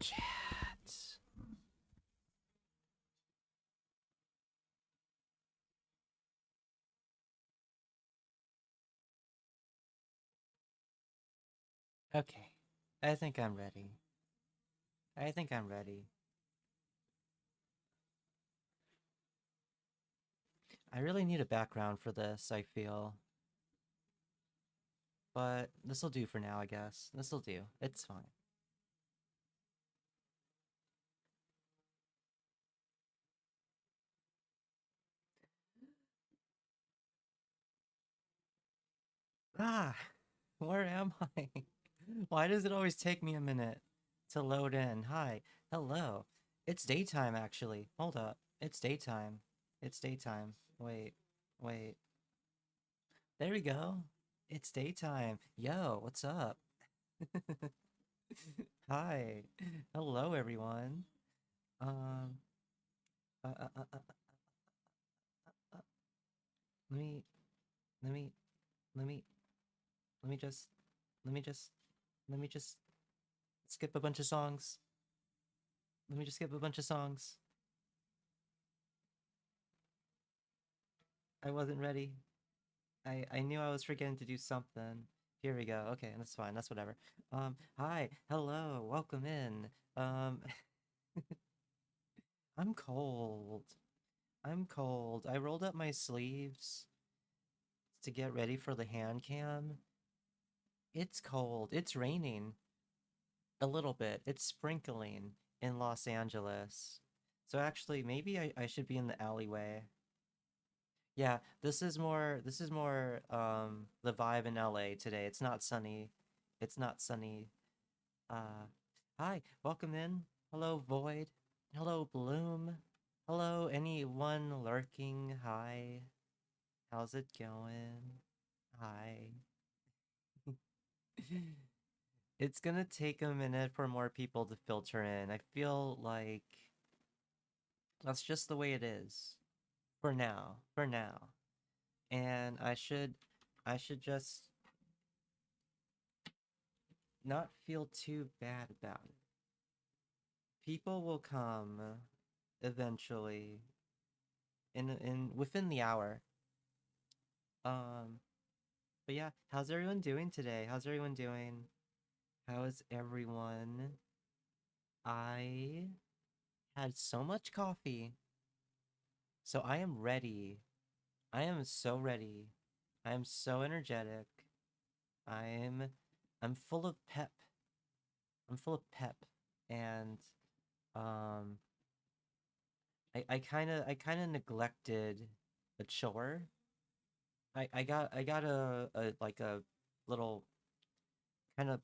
Chat. Okay. I think I'm ready. I think I'm ready. I really need a background for this, I feel. But this'll do for now, I guess. This'll do. It's fine. Ah! Where am I? Why does it always take me a minute to load in? Hi. Hello. It's daytime, actually. Hold up. It's daytime. It's daytime. Wait. Wait. There we go. It's daytime. Yo, what's up? Hi. Hello, everyone. Um, uh, uh, uh, uh, uh, let me, let me, let me, let me just, let me just, let me just skip a bunch of songs. Let me just skip a bunch of songs. I wasn't ready. I knew I was forgetting to do something. Here we go. Okay, that's fine. That's whatever. Hi, hello, welcome in. Um, I'm cold. I'm cold. I rolled up my sleeves to get ready for the hand cam. It's cold. It's raining a little bit. It's sprinkling in Los Angeles. So actually, maybe I should be in the alleyway. Yeah, this is more the vibe in LA today. It's not sunny. It's not sunny. Uh Hi, welcome in. Hello, Void. Hello, Bloom. Hello, anyone lurking. Hi. How's it going? Hi. It's gonna take a minute for more people to filter in. I feel like that's just the way it is for now. For now. And I should just not feel too bad about it. People will come eventually in within the hour. Um but yeah, how's everyone doing today? How's everyone doing? How is everyone? I had so much coffee. So I am ready. I am so ready. I am so energetic. I'm I'm full of pep. I'm full of pep. And um I kinda neglected a chore. I got a like a little kind of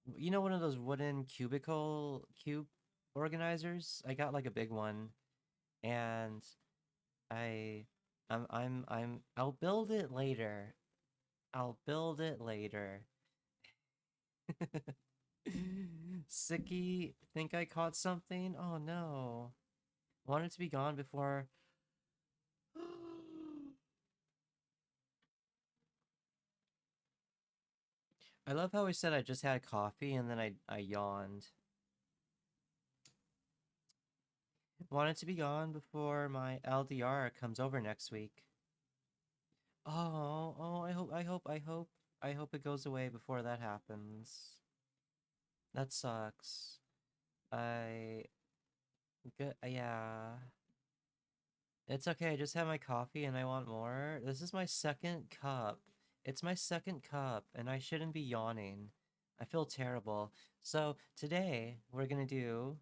one of those wooden cubicle cube organizers. I got like a big one and I I'll build it later. I'll build it later. Sicky, think I caught something? Oh no. Want it to be gone before. I love how he said I just had coffee and then I yawned. Want it to be gone before my LDR comes over next week. Oh, I hope it goes away before that happens. That sucks. I good, yeah. It's okay. I just had my coffee and I want more. This is my second cup. It's my second cup and I shouldn't be yawning. I feel terrible. So today we're gonna do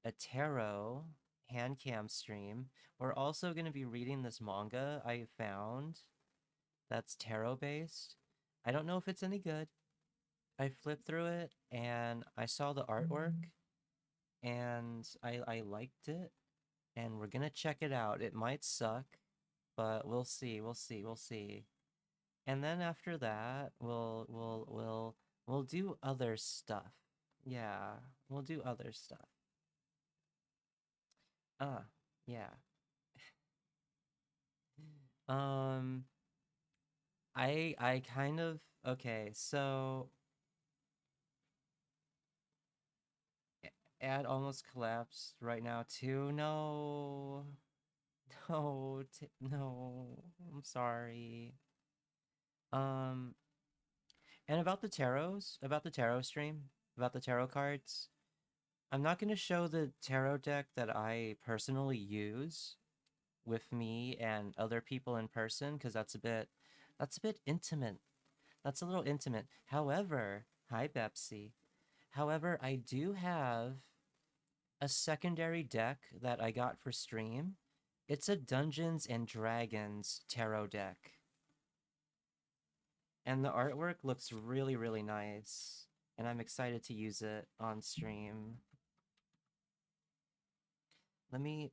a tarot hand cam stream. We're also gonna be reading this manga I found that's tarot based. I don't know if it's any good. I flipped through it and I saw the artwork and I liked it and we're gonna check it out. It might suck, but we'll see. We'll see. We'll see. And then after that, we'll do other stuff. Yeah, we'll do other stuff. Uh, yeah. Um, I kind of okay, so Ad almost collapsed right now too. No. No, no. I'm sorry. Um, and about the tarot stream, about the tarot cards, I'm not going to show the tarot deck that I personally use with me and other people in person because that's a bit intimate. That's a little intimate. However, hi Bepsy. However, I do have a secondary deck that I got for stream. It's a Dungeons and Dragons tarot deck. And the artwork looks really, really nice. And I'm excited to use it on stream. Let me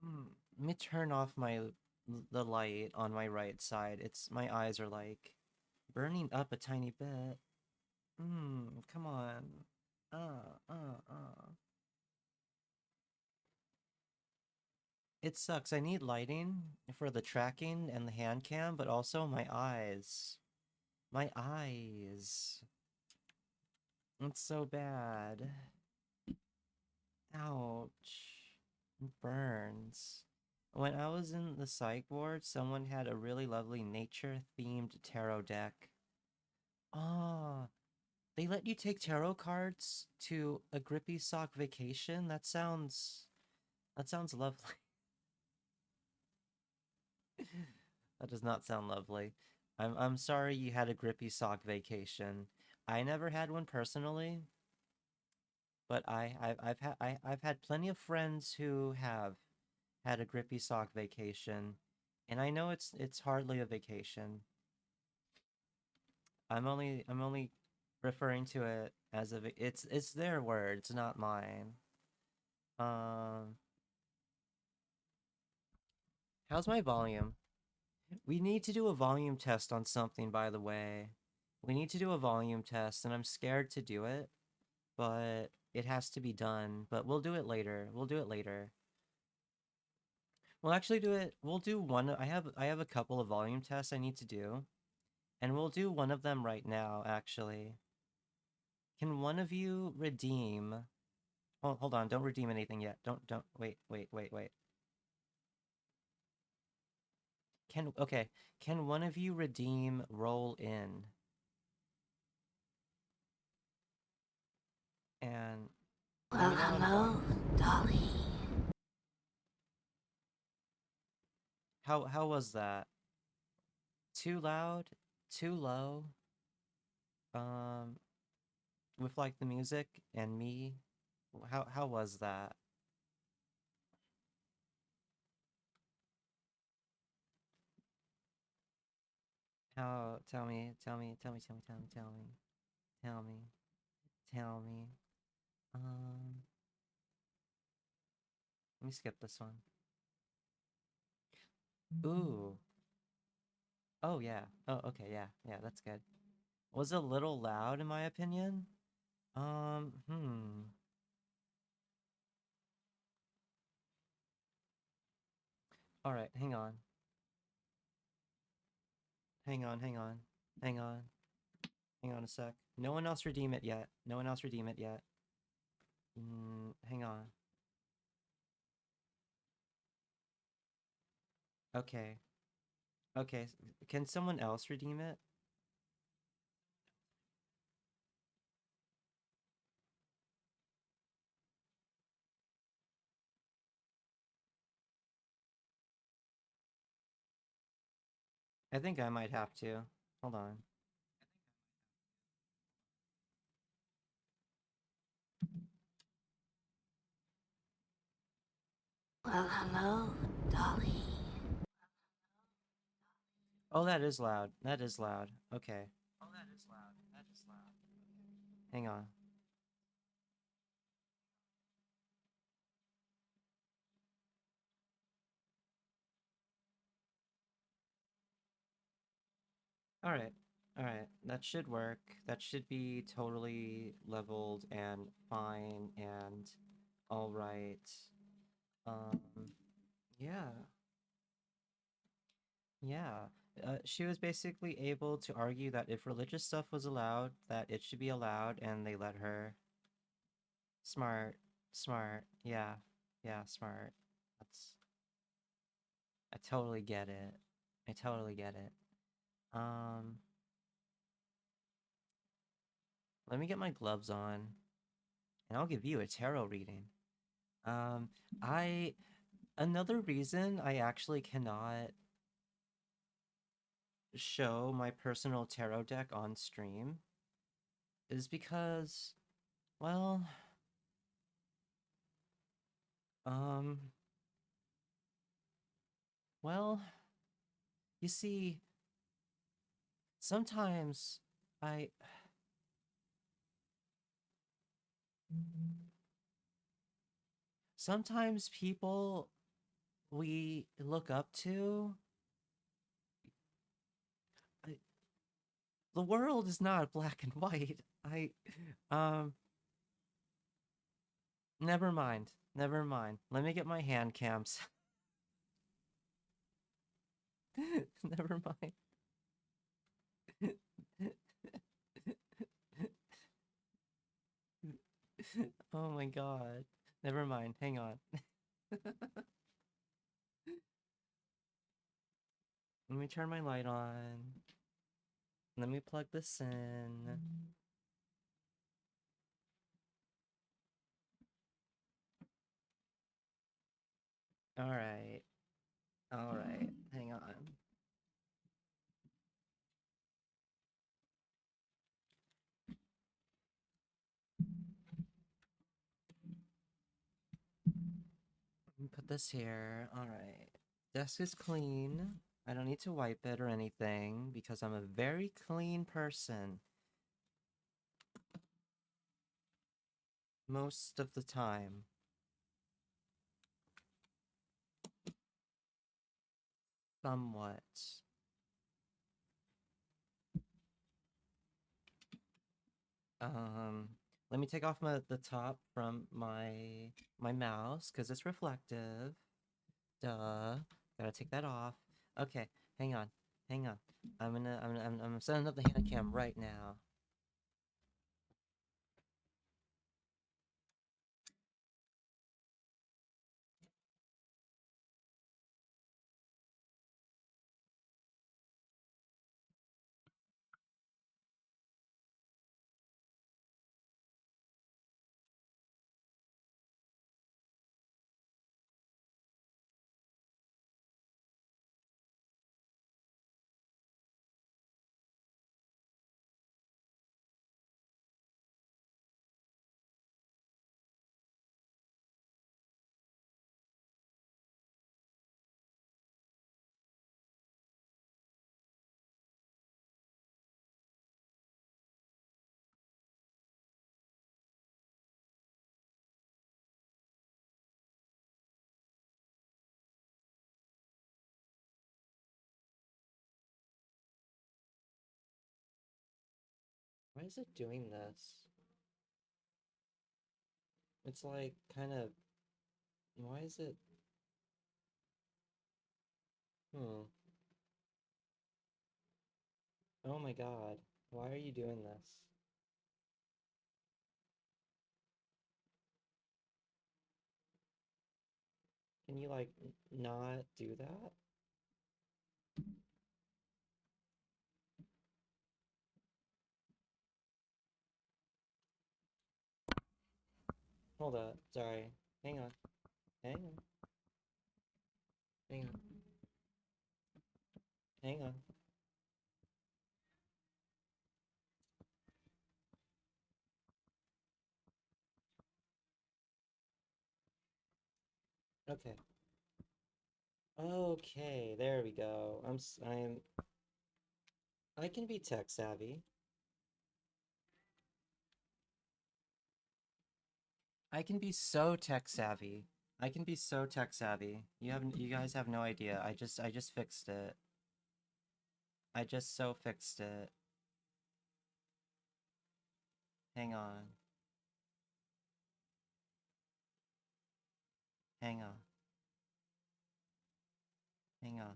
let me turn off the light on my right side. My eyes are like burning up a tiny bit. Come on. It sucks. I need lighting for the tracking and the hand cam, but also my eyes. My eyes. It's so bad. Ouch. It burns. When I was in the psych ward, someone had a really lovely nature-themed tarot deck. Ah, they let you take tarot cards to a Grippy Sock vacation? That sounds lovely. That does not sound lovely. I'm sorry you had a Grippy Sock vacation. I never had one personally, but I've had plenty of friends who have had a Grippy Sock vacation, and I know it's hardly a vacation. I'm only referring to it as it's their words, not mine. Um, how's my volume? We need to do a volume test on something, by the way. We need to do a volume test, and I'm scared to do it, but it has to be done. But we'll do it later. We'll do it later. We'll actually do it. We'll do one. I have a couple of volume tests I need to do, and we'll do one of them right now, actually. Can one of you redeem? Oh, hold on. Don't redeem anything yet. Don't. Wait. Okay. Can one of you redeem roll in? And let Well, me know when hello, done. Dolly. How was that? Too loud? Too low? Um, with like the music and me? How was that? How tell me, tell me. Um, let me skip this one. Ooh. Oh yeah. Oh okay, yeah, that's good. Was a little loud in my opinion. Hmm. All right, hang on. Hang on, hang on. Hang on. Hang on a sec. No one else redeem it yet. No one else redeem it yet. Hang on. Okay. Okay. Can someone else redeem it? I think I might have to. Hold on. Well, hello, Dolly. Oh, that is loud. That is loud. Okay. Oh, that is loud. That is loud. Hang on. All right. All right. That should work. That should be totally leveled and fine and all right. Um, yeah. Yeah. She was basically able to argue that if religious stuff was allowed, that it should be allowed, and they let her. Smart. Smart. Yeah. Yeah, smart. That's I totally get it. I totally get it. Um, Let me get my gloves on, and I'll give you a tarot reading. Um, I Another reason I actually cannot show my personal tarot deck on stream is because, well, um, well, you see, sometimes I sometimes people we look up to, I, the world is not black and white. Um, Never mind. Never mind. Let me get my hand cams. Never mind. Oh my god. Never mind. Hang on. Let me turn my light on. Let me plug this in. Alright. Alright. Hang on. Let me put this here. Alright. Desk is clean. I don't need to wipe it or anything because I'm a very clean person. Most of the time. Somewhat. Um, Let me take off the top from my mouse because it's reflective. Duh. Gotta take that off. Okay, hang on. Hang on. I'm setting up the hand cam right now. Why is it doing this? It's like kind of. Why is it? Hmm. Oh my god. Why are you doing this? Can you like not do that? Hold up. Sorry. Hang on. Hang on. Hang on. Hang on. Okay. Okay, there we go. I can be tech savvy. I can be so tech savvy. I can be so tech savvy. You guys have no idea. I just fixed it. I just so fixed it. Hang on. Hang on. Hang on.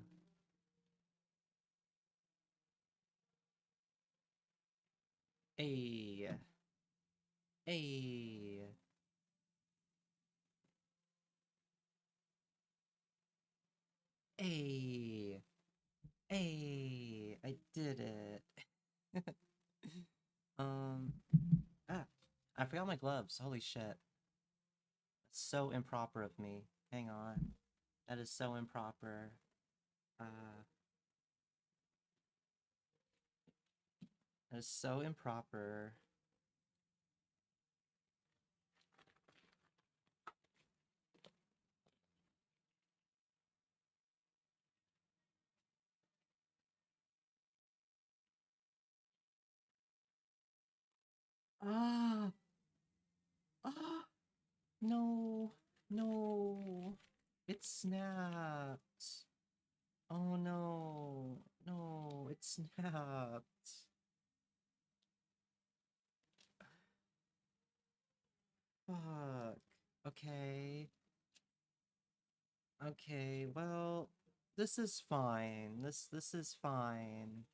Hey. Hey. Hey, hey, I did it. Um, ah, I forgot my gloves. Holy shit. So improper of me. Hang on. That is so improper. Uh, that is so improper. Ah, ah, no, no. It snapped. Oh no, no, it snapped. Fuck. Okay. Okay, well, this is fine. This is fine.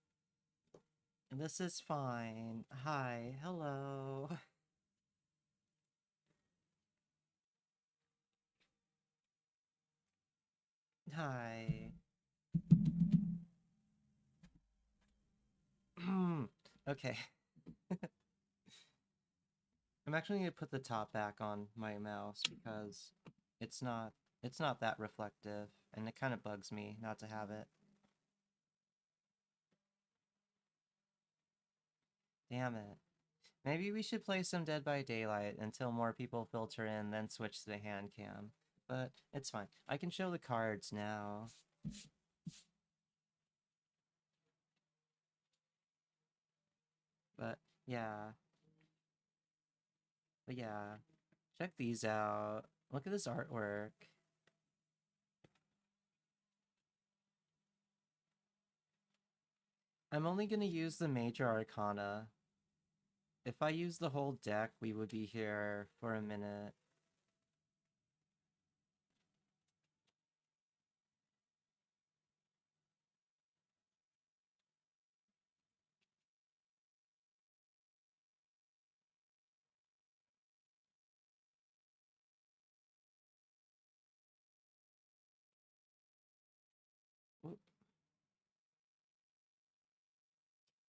This is fine. Hi, hello. Hi. Okay. I'm actually gonna put the top back on my mouse because it's not it's not that reflective and it kind of bugs me not to have it. Damn it. Maybe we should play some Dead by Daylight until more people filter in, then switch to the hand cam. But it's fine. I can show the cards now. But yeah. But yeah. Check these out. Look at this artwork. I'm only gonna use the major arcana. If I use the whole deck, we would be here for a minute. Oop.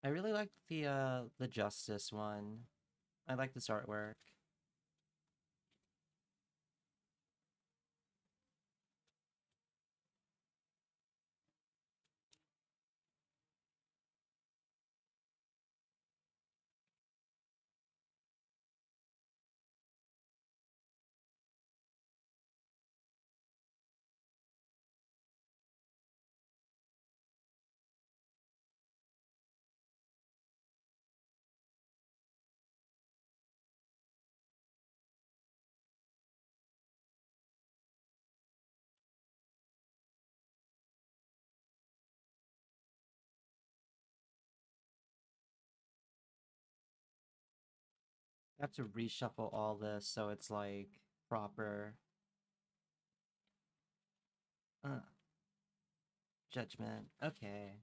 I really like the Justice one. I like this artwork. I have to reshuffle all this so it's like proper. Uh, Judgment. Okay.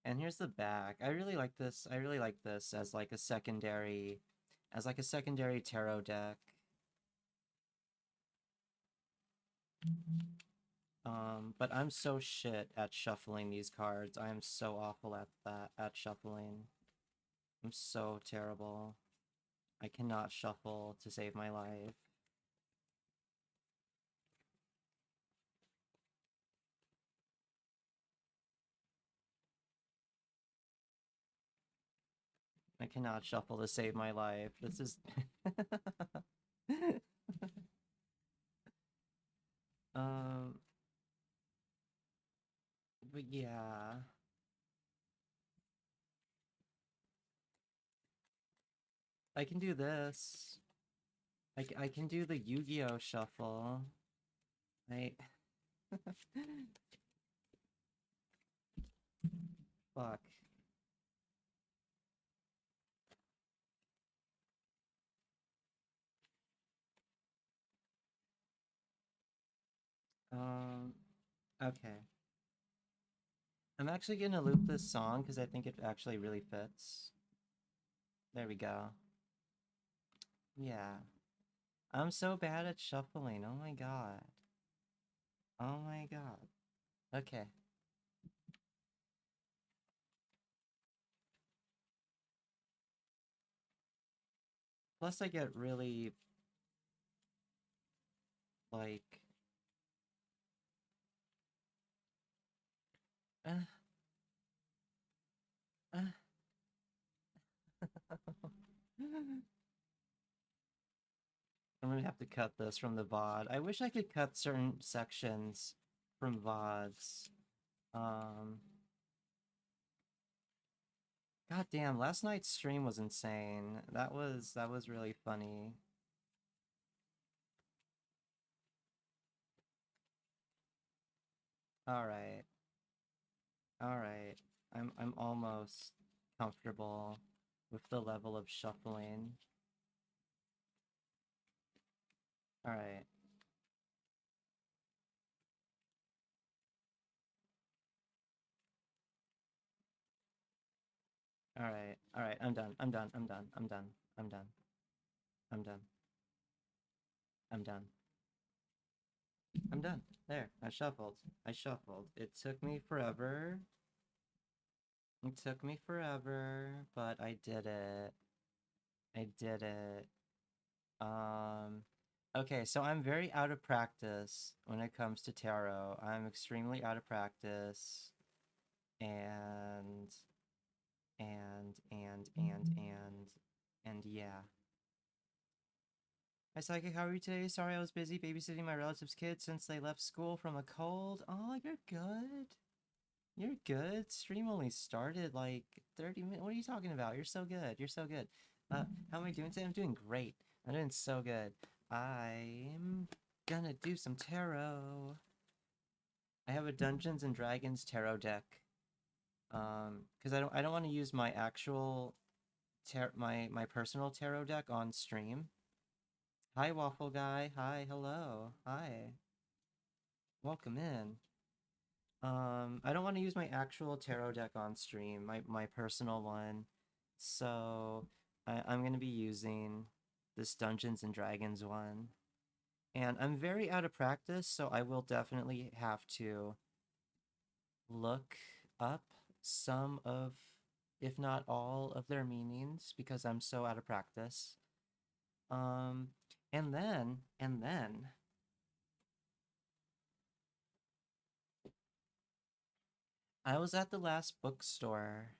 And here's the back. I really like this. I really like this as like a secondary tarot deck. But I'm so shit at shuffling these cards. I am so awful at that, at shuffling. I'm so terrible. I cannot shuffle to save my life. I cannot shuffle to save my life. This is... um, but yeah. I can do this. I can do the Yu-Gi-Oh! Shuffle. I... Fuck. Um, okay. I'm actually gonna loop this song because I think it actually really fits. There we go. Yeah. I'm so bad at shuffling. Oh my god. Oh my god. Okay. Plus, I get really, like, uh, uh. I'm gonna have to cut this from the VOD. I wish I could cut certain sections from VODs. Um, God damn, last night's stream was insane. That was really funny. All right. All right. I'm almost comfortable with the level of shuffling. All right. All right. All right. I'm done. I'm done. I'm done. I'm done. I'm done. I'm done. I'm done. I'm done. There. I shuffled. I shuffled. It took me forever. It took me forever, but I did it. I did it. Okay, so I'm very out of practice when it comes to tarot. I'm extremely out of practice, and and yeah. Hi Psychic, how are you today? Sorry I was busy babysitting my relative's kids since they left school from a cold. Oh, you're good. You're good. Stream only started like 30 minutes. What are you talking about? You're so good. You're so good. How am I doing today? I'm doing great. I'm doing so good. I'm gonna do some tarot. I have a Dungeons and Dragons tarot deck. Because I don't want to use my actual my personal tarot deck on stream. Hi Waffle Guy. Hi, hello. Hi. Welcome in. I don't want to use my actual tarot deck on stream, my personal one. So I'm gonna be using this Dungeons and Dragons one. And I'm very out of practice, so I will definitely have to look up some of, if not all, of their meanings because I'm so out of practice. Um, and then, I was at the last bookstore.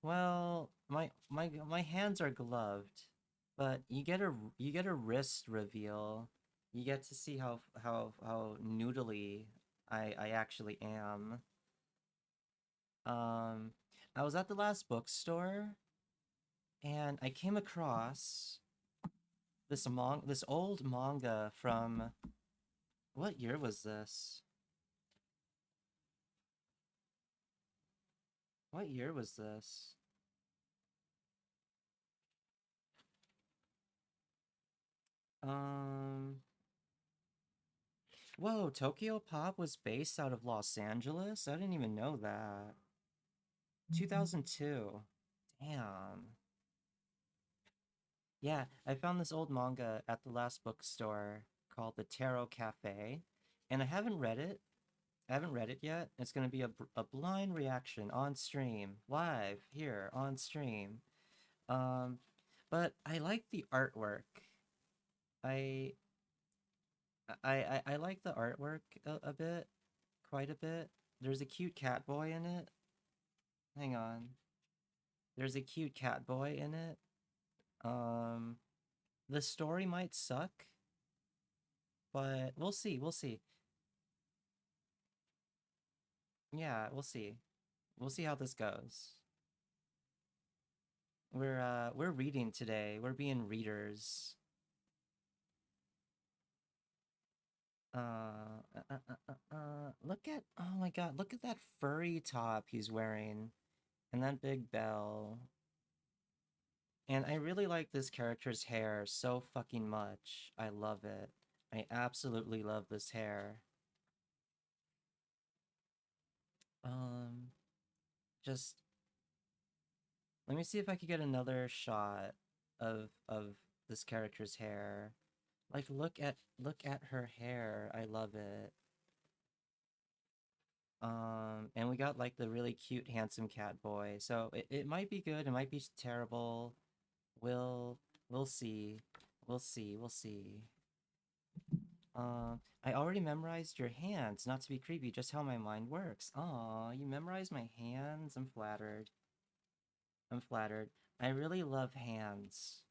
Well, my hands are gloved, but you get a wrist reveal. You get to see how noodly I actually am. Um, I was at the last bookstore and I came across this old manga from, what year was this? What year was this? Um, Whoa, Tokyo Pop was based out of Los Angeles? I didn't even know that. 2002. Damn. Yeah, I found this old manga at the last bookstore called The Tarot Cafe, and I haven't read it. I haven't read it yet. It's going to be a blind reaction on stream, live here on stream. Um, but I like the artwork. I I like the artwork a bit, quite a bit. There's a cute cat boy in it. Hang on. There's a cute cat boy in it. Um, the story might suck, but we'll see. We'll see. Yeah, we'll see. We'll see how this goes. We're reading today. We're being readers. Look at, oh my God, look at that furry top he's wearing and that big bell. And I really like this character's hair so fucking much. I love it. I absolutely love this hair. Um, just let me see if I could get another shot of this character's hair. Like look at her hair. I love it. And we got like the really cute, handsome cat boy. So it might be good, it might be terrible. We'll we'll see. We'll see. We'll see. I already memorized your hands, not to be creepy, just how my mind works. Aw, you memorized my hands? I'm flattered. I'm flattered. I really love hands.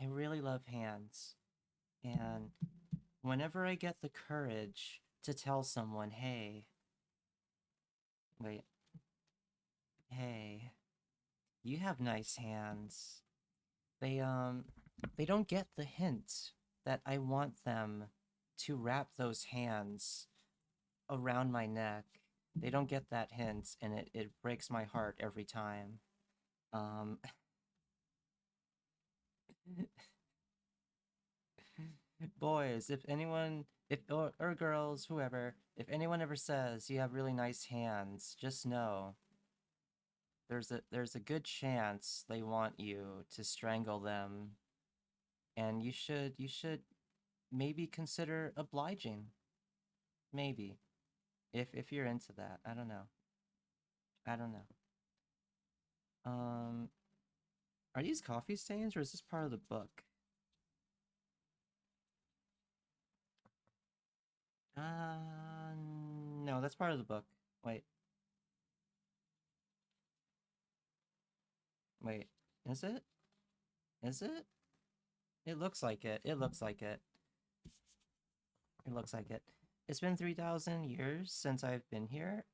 I really love hands. And whenever I get the courage to tell someone, hey, wait, hey, you have nice hands. They don't get the hint that I want them to wrap those hands around my neck. They don't get that hint, and it breaks my heart every time. Um, boys, if anyone, if or girls, whoever, if anyone ever says you have really nice hands, just know there's a good chance they want you to strangle them, and you should maybe consider obliging. Maybe. If you're into that. I don't know. I don't know. Um, are these coffee stains or is this part of the book? No, that's part of the book. Wait, wait. Is it? Is it? It looks like it. It looks like it. It looks like it. It's been 3,000 years since I've been here.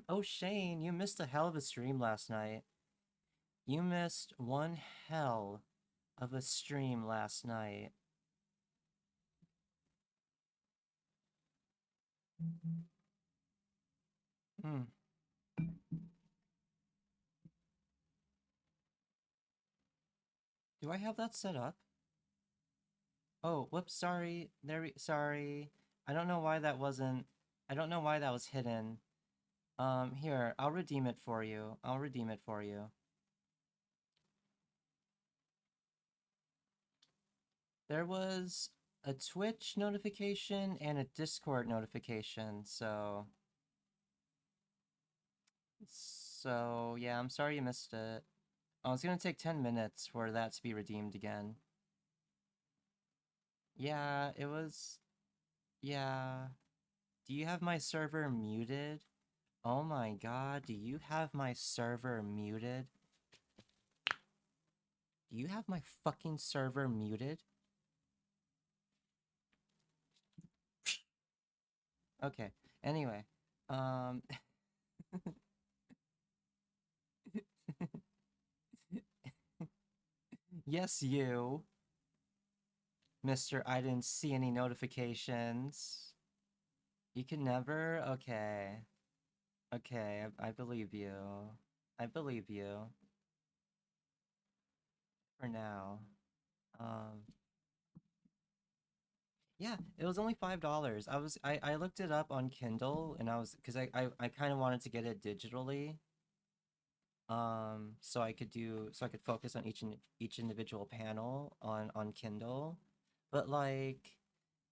Oh, Shane, you missed a hell of a stream last night. You missed one hell of a stream last night. Hmm. Do I have that set up? Oh, whoops, sorry. Sorry. I don't know why that wasn't. I don't know why that was hidden. Here, I'll redeem it for you. I'll redeem it for you. There was a Twitch notification and a Discord notification, so... So, yeah, I'm sorry you missed it. Oh, it's gonna take 10 minutes for that to be redeemed again. Yeah, it was... Yeah. Do you have my server muted? Oh my god, do you have my server muted? Do you have my fucking server muted? Okay, anyway. Um... Yes, you. Mr. I didn't see any notifications. You can never? Okay. Okay, I believe you. I believe you. For now. Um... Yeah, it was only $5. I looked it up on Kindle and I was because I kind of wanted to get it digitally. So I could focus on each individual panel on Kindle. But like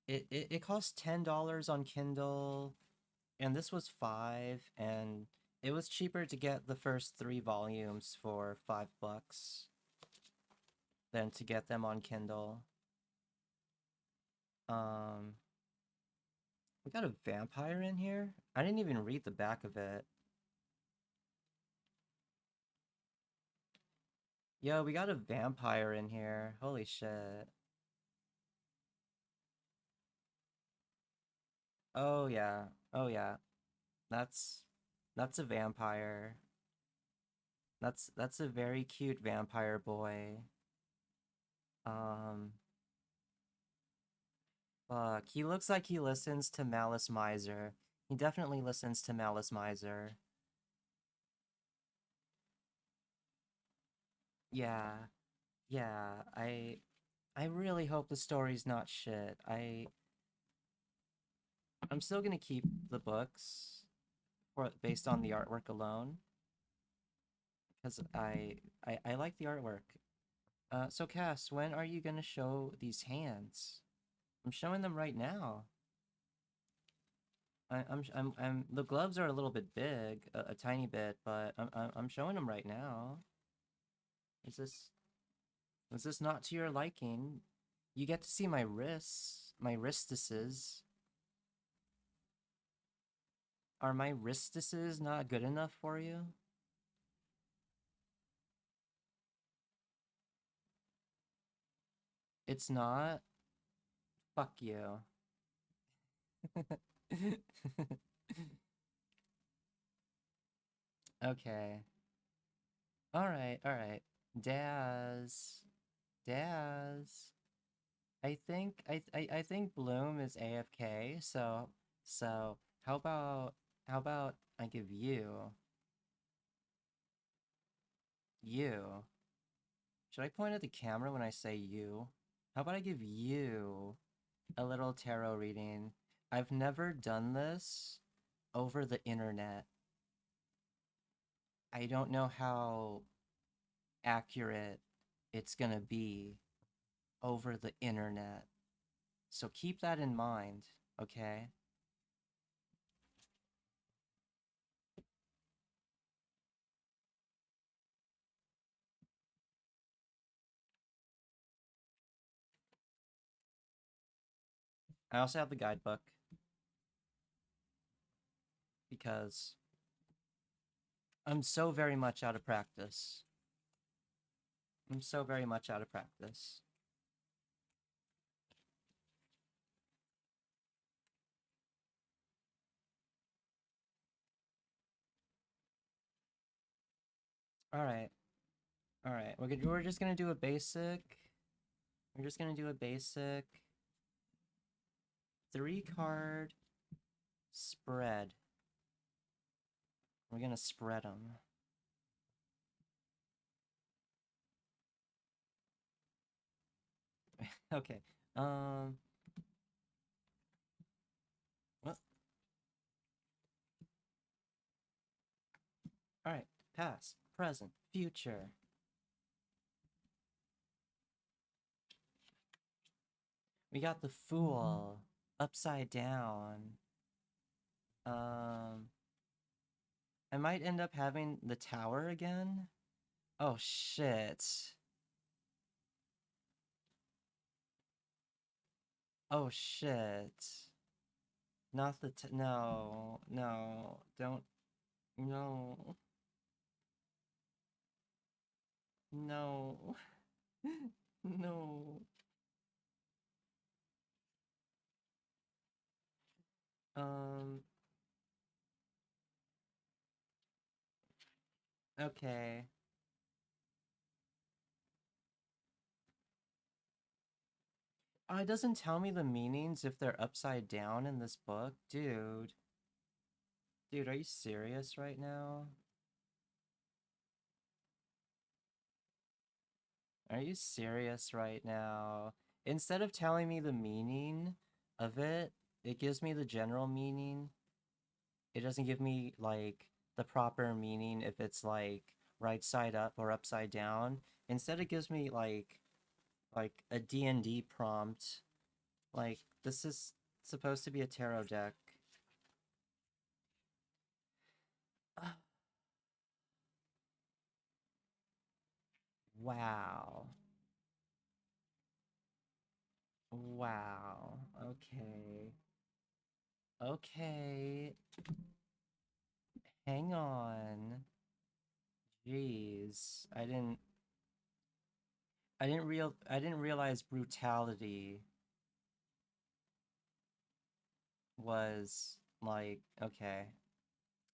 it cost $10 on Kindle and this was 5 and it was cheaper to get the first 3 volumes for $5 than to get them on Kindle. Um we got a vampire in here? I didn't even read the back of it. Yo, we got a vampire in here. Holy shit. Oh yeah. Oh yeah. That's that's a vampire. That's a very cute vampire boy. Um Fuck, he looks like he listens to Malice Miser. He definitely listens to Malice Miser. Yeah. Yeah, I really hope the story's not shit. I'm still gonna keep the books for based on the artwork alone because I like the artwork. So Cass, when are you gonna show these hands? I'm showing them right now. The gloves are a little bit big, a tiny bit, but I'm showing them right now. Is this not to your liking? You get to see my wrists, my wristises. Are my wristises not good enough for you? It's not? Fuck you. Okay. Alright, alright. Daz. Daz. I think Bloom is AFK, so how about I give you you. Should I point at the camera when I say you? How about I give you a little tarot reading? I've never done this over the internet. I don't know how accurate it's gonna be over the internet. So keep that in mind, okay? I also have the guidebook because I'm so very much out of practice. I'm so very much out of practice. Alright. Alright. We're just gonna do a basic. We're just gonna do a basic 3-card spread. We're gonna spread them. Okay. Well, alright. Past, present, future. We got the Fool upside down. I might end up having the Tower again. Oh shit. Oh shit. Not the no, no, don't, no, no, no. Um, okay. Oh, it doesn't tell me the meanings if they're upside down in this book? Dude. Dude, are you serious right now? Are you serious right now? Instead of telling me the meaning of it, it gives me the general meaning. It doesn't give me, like, the proper meaning if it's, like, right side up or upside down. Instead, it gives me, like a D&D prompt. Like, this is supposed to be a tarot deck. Wow. Wow. Okay. Okay. Hang on. Jeez. I didn't realize brutality was like, okay.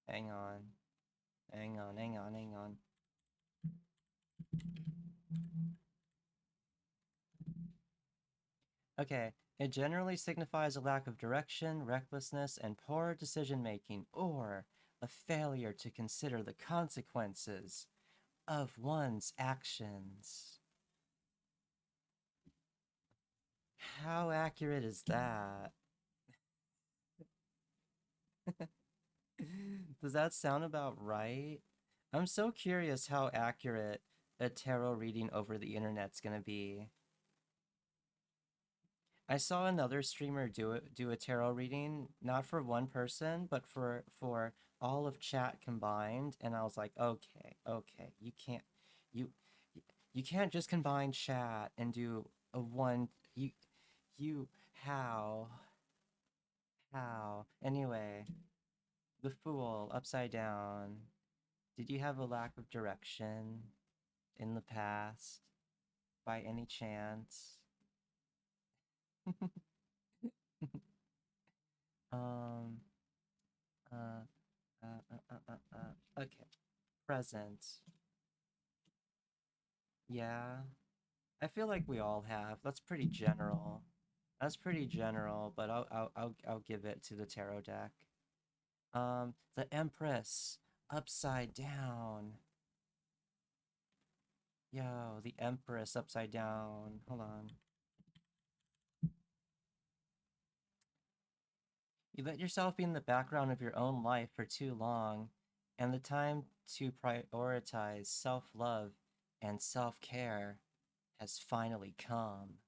Hang on. Hang on, hang on, hang on. Okay. It generally signifies a lack of direction, recklessness, and poor decision making, or a failure to consider the consequences of one's actions. How accurate is that? Does that sound about right? I'm so curious how accurate a tarot reading over the internet's gonna be. I saw another streamer do a tarot reading, not for one person, but for all of chat combined, and I was like, okay, okay, you you can't just combine chat and do a one you how how anyway, the Fool upside down. Did you have a lack of direction in the past by any chance? um uh okay. Present. Yeah. I feel like we all have. That's pretty general. That's pretty general, but I'll give it to the tarot deck. The Empress upside down. Yo, the Empress upside down. Hold on. You let yourself be in the background of your own life for too long, and the time to prioritize self-love and self-care has finally come.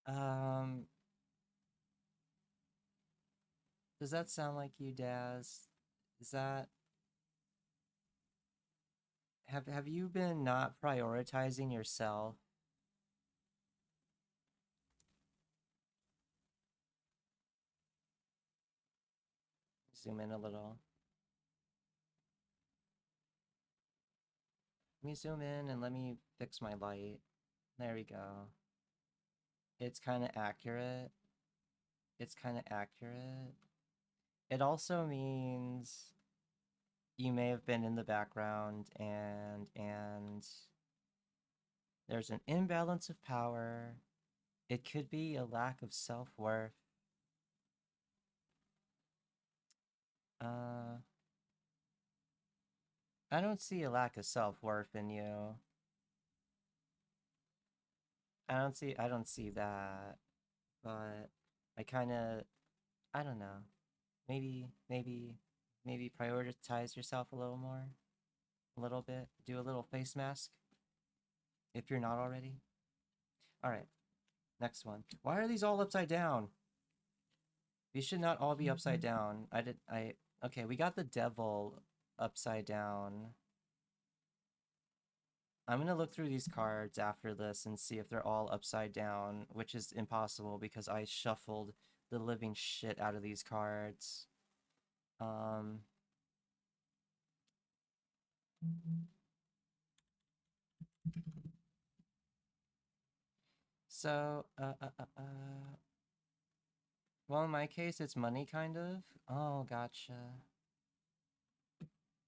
Um, does that sound like you, Daz? Is that have you been not prioritizing yourself? Zoom in a little. Let me zoom in and let me fix my light. There we go. It's kind of accurate. It's kind of accurate. It also means you may have been in the background and there's an imbalance of power. It could be a lack of self-worth. Uh, I don't see a lack of self-worth in you. I don't see that, but I don't know. Maybe prioritize yourself a little more, a little bit. Do a little face mask if you're not already. All right, next one. Why are these all upside down? These should not all be upside down. Okay, we got the devil upside down. I'm gonna look through these cards after this and see if they're all upside down, which is impossible because I shuffled the living shit out of these cards. Um, so, well, in my case, it's money, kind of. Oh, gotcha.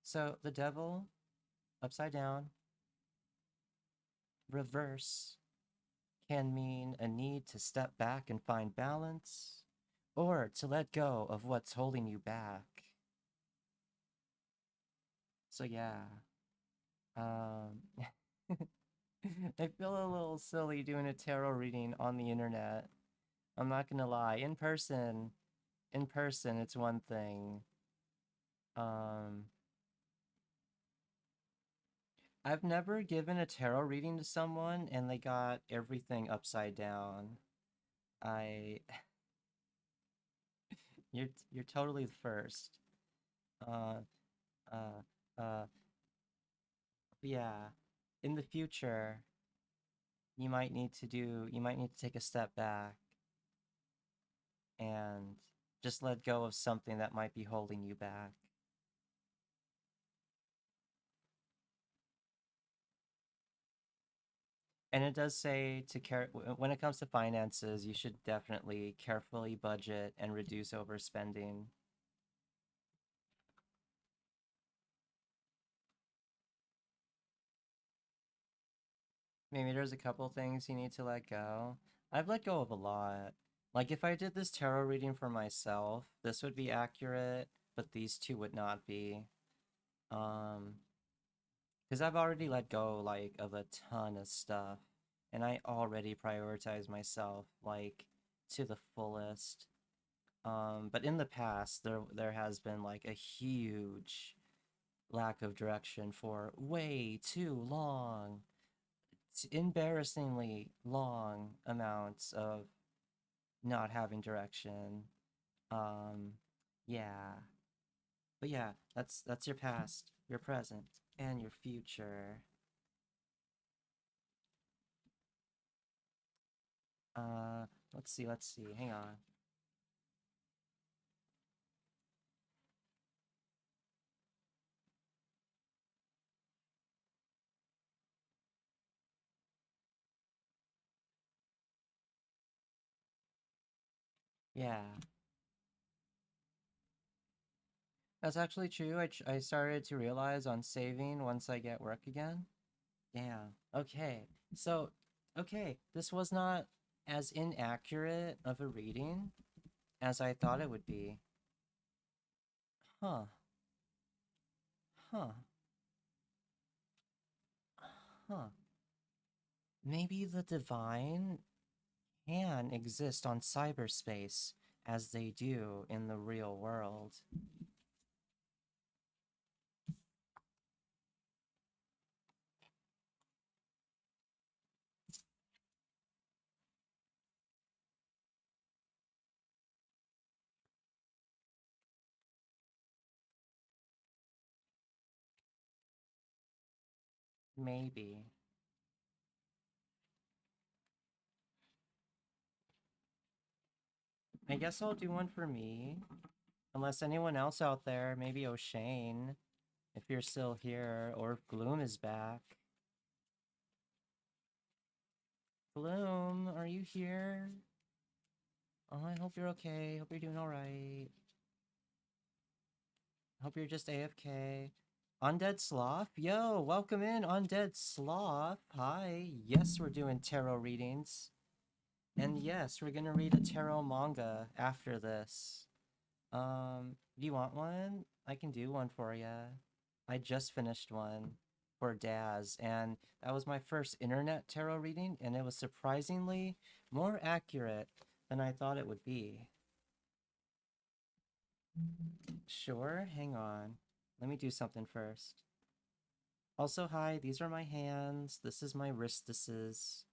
So, the devil, upside down, reverse, can mean a need to step back and find balance, or to let go of what's holding you back. So, yeah. Um, I feel a little silly doing a tarot reading on the internet. I'm not gonna lie. In person, it's one thing. Um, I've never given a tarot reading to someone and they got everything upside down. I, you're totally the first. Uh, uh, uh, yeah. In the future, you might need to take a step back and just let go of something that might be holding you back. And it does say to care when it comes to finances, you should definitely carefully budget and reduce overspending. Maybe there's a couple things you need to let go. I've let go of a lot. Like if I did this tarot reading for myself, this would be accurate, but these two would not be. Um, because I've already let go like of a ton of stuff, and I already prioritize myself like to the fullest. But in the past, there has been like a huge lack of direction for way too long. Embarrassingly long amounts of not having direction. Um, yeah. But yeah, that's your past, your present, and your future. Uh, let's see. Hang on. Yeah, that's actually true. I started to realize on saving once I get work again. Yeah. Okay. So, okay, this was not as inaccurate of a reading as I thought it would be. Huh. Huh. Huh. Maybe the divine can exist on cyberspace as they do in the real world. Maybe. I guess I'll do one for me. Unless anyone else out there, maybe O'Shane, if you're still here, or if Gloom is back. Gloom, are you here? Oh, I hope you're okay. Hope you're doing alright. Hope you're just AFK. Undead Sloth? Yo, welcome in, Undead Sloth. Hi. Yes, we're doing tarot readings. And yes, we're gonna read a tarot manga after this. Do you want one? I can do one for you. I just finished one for Daz, and that was my first internet tarot reading, and it was surprisingly more accurate than I thought it would be. Sure, hang on. Let me do something first. Also, hi, these are my hands. This is my wristices.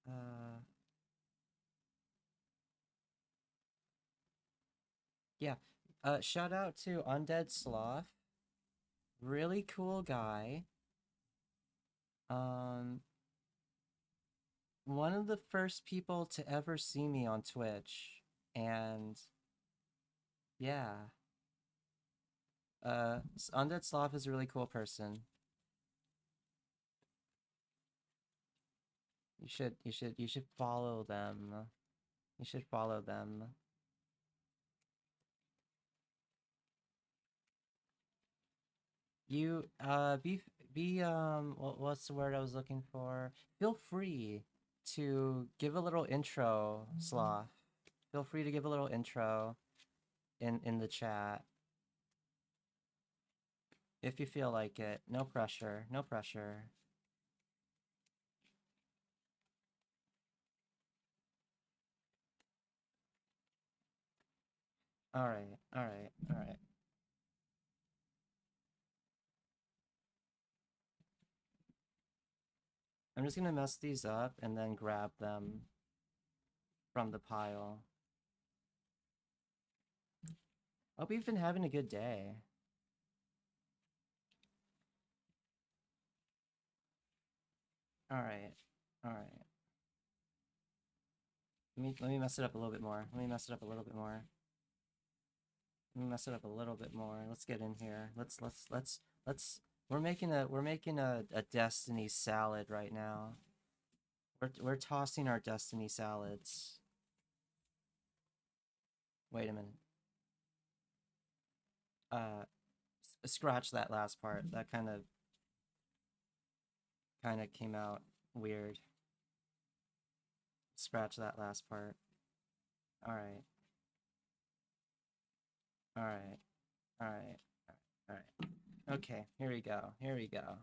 Uh, yeah. Shout out to Undead Sloth. Really cool guy. Um, one of the first people to ever see me on Twitch. And yeah. Undead Sloth is a really cool person. You should follow them. You should follow them. You what's the word I was looking for? Feel free to give a little intro, Sloth. Feel free to give a little intro in the chat if you feel like it. No pressure. No pressure. All right. All right. All right. I'm just gonna mess these up and then grab them from the pile. Hope you've been having a good day. All right. All right. Let me mess it up a little bit more. Let me mess it up a little bit more. Let me mess it up a little bit more. Let's get in here. Let's we're making a destiny salad right now. We're tossing our destiny salads. Wait a minute. Scratch that last part. That kind of came out weird. Scratch that last part. All right. All right. All right. All right. Okay, here we go. Here we go.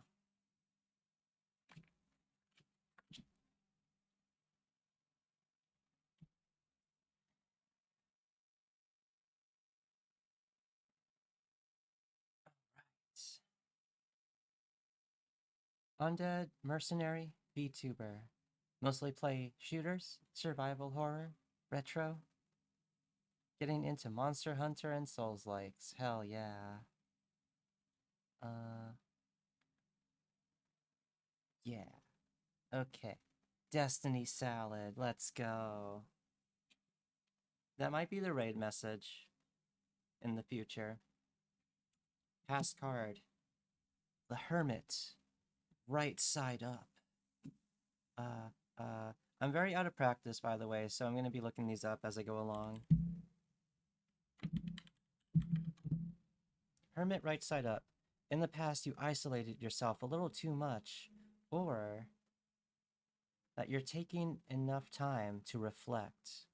Undead, mercenary, VTuber. Mostly play shooters, survival horror, retro. Getting into Monster Hunter and Souls likes. Hell yeah. Uh, yeah. Okay. Destiny Salad, let's go. That might be the raid message in the future. Pass card. The Hermit. Right side up. I'm very out of practice, by the way, so I'm going to be looking these up as I go along. Hermit right side up. In the past, you isolated yourself a little too much, or that you're taking enough time to reflect.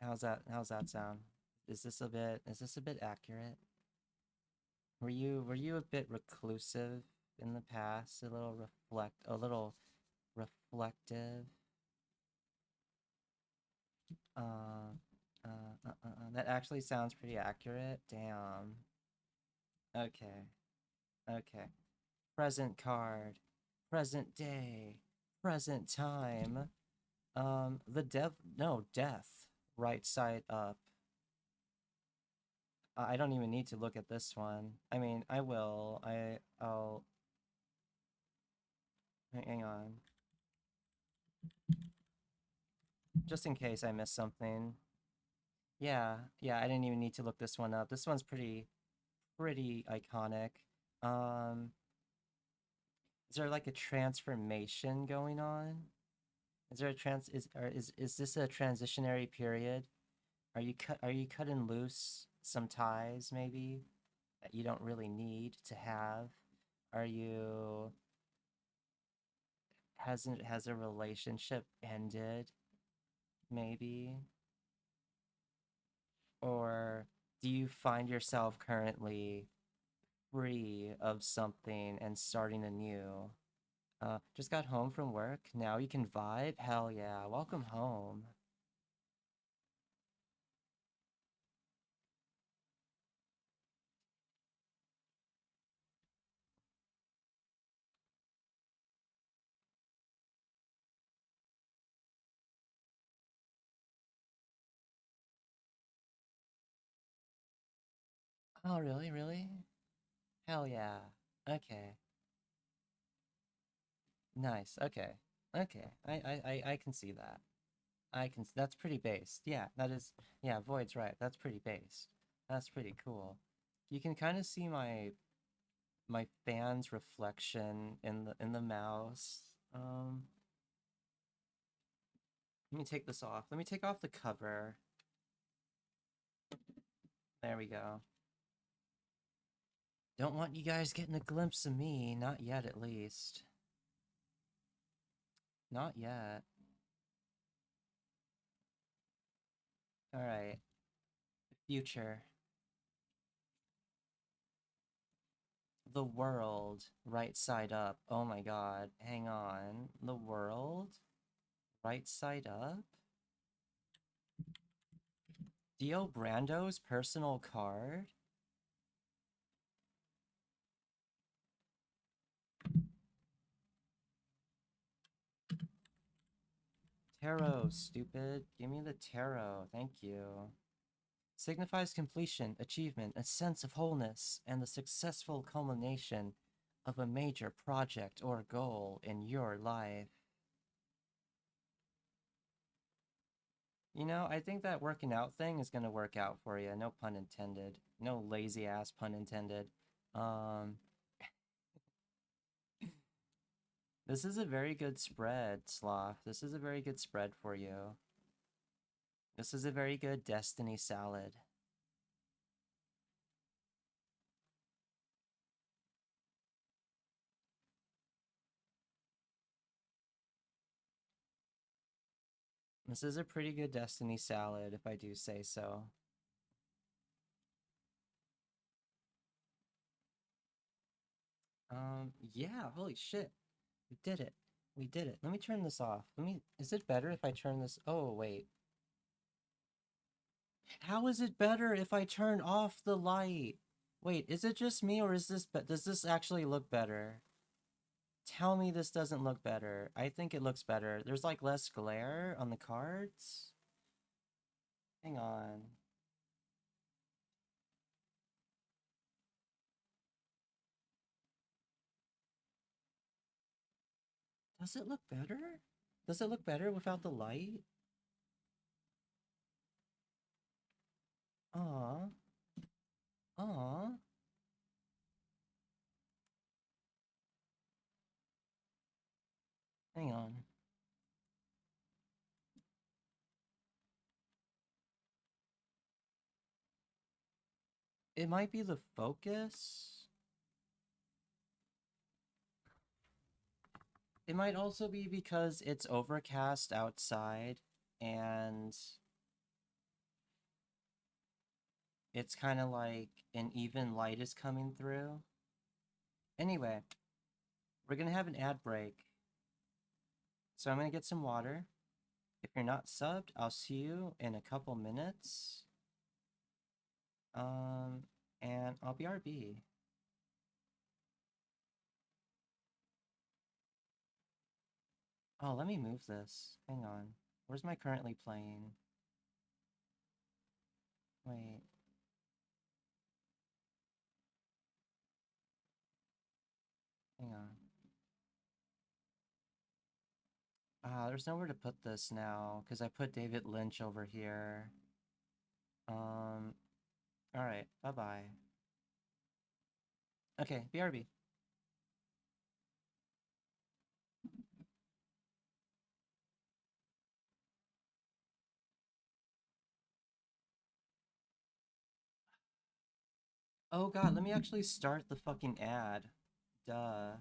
How's that sound? Is this a bit accurate? Were you a bit reclusive in the past? A little reflective? That actually sounds pretty accurate. Damn. Okay. Okay. Present card. Present day. Present time. Death. Right side up. I don't even need to look at this one. I mean, I will. I'll... Hang on. Just in case I miss something. Yeah, I didn't even need to look this one up. This one's pretty iconic. Um, is there like a transformation going on? Is there a is this a transitionary period? Are you cutting loose some ties maybe that you don't really need to have? Are you has a relationship ended maybe? Or do you find yourself currently free of something and starting anew? Just got home from work. Now you can vibe? Hell yeah. Welcome home. Oh, really? Really? Hell yeah. Okay. Nice. Okay. Okay. I can see that. That's pretty based. Yeah, that is, yeah, Void's right. That's pretty based. That's pretty cool. You can kind of see my fan's reflection in the mouse. Let me take this off. Let me take off the cover. There we go. Don't want you guys getting a glimpse of me. Not yet, at least. Not yet. Alright. Future. The world. Right side up. Oh my god. Hang on. The world? Right side up? Dio Brando's personal card? Tarot, stupid. Give me the tarot. Thank you. Signifies completion, achievement, a sense of wholeness, and the successful culmination of a major project or goal in your life. You know, I think that working out thing is gonna work out for you. No pun intended. No lazy ass pun intended. Um, this is a very good spread, Sloth. This is a very good spread for you. This is a very good Destiny salad. This is a pretty good Destiny salad, if I do say so. Yeah, holy shit. We did it. We did it. Let me turn this off. Is it better if I turn this? Oh, wait. How is it better if I turn off the light? Wait, is it just me or does this actually look better? Tell me this doesn't look better. I think it looks better. There's like less glare on the cards. Hang on. Does it look better? Does it look better without the light? Aw. Aw. Hang on. It might be the focus. It might also be because it's overcast outside and it's kind of like an even light is coming through. Anyway, we're gonna have an ad break. So I'm gonna get some water. If you're not subbed, I'll see you in a couple minutes. And I'll BRB. Oh, let me move this. Hang on. Where's my currently playing? Wait. Hang on. There's nowhere to put this now, because I put David Lynch over here. Alright, bye-bye. Okay, BRB. Oh god, let me actually start the fucking ad. Duh.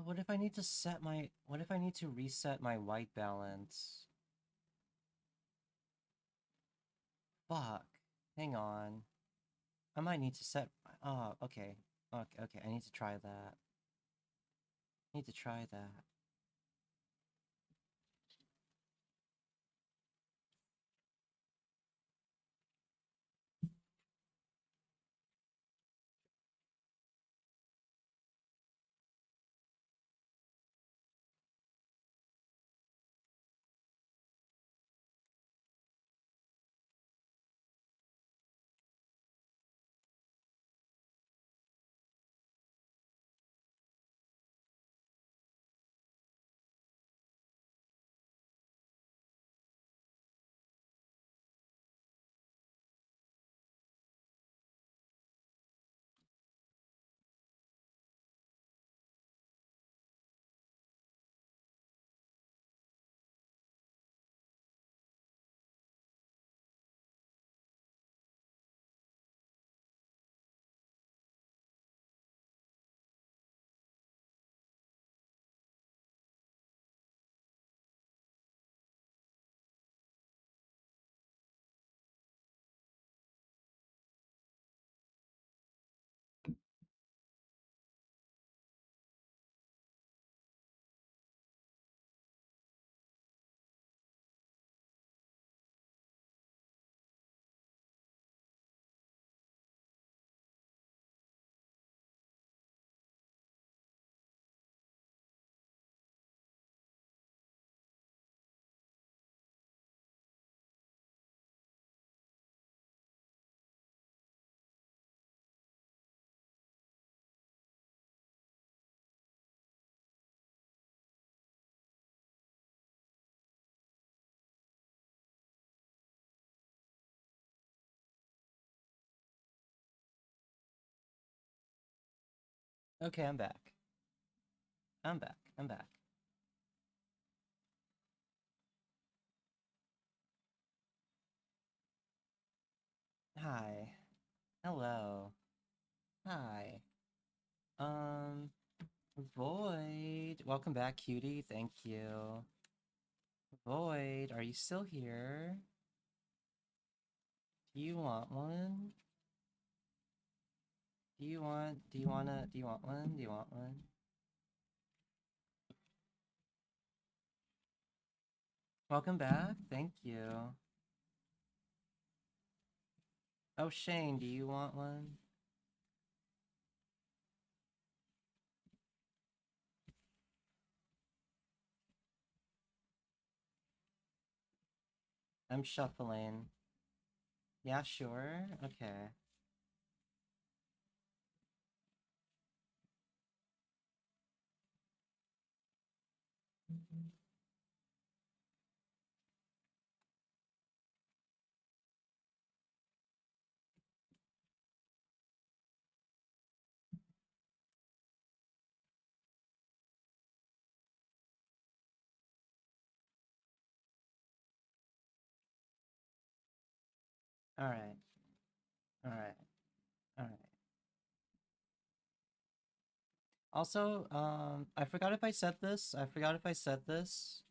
What if I need to set my... What if I need to reset my white balance? Fuck. Hang on. I might need to set... Oh, okay. Okay, I need to try that. I need to try that. Okay, I'm back. I'm back. I'm back. Hi. Hello. Hi. Um, Void. Welcome back, cutie. Thank you. Void, are you still here? Do you want one? Do you want one? Do you want one? Welcome back. Thank you. Oh, Shane, do you want one? I'm shuffling. Yeah, sure. Okay. All right. All right. All right. Also, I forgot if I said this. I forgot if I said this.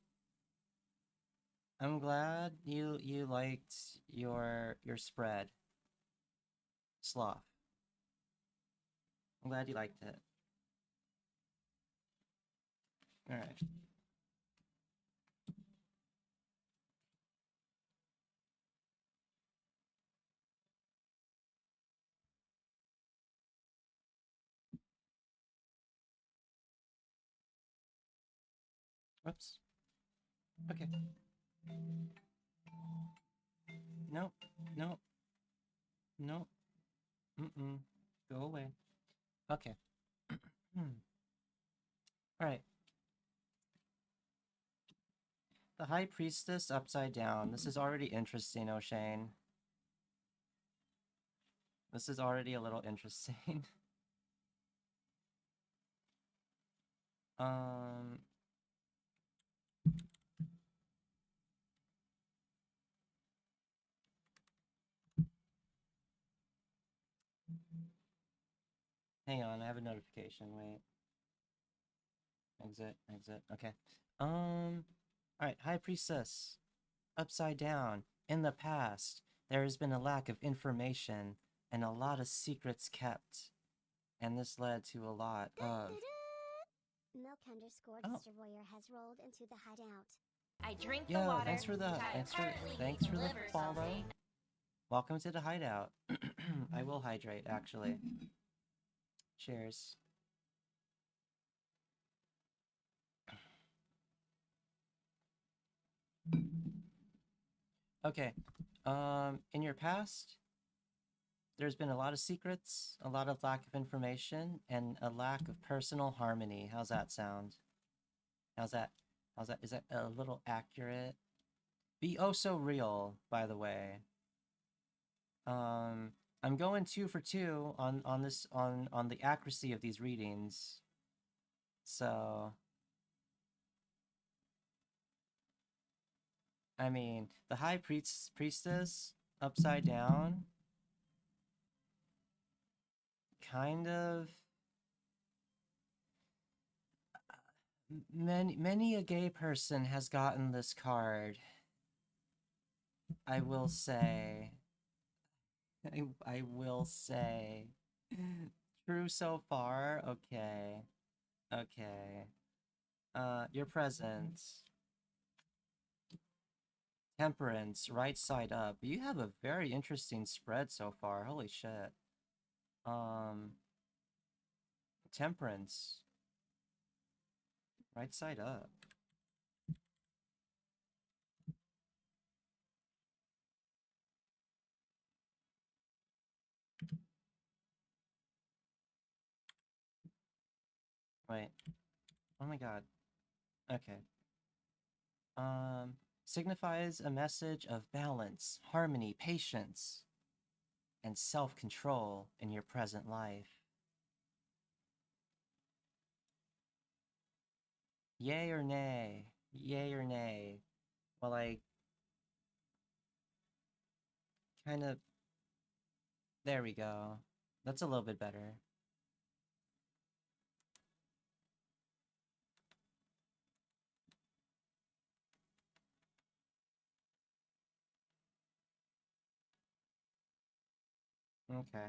I'm glad you liked your spread. Sloth. I'm glad you liked it. All right. Whoops. Okay. Nope. Nope. Nope. Mm-mm. Go away. Okay. Alright. The High Priestess upside down. This is already interesting, O'Shane. This is already a little interesting. um... Hang on, I have a notification. Wait. Exit, exit. Okay. Alright, High Priestess. Upside down. In the past, there has been a lack of information and a lot of secrets kept. And this led to a lot of... Milk underscore Oh. destroyer has rolled into the hideout. I drink the Yeah, water. thanks for the thanks for the follow. Welcome to the hideout. I will hydrate actually. Cheers. Okay. In your past, there's been a lot of secrets, a lot of lack of information, and a lack of personal harmony. How's that sound? How's that? How's that? Is that a little accurate? Be oh so real, by the way. I'm going 2 for 2 on this on the accuracy of these readings. So I mean, the High Priestess upside down kind of many a gay person has gotten this card. I will say. I will say. True so far. Okay. Okay. Your presence. Temperance, right side up. You have a very interesting spread so far. Holy shit. Temperance, right side up. Wait. Oh my god. Okay. Signifies a message of balance, harmony, patience, and self-control in your present life. Yay or nay? Yay or nay? Well, I kind of... There we go. That's a little bit better. Okay.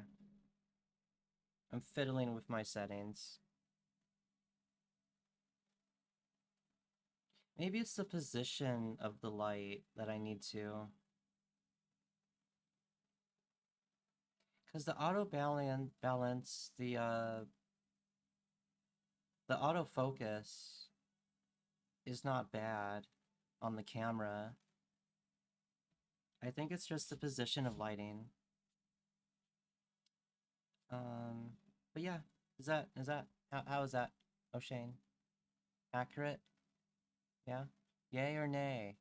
I'm fiddling with my settings. Maybe it's the position of the light that I need to. Because the auto balance, the autofocus is not bad on the camera. I think it's just the position of lighting. But yeah, how is that, O'Shane? Accurate? Yeah? Yay or nay?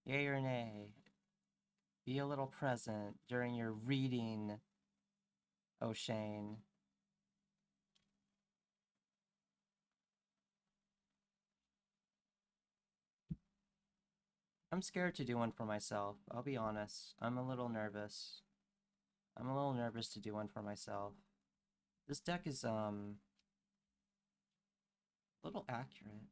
Yay or nay? Be a little present during your reading, O'Shane. I'm scared to do one for myself, I'll be honest. I'm a little nervous. I'm a little nervous to do one for myself. This deck is, a little accurate.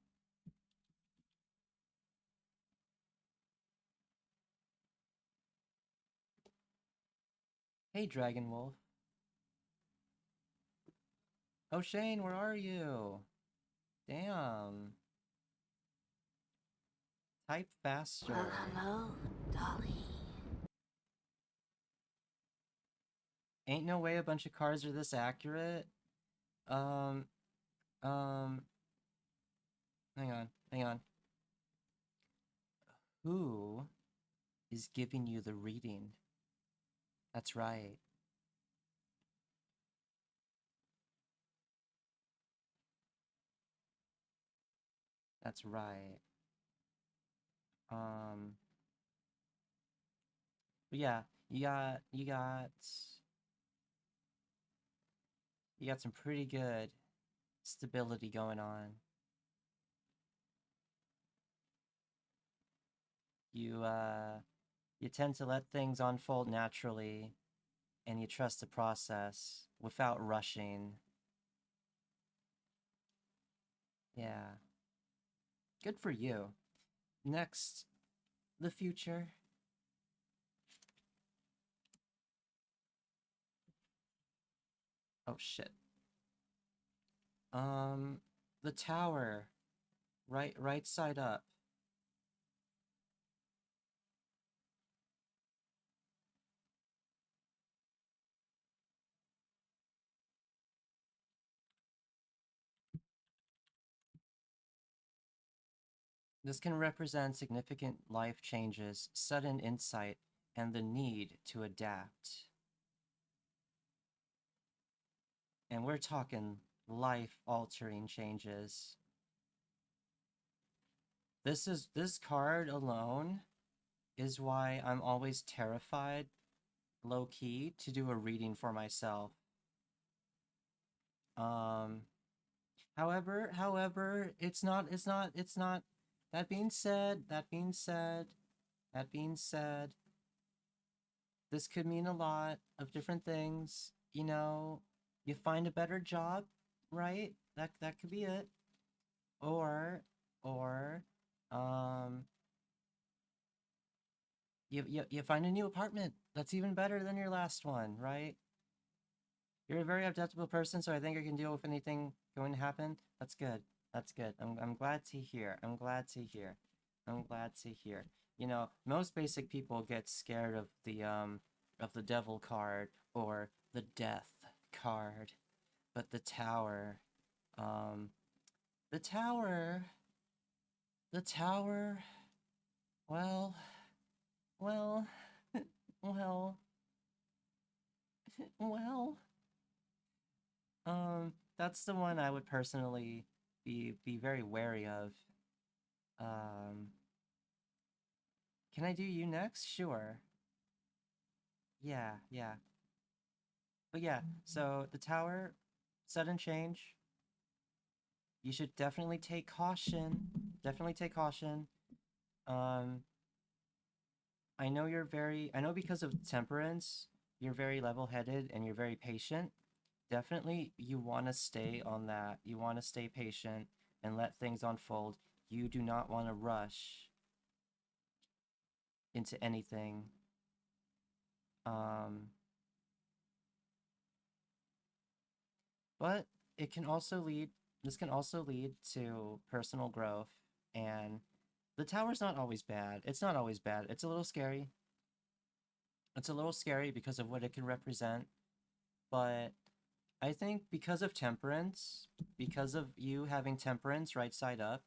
Hey, Dragon Wolf. O'Shane, where are you? Damn. Type faster. Well, hello, Dolly. Ain't no way a bunch of cards are this accurate. Hang on. Who is giving you the reading? That's right. That's right. But yeah, you got some pretty good stability going on. You tend to let things unfold naturally, and you trust the process without rushing. Yeah. Good for you. Next, the future. Oh shit. The tower. Right side up. This can represent significant life changes, sudden insight, and the need to adapt. And we're talking life-altering changes. This card alone is why I'm always terrified, low-key, to do a reading for myself. However, it's not, that being said, this could mean a lot of different things. You know, you find a better job, right? That could be it. Or, um, you find a new apartment that's even better than your last one, right? You're a very adaptable person, so I think I can deal with anything going to happen. That's good. That's good. I'm glad to hear. I'm glad to hear. I'm glad to hear. You know, most basic people get scared of the devil card or the death card. But the tower, the tower, the tower, well, well, well, well. That's the one I would personally be very wary of. Um, can I do you next? Sure. Yeah. But yeah, so the tower, sudden change. you should definitely take caution. Definitely take caution. Um, I know I know because of temperance, you're very level-headed and you're very patient. Definitely, you want to stay on that. You want to stay patient and let things unfold. You do not want to rush into anything. Um, but it can also lead, this can also lead to personal growth. And the tower's not always bad. It's not always bad. It's a little scary. It's a little scary because of what it can represent. But I think because of temperance, because of you having temperance right side up,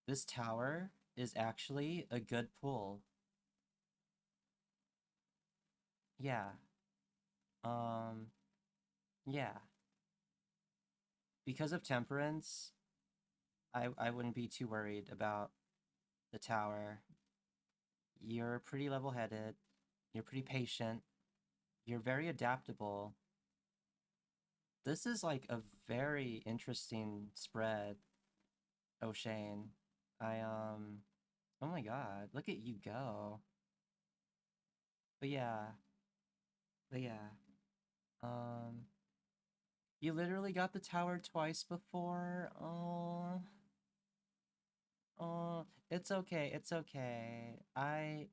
this tower is actually a good pull. Yeah. Um, yeah. Because of temperance, I wouldn't be too worried about the tower. You're pretty level-headed. You're pretty patient. You're very adaptable. This is like a very interesting spread, O'Shane. Oh my god, look at you go. But yeah, but yeah. Um, you literally got the tower twice before. Oh, it's okay. It's okay. I,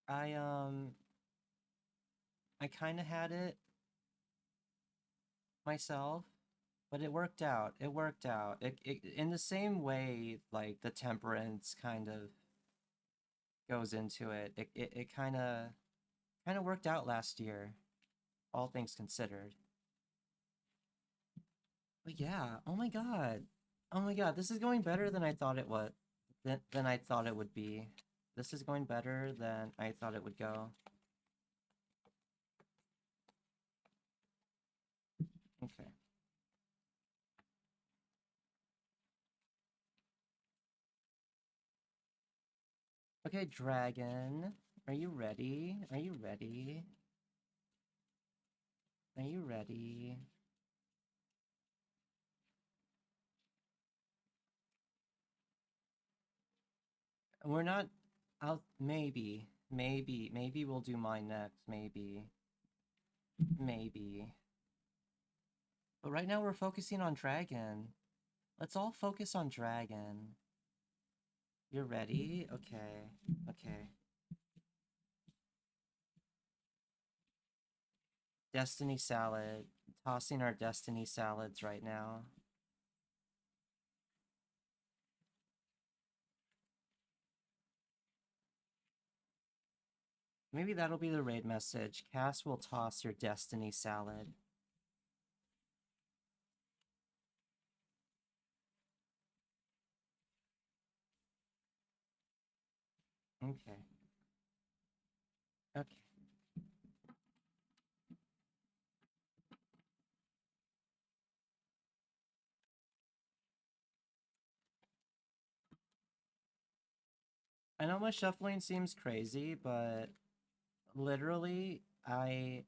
um, I kind of had it myself, but it worked out. It worked out. It in the same way, like the temperance kind of goes into it. It kind of worked out last year, all things considered. But yeah, oh my god. Oh my god, this is going better than I thought it would. Than I thought it would be. This is going better than I thought it would go. Okay. Okay, dragon. Are you ready? Are you ready? Are you ready? We're not. Maybe we'll do mine next. Maybe. But right now we're focusing on dragon. Let's all focus on dragon. You're ready? Okay. Okay. Destiny salad. Tossing our destiny salads right now. Maybe that'll be the raid message. Cass will toss your destiny salad. Okay. Okay. I know my shuffling seems crazy, but literally, I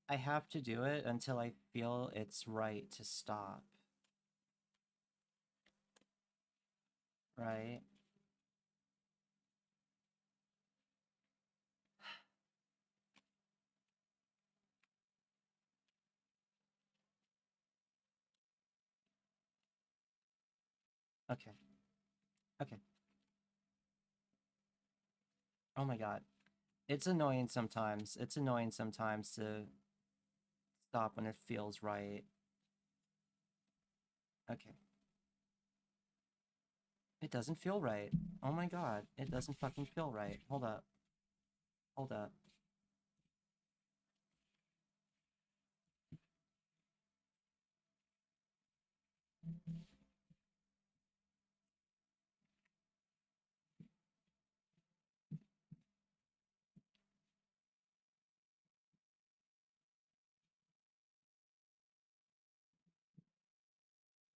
have to do it until I feel it's right to stop. Right? Okay. Okay. Oh my god. It's annoying sometimes. It's annoying sometimes to stop when it feels right. Okay. It doesn't feel right. Oh my god. It doesn't fucking feel right. Hold up. Hold up.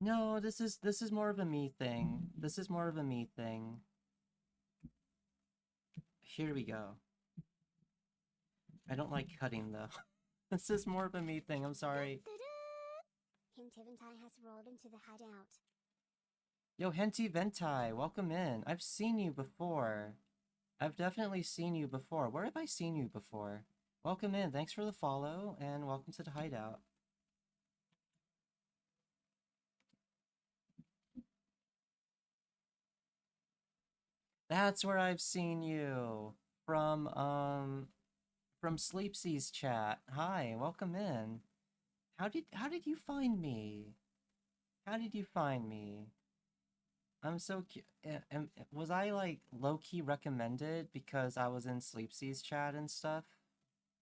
No, this is more of a me thing. This is more of a me thing. Here we go. I don't like cutting though. This is more of a me thing. I'm sorry. Hintiventai has rolled into the hideout. Yo, Henty Ventai, welcome in. I've seen you before. I've definitely seen you before. Where have I seen you before? Welcome in. Thanks for the follow, and welcome to the hideout. That's where I've seen you. From Sleepsy's chat. Hi, welcome in. How did you find me? How did you find me? I'm so was I like low-key recommended because I was in Sleepsy's chat and stuff?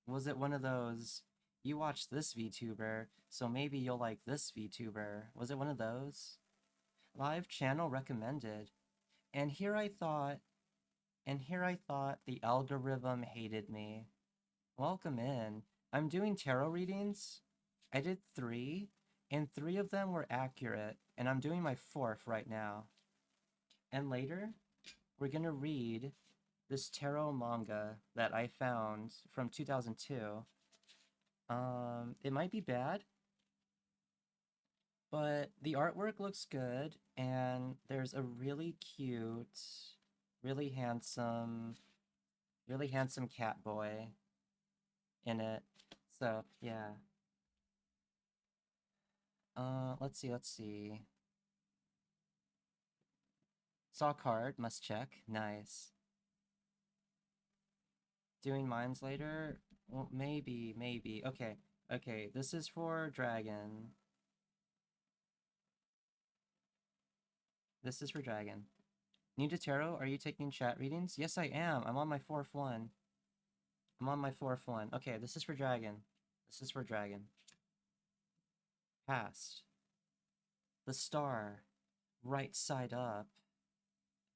Was it one of those, you watch this VTuber, so maybe you'll like this VTuber? Was it one of those? Live channel recommended. And here I thought the algorithm hated me. Welcome in. I'm doing tarot readings. I did 3, and 3 of them were accurate, and I'm doing my 4th right now. And later, we're gonna read this tarot manga that I found from 2002. It might be bad, but the artwork looks good, and there's a really cute, really handsome cat boy in it. So, yeah. Let's see. Saw card, must check. Nice. Doing mines later? Well, maybe. Okay, this is for Dragon. This is for Dragon. New to tarot, are you taking chat readings? Yes, I am. I'm on my 4th one. Okay, this is for Dragon. Past. The star. Right side up.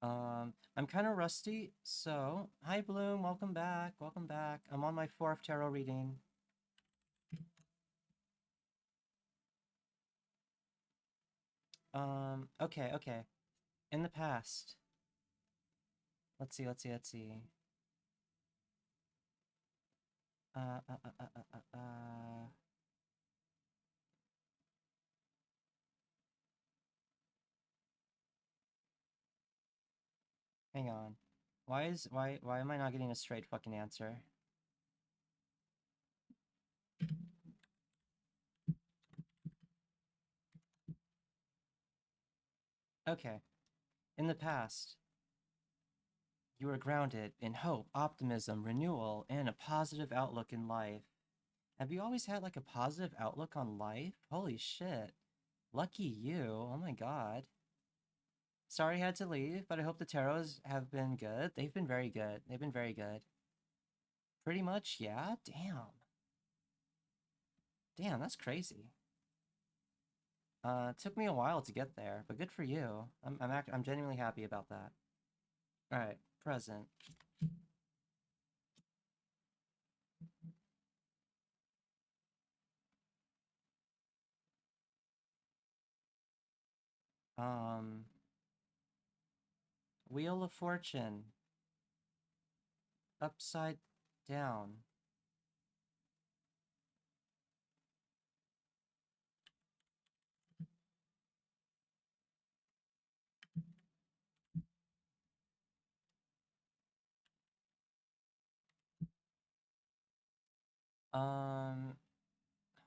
I'm kind of rusty, so... Hi, Bloom. Welcome back. I'm on my 4th tarot reading. Okay. In the past. Let's see. Hang on. Why am I not getting a straight fucking answer? Okay. In the past, you were grounded in hope, optimism, renewal, and a positive outlook in life. Have you always had like a positive outlook on life? Holy shit. Lucky you. Oh my god. Sorry I had to leave, but I hope the tarots have been good. They've been very good. Pretty much, yeah? Damn, that's crazy. It took me a while to get there, but good for you. I'm genuinely happy about that. Alright, present. Wheel of Fortune. Upside down.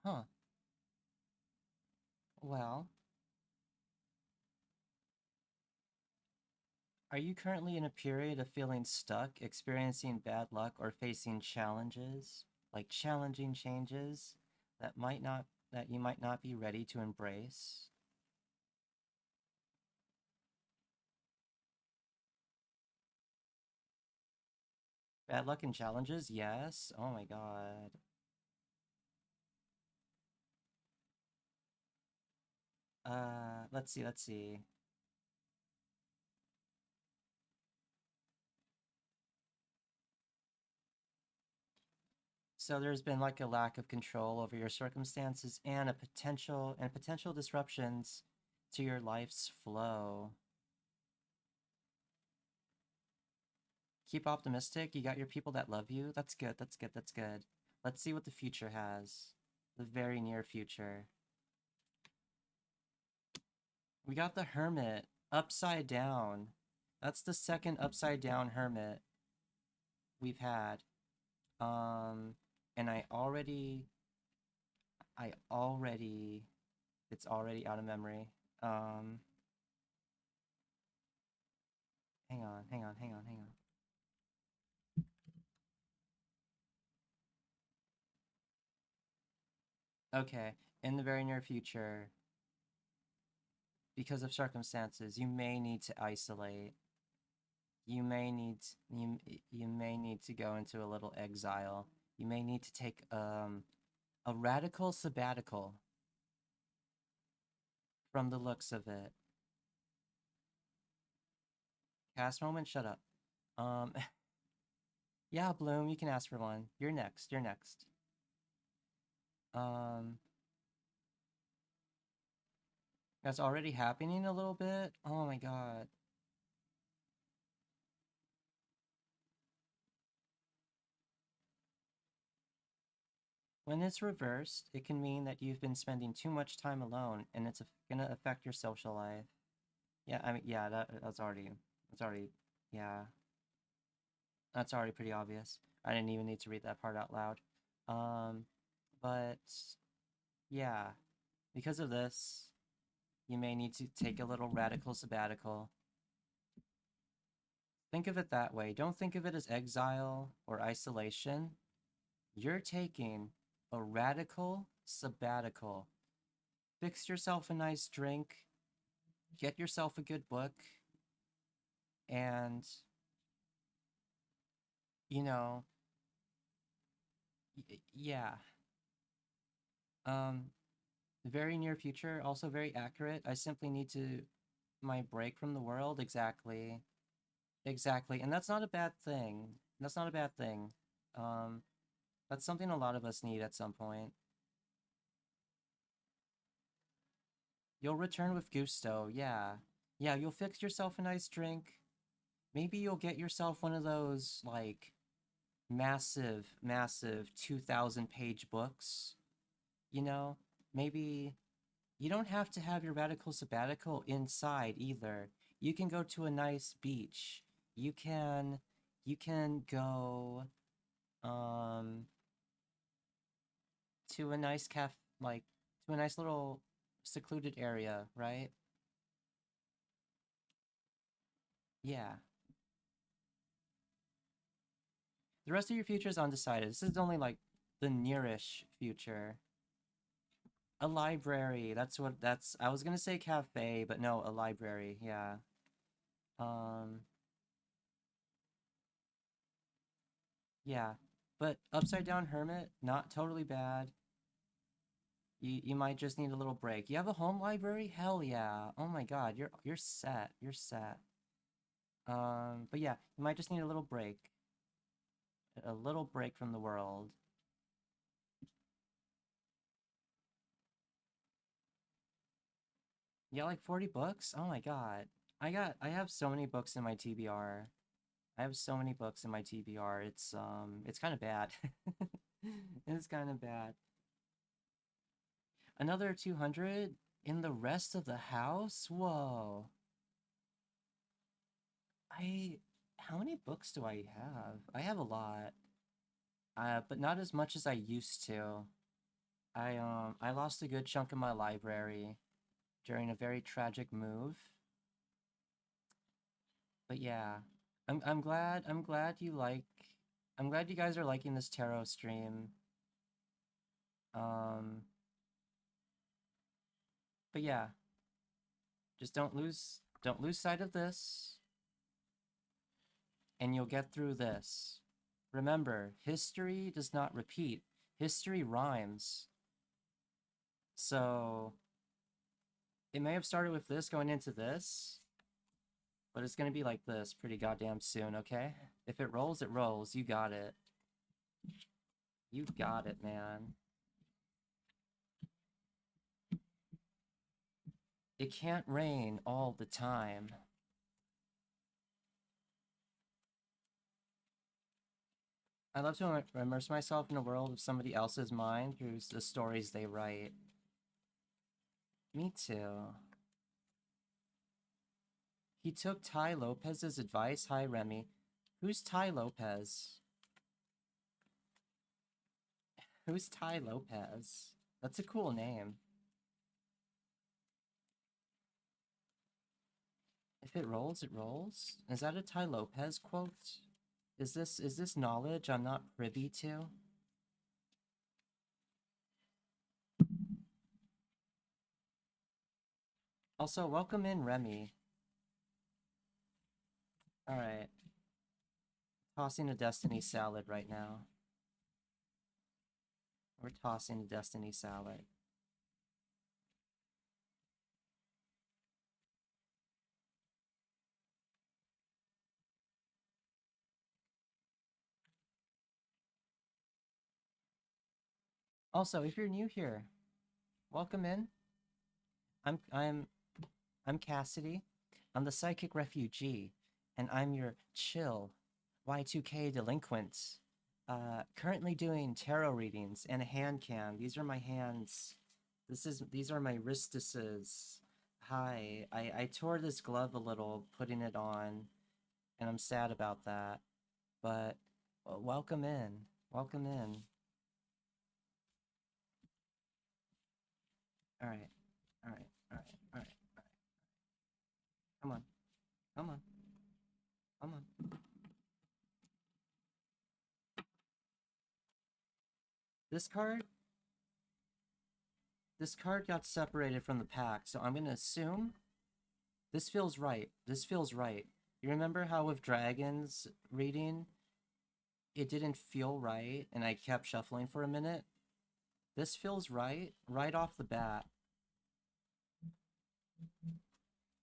Huh. Well, are you currently in a period of feeling stuck, experiencing bad luck, or facing challenges, like challenging changes that you might not be ready to embrace? Bad luck and challenges? Yes. Oh my god. Let's see. So there's been like a lack of control over your circumstances and potential disruptions to your life's flow. Keep optimistic. You got your people that love you. That's good. Let's see what the future has. The very near future. We got the Hermit upside down. That's the second upside down Hermit we've had. And it's already out of memory. Hang on. Okay, in the very near future, because of circumstances, you may need to isolate. You may need you may need to go into a little exile. You may need to take a radical sabbatical from the looks of it. Cast moment, shut up. Yeah, Bloom, you can ask for one. You're next. That's already happening a little bit. Oh my god. When it's reversed, it can mean that you've been spending too much time alone, and it's gonna affect your social life. Yeah, I mean, yeah, that's already, yeah, that's already pretty obvious. I didn't even need to read that part out loud. But yeah, because of this, you may need to take a little radical sabbatical. Think of it that way. Don't think of it as exile or isolation. You're taking a radical sabbatical. Fix yourself a nice drink, get yourself a good book, and, you know, yeah. Very near future, also very accurate. I simply need my break from the world. Exactly. Exactly. And that's not a bad thing. That's not a bad thing. Um, that's something a lot of us need at some point. You'll return with gusto, yeah. Yeah, you'll fix yourself a nice drink. Maybe you'll get yourself one of those, like, massive 2,000-page books. You know? Maybe you don't have to have your radical sabbatical inside either. You can go to a nice beach. You can go to a nice to a nice little secluded area, right? Yeah. The rest of your future is undecided. This is only like the nearish future. A library. I was gonna say cafe, but no, a library, yeah. Um yeah. But Upside Down Hermit, not totally bad. You might just need a little break. You have a home library? Hell yeah. Oh my god, you're set. You're set. But yeah, you might just need a little break. A little break from the world. Yeah, like 40 books? Oh my god. I have so many books in my TBR. I have so many books in my TBR. It's kind of bad. It's kind of bad. Another 200 in the rest of the house? Whoa. How many books do I have? I have a lot. But not as much as I used to. I lost a good chunk of my library during a very tragic move. But yeah, I'm glad you guys are liking this tarot stream. Um, but yeah, just don't lose sight of this, and you'll get through this. Remember, history does not repeat. History rhymes. So it may have started with this going into this, but it's gonna be like this pretty goddamn soon, okay? If it rolls, it rolls. You got it. You got it, man. It can't rain all the time. I love to immerse myself in a world of somebody else's mind through the stories they write. Me too. He took Ty Lopez's advice. Hi, Remy. Who's Ty Lopez? Who's Ty Lopez? That's a cool name. If it rolls, it rolls. Is that a Ty Lopez quote? Is this knowledge I'm not privy to? Also, welcome in, Remy. Alright. Tossing a Destiny salad right now. We're tossing a Destiny salad. Also, if you're new here, welcome in. I'm Cassidy. I'm the psychic refugee, and I'm your chill Y2K delinquent. Currently doing tarot readings and a hand cam. These are my hands. These are my wristuses. Hi. I tore this glove a little putting it on, and I'm sad about that. But welcome in. Welcome in. Alright. Alright. Alright. Alright. Come on. Come on. Come on. This card got separated from the pack, so I'm gonna assume this feels right. This feels right. You remember how with dragons reading, it didn't feel right, and I kept shuffling for a minute? This feels right off the bat.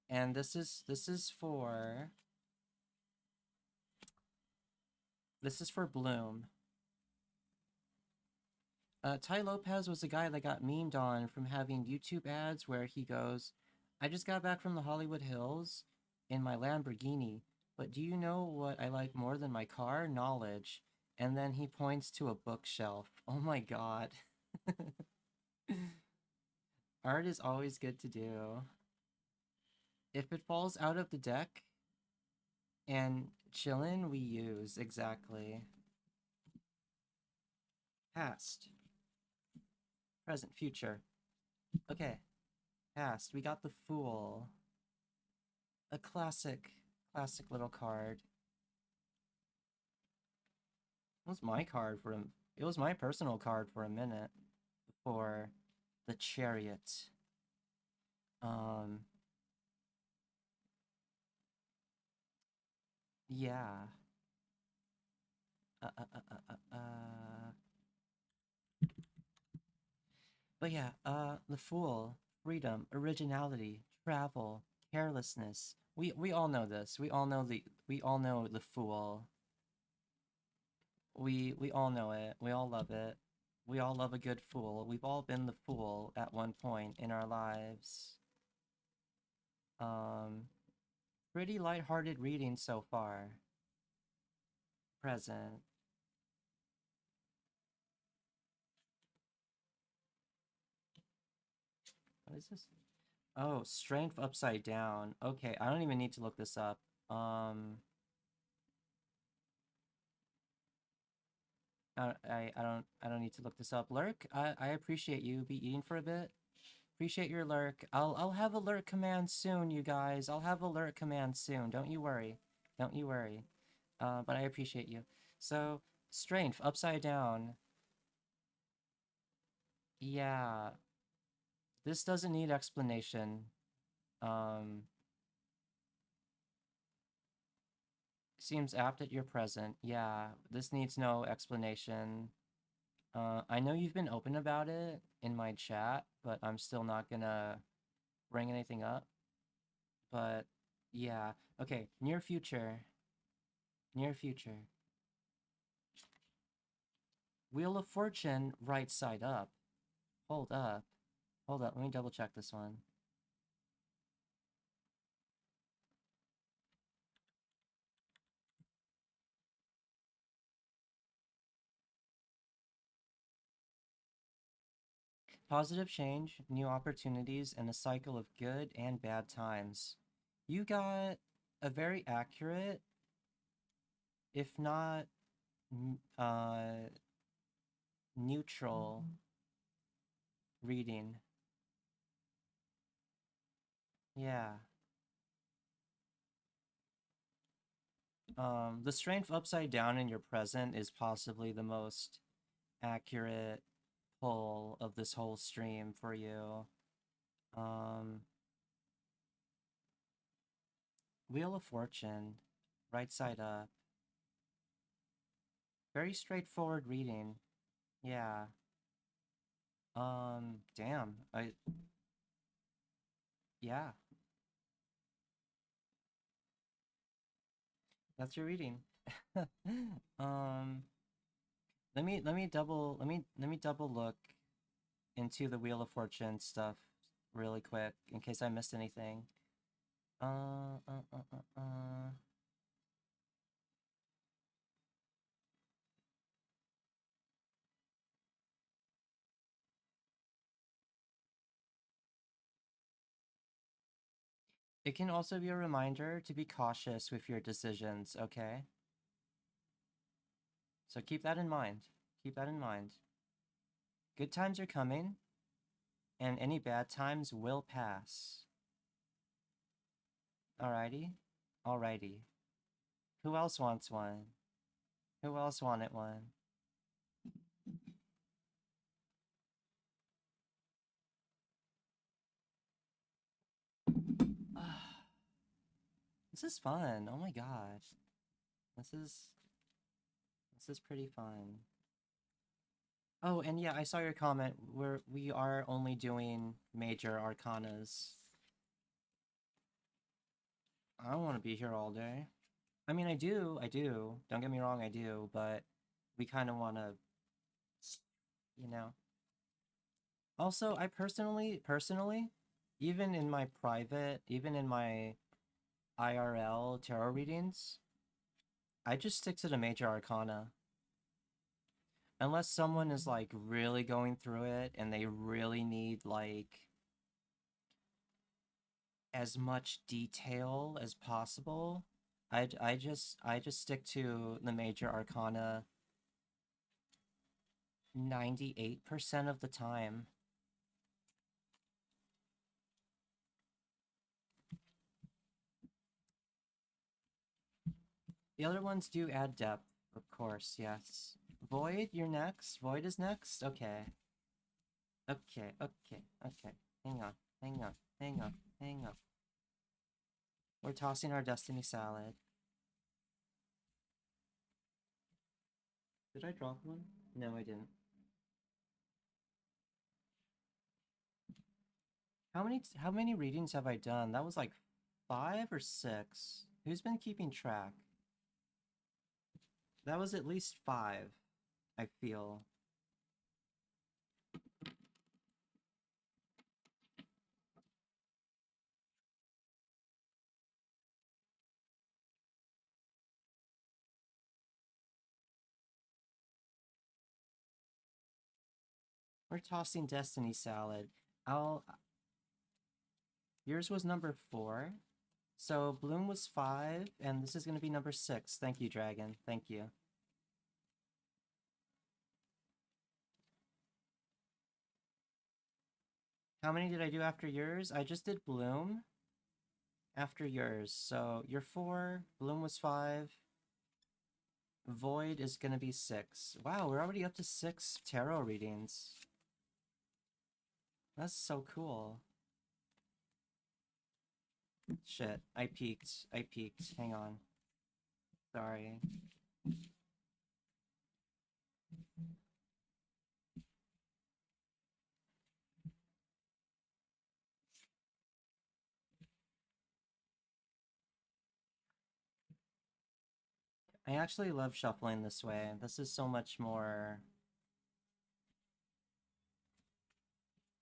And this is for Bloom. Ty Lopez was the guy that got memed on from having YouTube ads where he goes, I just got back from the Hollywood Hills in my Lamborghini, but do you know what I like more than my car? Knowledge. And then he points to a bookshelf. Oh my god. Art is always good to do. If it falls out of the deck and chillin', we use. Exactly. Past. Present, future. Okay. Past. We got the Fool. A classic little card. It was my card for him. It was my personal card for a minute before the Chariot. Yeah. But yeah, the Fool, freedom, originality, travel, carelessness. We all know this. We all know the Fool. We all know it. We all love it. We all love a good fool. We've all been the fool at one point in our lives. Pretty lighthearted reading so far. Present. What is this? Oh, strength upside down. Okay, I don't even need to look this up. I don't need to look this up. Lurk, I appreciate you. Be eating for a bit. Appreciate your lurk. I'll have a lurk command soon, you guys. I'll have a lurk command soon. Don't you worry. Don't you worry. But I appreciate you. So, strength upside down. Yeah. This doesn't need explanation. Seems apt at your present. Yeah, this needs no explanation. I know you've been open about it in my chat, but I'm still not gonna bring anything up. But yeah, okay, near future. Near future. Wheel of Fortune, right side up. Hold up. Hold up, let me double check this one. Positive change, new opportunities, and a cycle of good and bad times. You got a very accurate, if not neutral reading. Yeah. The strength upside down in your present is possibly the most accurate pull of this whole stream for you. Wheel of Fortune, right side up. Very straightforward reading. Yeah. Damn. Yeah. That's your reading. Um, let me double look into the Wheel of Fortune stuff really quick in case I missed anything. Uh, uh, uh, uh, uh. It can also be a reminder to be cautious with your decisions, okay? So keep that in mind. Keep that in mind. Good times are coming, and any bad times will pass. Alrighty? Alrighty. Who else wants one? Who else wanted one? This is fun. Oh my gosh. This is pretty fun. Oh, and yeah, I saw your comment. We are only doing major arcanas. I don't want to be here all day. I mean, I do. Don't get me wrong, I do, but we kind of want to, you know. Also, I personally, even in my private, even in my IRL tarot readings, I just stick to the major arcana. Unless someone is like really going through it and they really need like as much detail as possible, I just stick to the major arcana 98% of the time. The other ones do add depth, of course, yes. Void, you're next? Void is next? Okay. Okay. Hang on, hang on. We're tossing our destiny salad. Did I drop one? No, I didn't. How many readings have I done? That was like 5 or 6. Who's been keeping track? That was at least 5, I feel. We're tossing destiny salad. Yours was number 4. So Bloom was 5, and this is going to be number 6. Thank you, Dragon. Thank you. How many did I do after yours? I just did Bloom after yours. So you're 4, Bloom was 5, Void is going to be 6. Wow, we're already up to 6 tarot readings. That's so cool. Shit, I peeked. Hang on. Sorry. I actually love shuffling this way. This is so much more...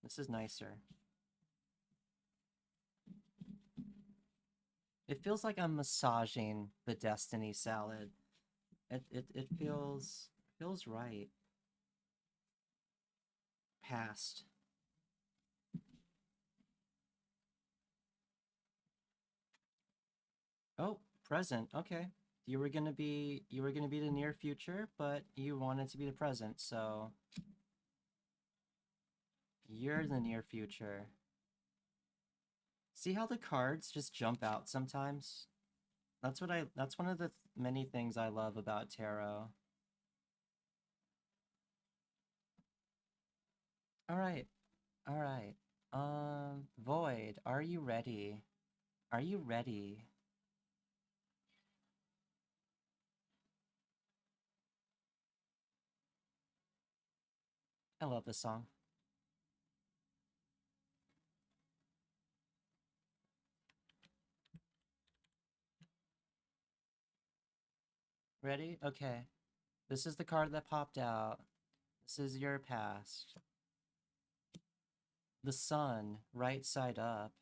This is nicer. It feels like I'm massaging the destiny salad. It feels right. Past. Oh, present. Okay. You were gonna be the near future, but you wanted to be the present, so you're the near future. See how the cards just jump out sometimes? That's one of the many things I love about tarot. All right. All right. Void, are you ready? Are you ready? I love this song. Ready? Okay. This is the card that popped out. This is your past. The sun, right side up.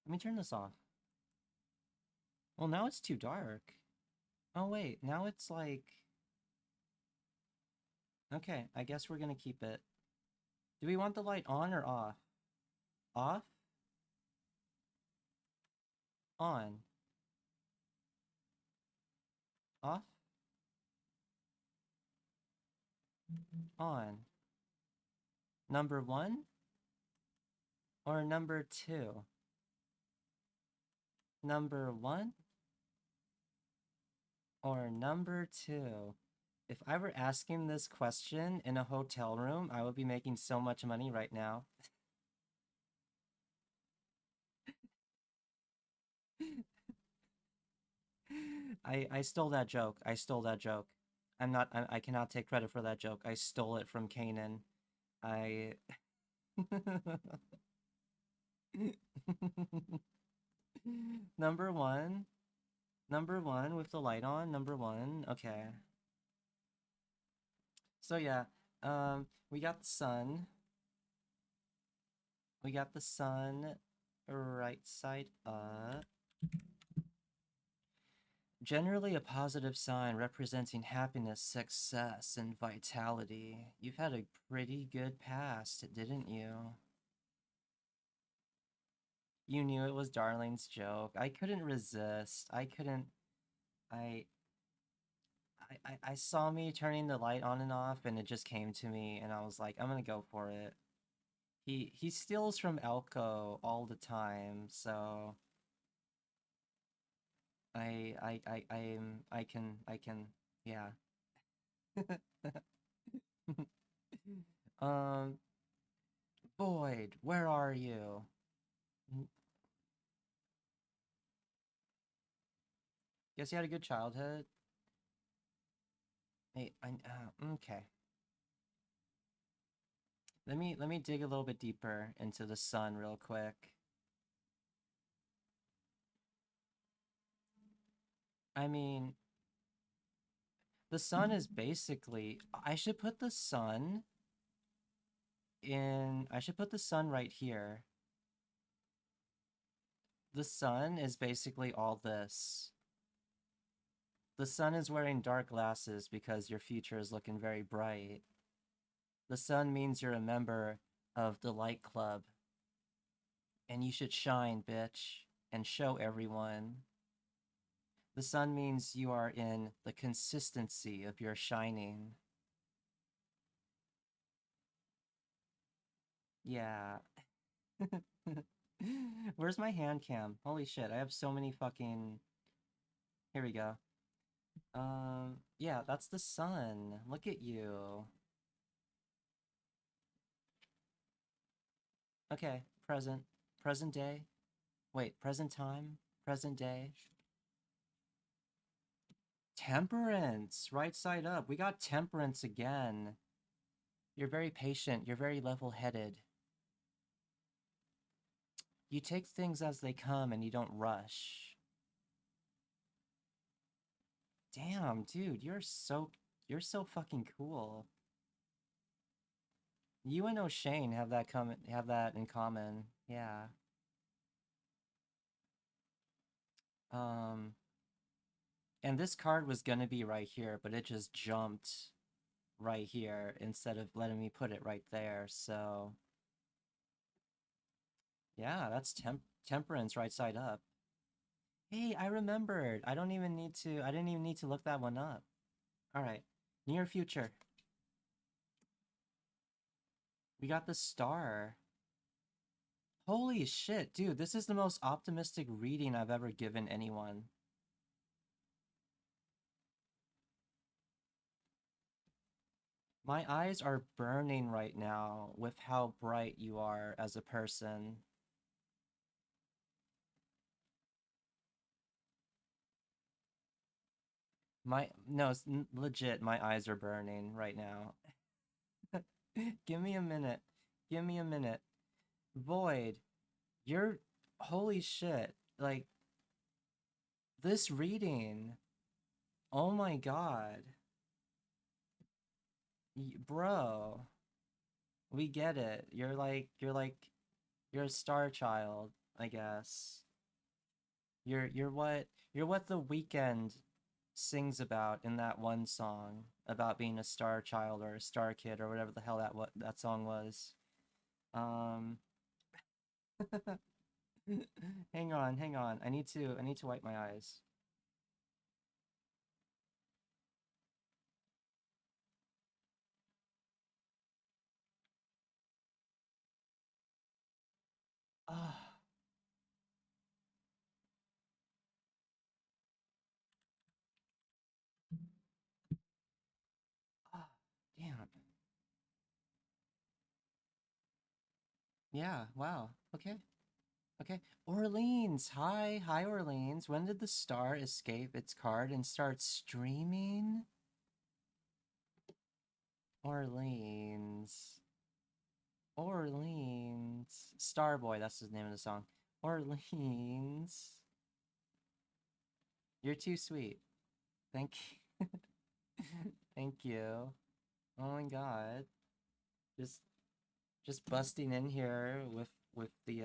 Let me turn this off. Well, now it's too dark. Oh, wait. Now it's like... Okay, I guess we're gonna keep it. Do we want the light on or off? Off? On. Off? On. Number 1? Or number 2? Number 1? Or number 2? If I were asking this question in a hotel room, I would be making so much money right now. I stole that joke. I stole that joke. I cannot take credit for that joke. I stole it from Kanan. I Number 1. Number 1 with the light on. Number 1. Okay. So yeah, we got the sun. We got the sun right side up. Generally a positive sign representing happiness, success, and vitality. You've had a pretty good past, didn't you? You knew it was Darling's joke. I couldn't resist. I couldn't... I saw me turning the light on and off, and it just came to me, and I was like, I'm gonna go for it. He steals from Elko all the time, so I can, yeah. Um, Void, where are you? Guess you had a good childhood. Hey, okay. Let me dig a little bit deeper into the sun real quick. I mean, the sun is basically... I should put the sun in... I should put the sun right here. The sun is basically all this. The sun is wearing dark glasses because your future is looking very bright. The sun means you're a member of the Light Club. And you should shine, bitch, and show everyone. The sun means you are in the consistency of your shining. Yeah. Where's my hand cam? Holy shit, I have so many fucking... Here we go. Yeah, that's the sun. Look at you. Okay, present. Present day. Wait, present time? Present day. Temperance! Right side up. We got temperance again. You're very patient. You're very level-headed. You take things as they come and you don't rush. Damn, dude, you're so fucking cool. You and O'Shane have that in common. Yeah. And this card was gonna be right here, but it just jumped right here instead of letting me put it right there, so... Yeah, that's temperance right side up. Hey, I remembered. I didn't even need to look that one up. All right. Near future. We got the star. Holy shit, dude, this is the most optimistic reading I've ever given anyone. My eyes are burning right now with how bright you are as a person. No, legit, my eyes are burning right now. Give me a minute. Give me a minute. Void, you're holy shit. Like this reading. Oh my god. Bro, we get it. You're a star child, I guess. You're what The Weeknd sings about in that one song about being a star child or a star kid or whatever the hell that song was. Um hang on. I need to wipe my eyes. Ah, ah, damn. Yeah, wow. Okay. Okay. Orleans. Hi. Hi, Orleans. When did the star escape its card and start streaming? Orleans. Orleans. Starboy, that's the name of the song. Orleans. You're too sweet. Thank you. Thank you. Oh my god. Just just busting in here with the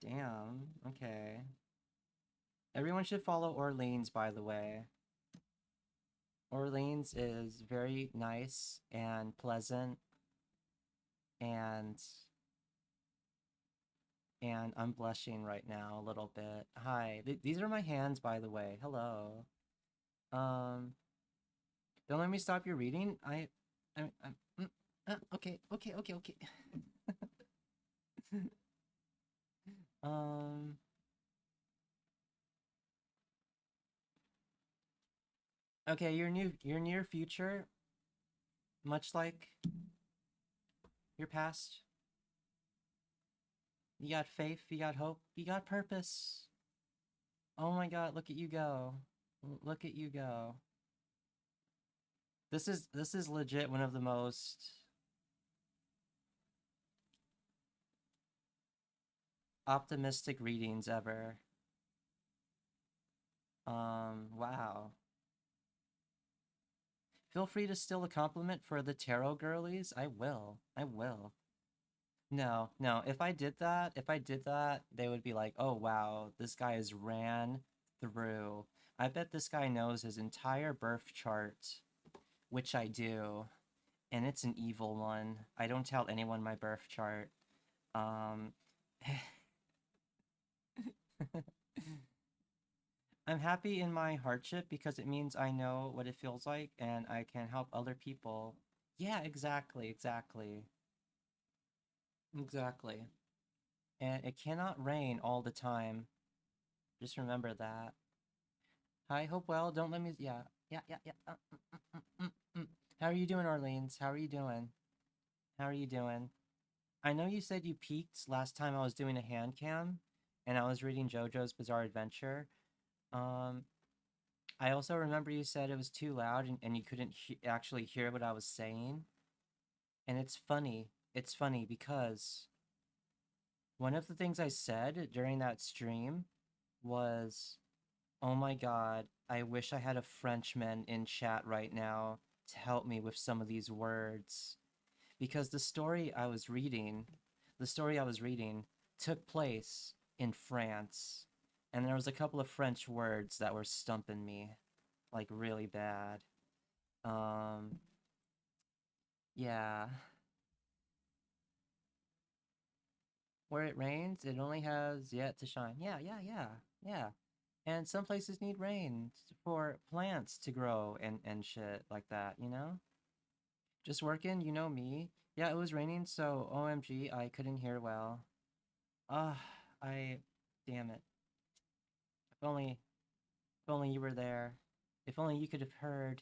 damn. Okay. Everyone should follow Orleans, by the way. Orleans is very nice and pleasant and I'm blushing right now a little bit. Hi. These are my hands, by the way. Hello. Um, don't let me stop your reading. I'm okay, okay, okay, okay. Um, okay, your near future, much like your past, you got faith, you got hope, you got purpose. Oh my god, look at you go. Look at you go. This is legit one of the most optimistic readings ever. Wow. Feel free to steal a compliment for the tarot girlies. I will. I will. No, no. If I did that, they would be like, "Oh wow, this guy is ran through." I bet this guy knows his entire birth chart, which I do, and it's an evil one. I don't tell anyone my birth chart. Um, I'm happy in my hardship because it means I know what it feels like and I can help other people. Yeah, exactly, exactly. Exactly. And it cannot rain all the time. Just remember that. Hi, hope well. Don't let me. Yeah, yeah, yeah, yeah. How are you doing, Orleans? How are you doing? How are you doing? I know you said you peaked last time I was doing a hand cam, and I was reading JoJo's Bizarre Adventure. Um, I also remember you said it was too loud and you couldn't actually hear what I was saying. And it's funny. It's funny because one of the things I said during that stream was, "Oh my god, I wish I had a Frenchman in chat right now to help me with some of these words." Because the story I was reading took place in France, and there was a couple of French words that were stumping me, like really bad. Um, yeah. where it rains, it only has yet to shine. Yeah. And some places need rain for plants to grow and shit like that, you know? Just working, you know me. Yeah, it was raining, so OMG, I couldn't hear well. Ah, I damn it. If only you were there. If only you could have heard.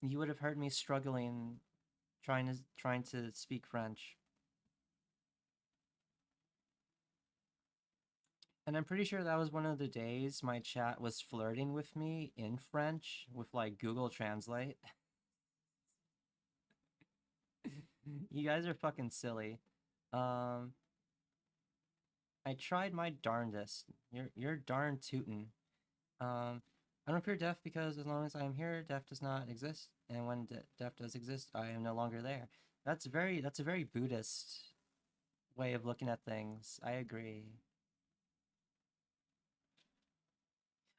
You would have heard me struggling trying to speak French. And I'm pretty sure that was one of the days my chat was flirting with me in French with like Google Translate. You guys are fucking silly. Um, I tried my darndest. You're darn tootin'. I don't fear death because as long as I am here, death does not exist, and when death does exist, I am no longer there. That's a very Buddhist way of looking at things. I agree.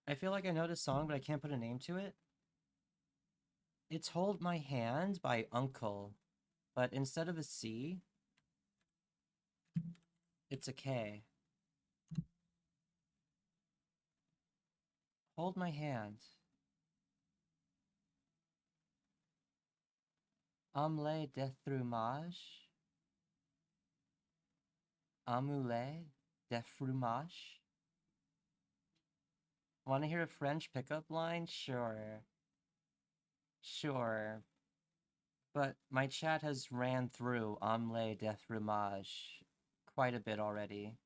I feel like I know this song, but I can't put a name to it. It's Hold My Hand by Uncle, but instead of a C, it's a K. Hold my hand. Amle de fromage. Amule de fromage. Want to hear a French pickup line? Sure. Sure. But my chat has ran through Omelette de fromage quite a bit already.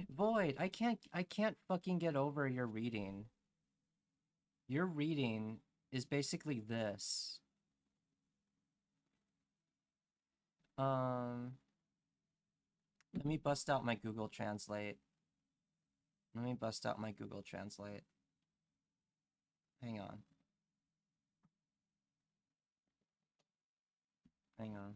Void, I can't fucking get over your reading. Your reading is basically this. Let me bust out my Google Translate. Let me bust out my Google Translate. Hang on. Hang on.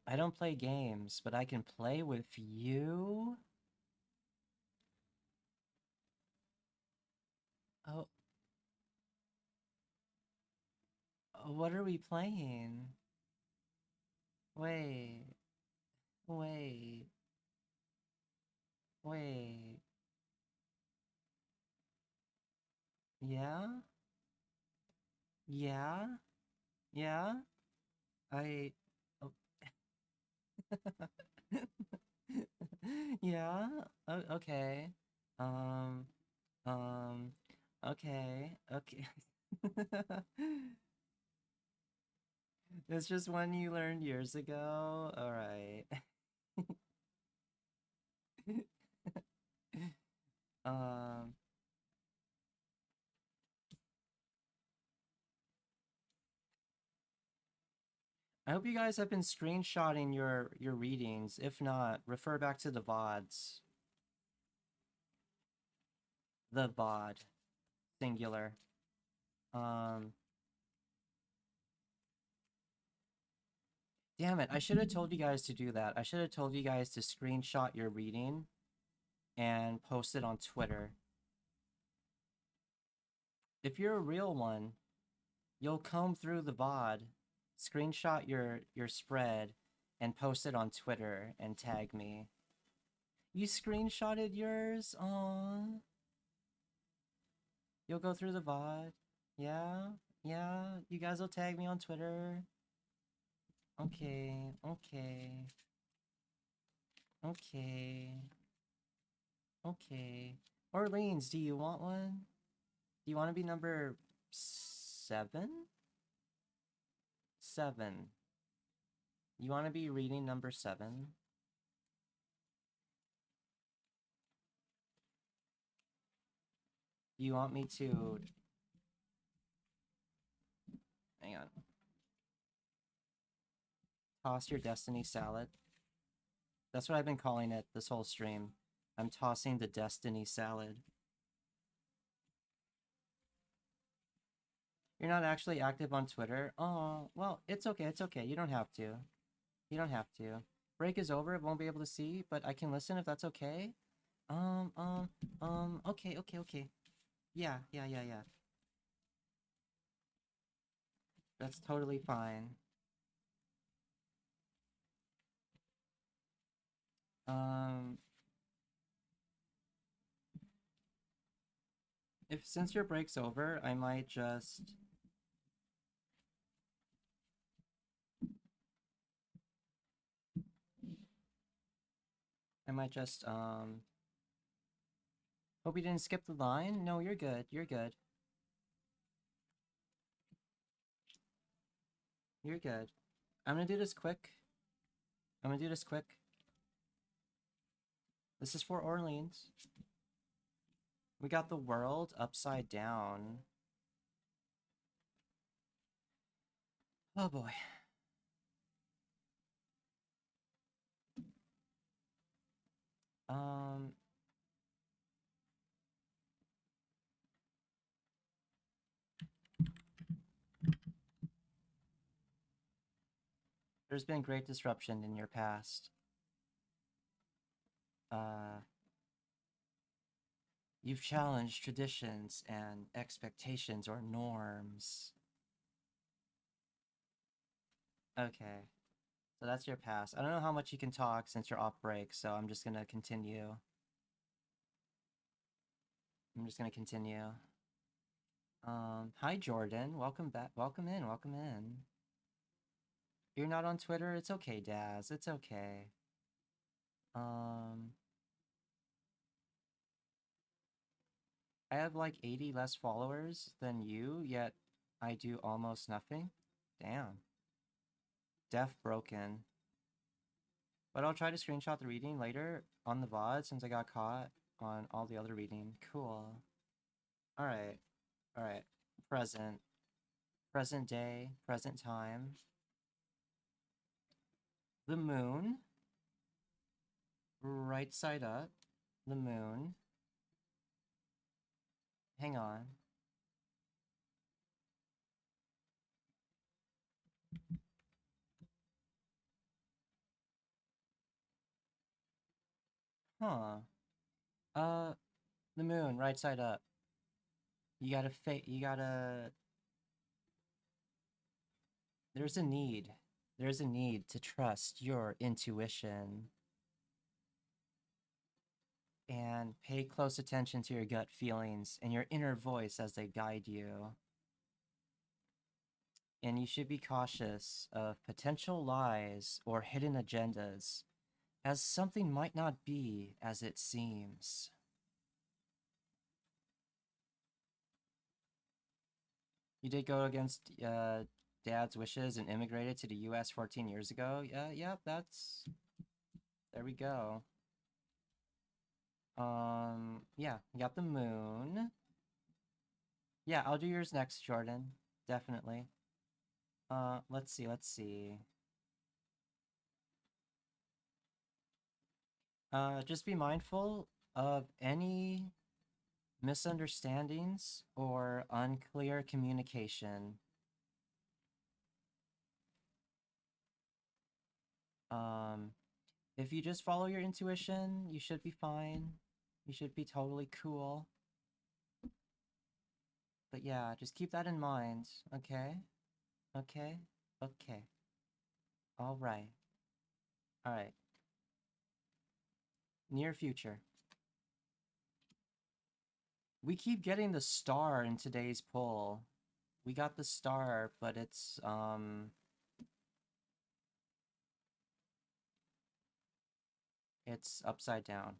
I don't play games, but I can play with you? Oh, what are we playing? Wait, wait, wait. Yeah? Yeah? Yeah? I... Oh. Yeah? Okay. Um, um, okay, okay. It's just one you learned years ago? Alright. Um, I hope you guys have been screenshotting your readings. If not, refer back to the VODs. The VOD. Singular. Um, Damn it, I should have told you guys to do that. I should have told you guys to screenshot your reading and post it on Twitter. If you're a real one, you'll comb through the VOD, screenshot your spread, and post it on Twitter and tag me. You screenshotted yours? Aww. You'll go through the VOD? Yeah? Yeah? You guys will tag me on Twitter? Okay, okay. Okay. Okay. Orleans, do you want one? Do you want to be number 7? 7. You want to be reading number 7? You want me to... Hang on. Toss your destiny salad? That's what I've been calling it this whole stream. I'm tossing the destiny salad. You're not actually active on Twitter? Oh, well, it's okay, it's okay. You don't have to. You don't have to. Break is over, won't be able to see, but I can listen if that's okay. Um, um, okay, okay, okay. Yeah, yeah, yeah, yeah. That's totally fine. Um, if since your break's over, I might just... Hope you didn't skip the line? No, you're good, you're good. You're good. I'm gonna do this quick. I'm gonna do this quick. This is for Orleans. We got the world upside down. Oh boy. Um, there's been great disruption in your past. You've challenged traditions and expectations or norms. Okay. So that's your past. I don't know how much you can talk since you're off break, so I'm just gonna continue. Hi Jordan. Welcome back. Welcome in. Welcome in. You're not on Twitter? It's okay, Daz. It's okay. I have like 80 less followers than you, yet I do almost nothing. Damn. Deaf broken. But I'll try to screenshot the reading later on the VOD since I got caught on all the other reading. Cool. Alright. Alright. Present. Present day. Present time. The moon. Right side up. The moon. Hang on. Huh. The moon, right side up. You gotta... There's a need. There's a need to trust your intuition. And pay close attention to your gut feelings and your inner voice as they guide you. And you should be cautious of potential lies or hidden agendas, as something might not be as it seems. You did go against Dad's wishes and immigrated to the US 14 years ago. Yeah, that's... There we go. Yeah, you got the moon. Yeah, I'll do yours next, Jordan. Definitely. Let's see. Just be mindful of any misunderstandings or unclear communication. If you just follow your intuition, you should be fine. You should be totally cool. But yeah, just keep that in mind, okay? Okay? Okay. Alright. Alright. Near future. We keep getting the star in today's poll. We got the star, but it's upside down.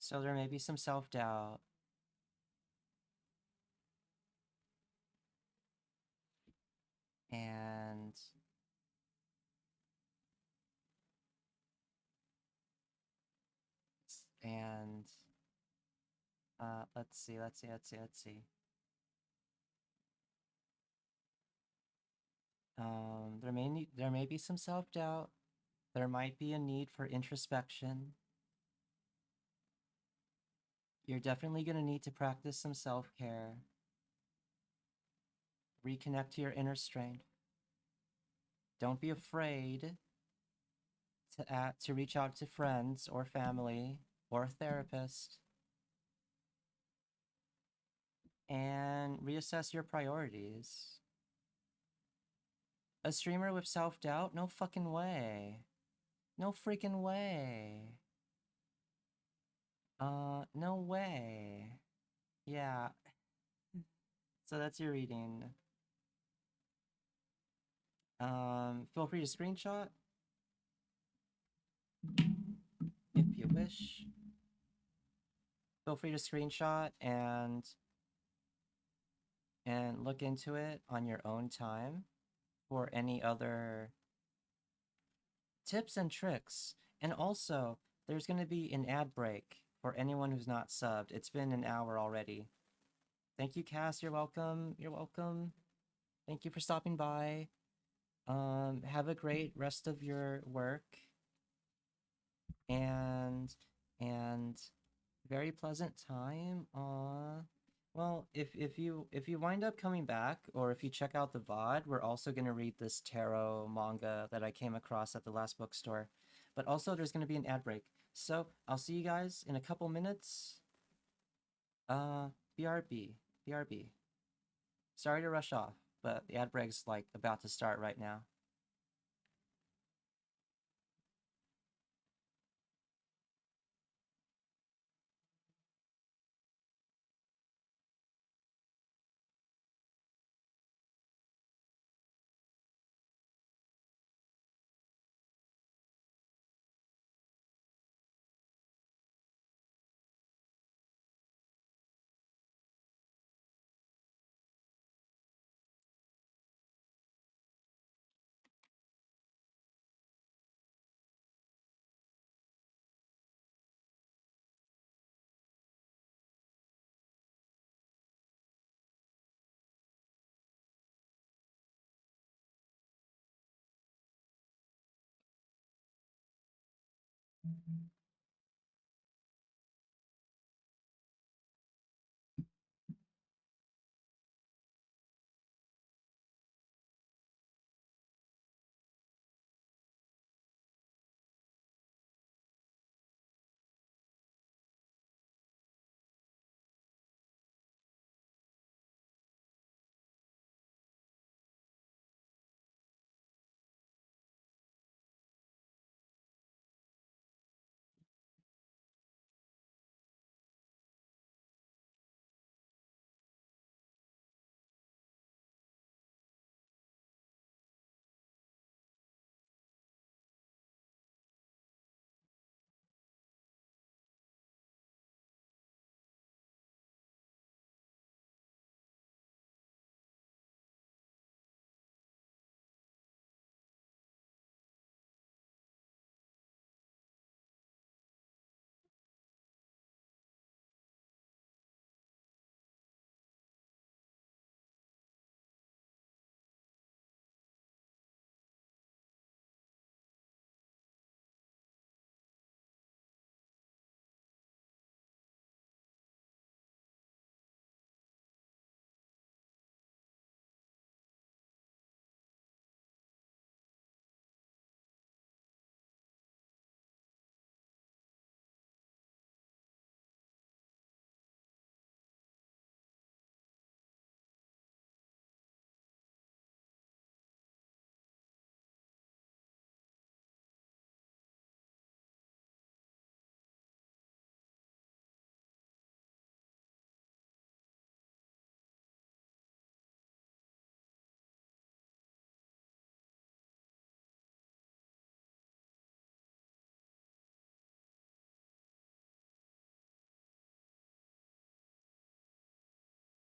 So there may be some self-doubt. And Let's see. There may be some self-doubt. There might be a need for introspection. You're definitely going to need to practice some self-care. Reconnect to your inner strength. Don't be afraid to reach out to friends or family or a therapist and reassess your priorities. A streamer with self-doubt? No fucking way. No freaking way. No way. Yeah. So that's your reading. Feel free to screenshot if you wish. Feel free to screenshot and look into it on your own time for any other tips and tricks. And also, there's going to be an ad break for anyone who's not subbed. It's been an hour already. Thank you, Cass. You're welcome. You're welcome. Thank you for stopping by. Have a great rest of your work. And very pleasant time. Well, if you wind up coming back, or if you check out the VOD, we're also gonna read this tarot manga that I came across at the last bookstore. But also, there's gonna be an ad break. So I'll see you guys in a couple minutes. BRB, BRB. Sorry to rush off, but the ad break's like about to start right now.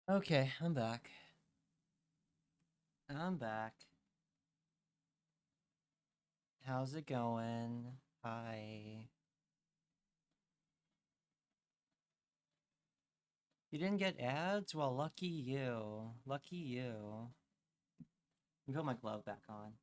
Okay, I'm back. I'm back. How's it going? Hi. You didn't get ads? Well, lucky you. Lucky you. Let me put my glove back on.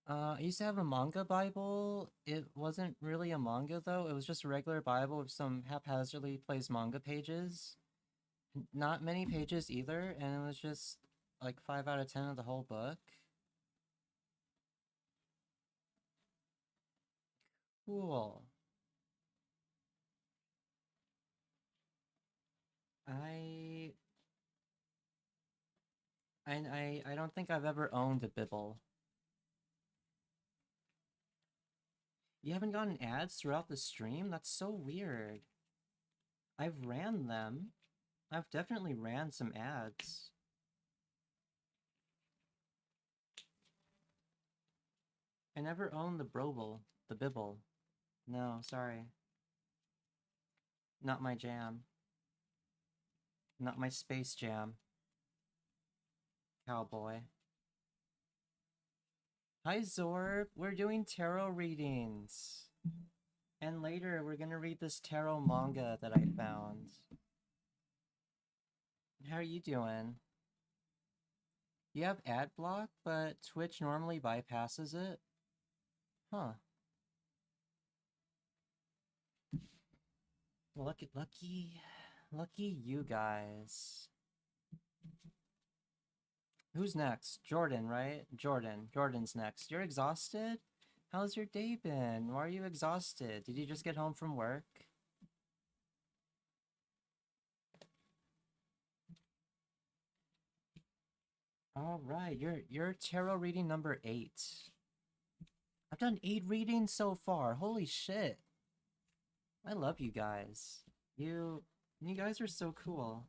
I used to have a manga Bible. It wasn't really a manga though. It was just a regular Bible with some haphazardly placed manga pages. Not many pages either, and it was just like 5 out of 10 of the whole book. Cool. I I don't think I've ever owned a Bibble. You haven't gotten ads throughout the stream? That's so weird. I've ran them. I've definitely ran some ads. I never owned the Brobel, the Bibble. No, sorry. Not my jam. Not my Space Jam. Cowboy. Hi Zorb, we're doing tarot readings. And later we're gonna read this tarot manga that I found. How are you doing? You have ad block, but Twitch normally bypasses it? Huh. Lucky you guys. Who's next? Jordan, right? Jordan's next. You're exhausted? How's your day been? Why are you exhausted? Did you just get home from work? All right, you're tarot reading number 8. I've done 8 readings so far. Holy shit. I love you guys. You guys are so cool.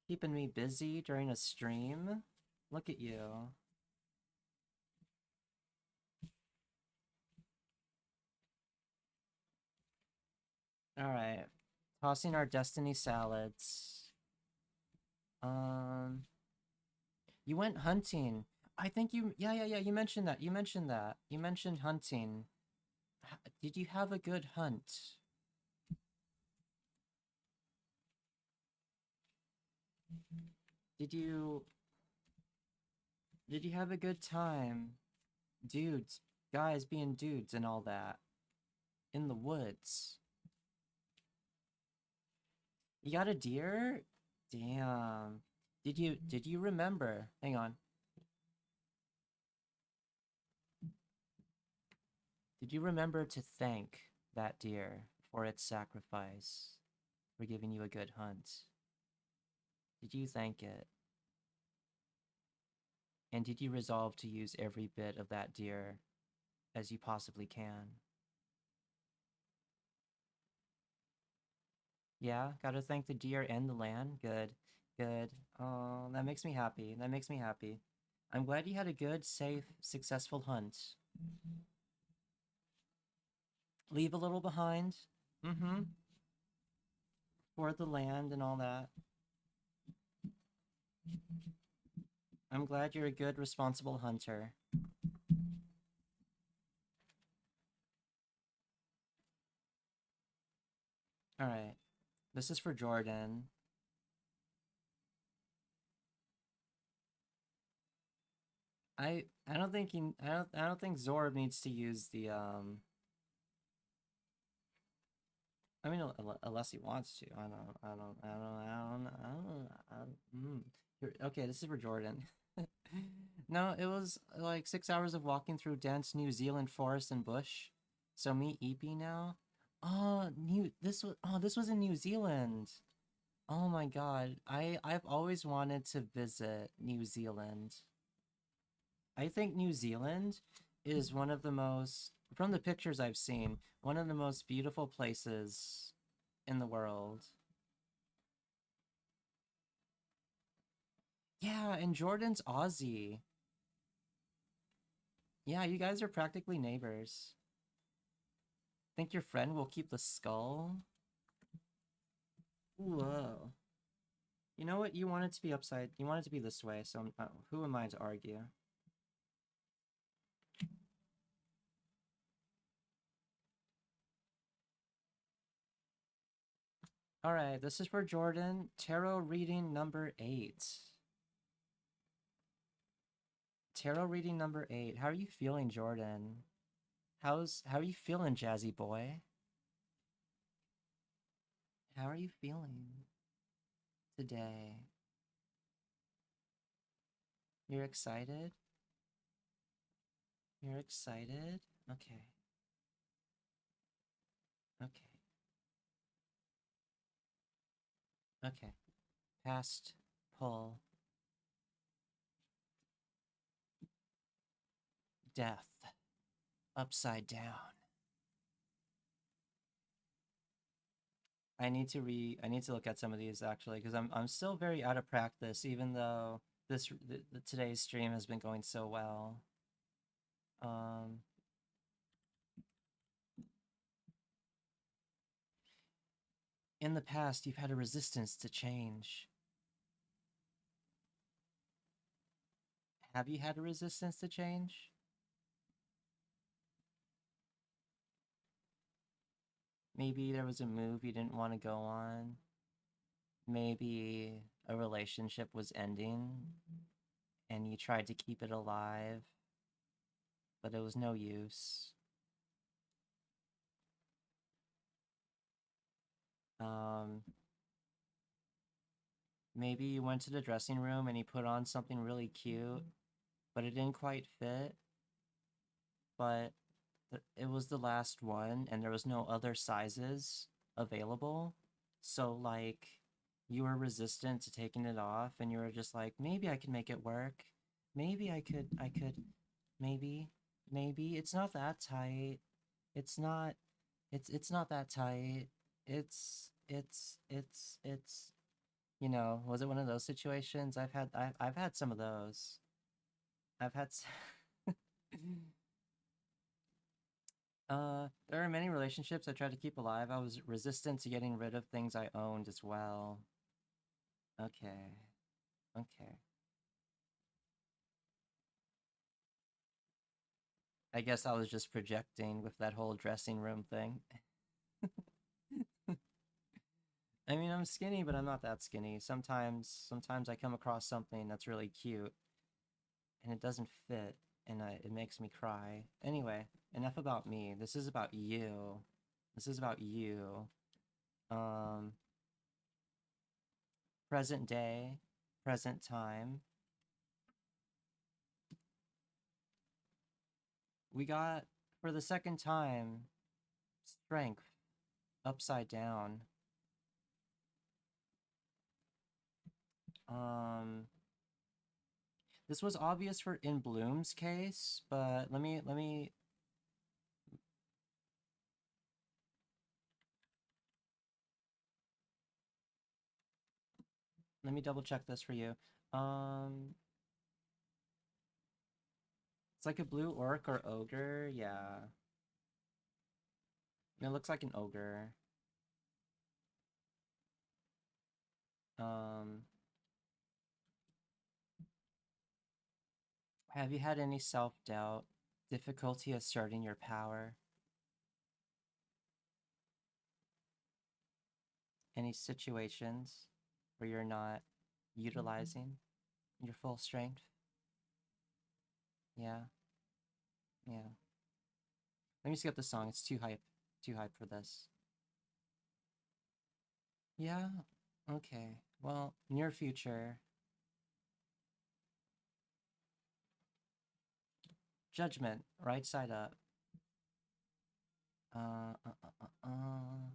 Keeping me busy during a stream. Look at you. Alright. Tossing our destiny salads. You went hunting. I think you... Yeah, you mentioned that. You mentioned hunting. Did you have a good hunt? Did you have a good time? Dudes, guys being dudes and all that. In the woods. You got a deer? Damn. Did you remember? Hang on. Did you remember to thank that deer for its sacrifice, for giving you a good hunt? Did you thank it? And did you resolve to use every bit of that deer as you possibly can? Yeah, gotta thank the deer and the land. Good, good. Oh, that makes me happy. That makes me happy. I'm glad you had a good, safe, successful hunt. Leave a little behind. Mm-hmm. For the land and all that. I'm glad you're a good, responsible hunter. Alright. This is for Jordan. I don't think I don't think Zorb needs to use the I mean, unless he wants to. Okay, this is for Jordan. No, it was like 6 hours of walking through dense New Zealand forest and bush. So meet Eepy now. This was in New Zealand. Oh my god. I've always wanted to visit New Zealand. I think New Zealand is one of the most, from the pictures I've seen, one of the most beautiful places in the world. Yeah, and Jordan's Aussie. Yeah, you guys are practically neighbors. Think your friend will keep the skull? Whoa. You know what? You want it to be upside. You want it to be this way, so who am I to argue? Alright, this is for Jordan. Tarot reading number 8. Tarot reading number 8. How are you feeling, Jordan? How are you feeling, Jazzy boy? How are you feeling today? You're excited? You're excited? Okay. Okay. Okay. Past pull. Death. Upside down. I need to look at some of these actually because I'm still very out of practice even though today's stream has been going so well. In the past you've had a resistance to change. Have you had a resistance to change? Maybe there was a move you didn't want to go on. Maybe a relationship was ending and you tried to keep it alive, but it was no use. Maybe you went to the dressing room and you put on something really cute, but it didn't quite fit. But it was the last one and there was no other sizes available. So like you were resistant to taking it off and you were just like, maybe I can make it work. Maybe I could, maybe it's not that tight. It's not that tight. It's, you know, was it one of those situations? I've had some of those. I've had there are many relationships I tried to keep alive. I was resistant to getting rid of things I owned as well. Okay. Okay. I guess I was just projecting with that whole dressing room thing. I mean, I'm skinny, but I'm not that skinny. Sometimes I come across something that's really cute and it doesn't fit and it makes me cry. Anyway, enough about me. This is about you. This is about you. Present day, present time. We got, for the second time, strength upside down. This was obvious for In Bloom's case, but let me double check this for you. It's like a blue orc or ogre, yeah. It looks like an ogre. Have you had any self-doubt, difficulty asserting your power? Any situations where you're not utilizing your full strength? Yeah. Yeah. Let me skip the song. It's too hype. Too hype for this. Yeah? Okay. Well, near future. Judgment. Right side up. Uh, uh, uh, uh, uh.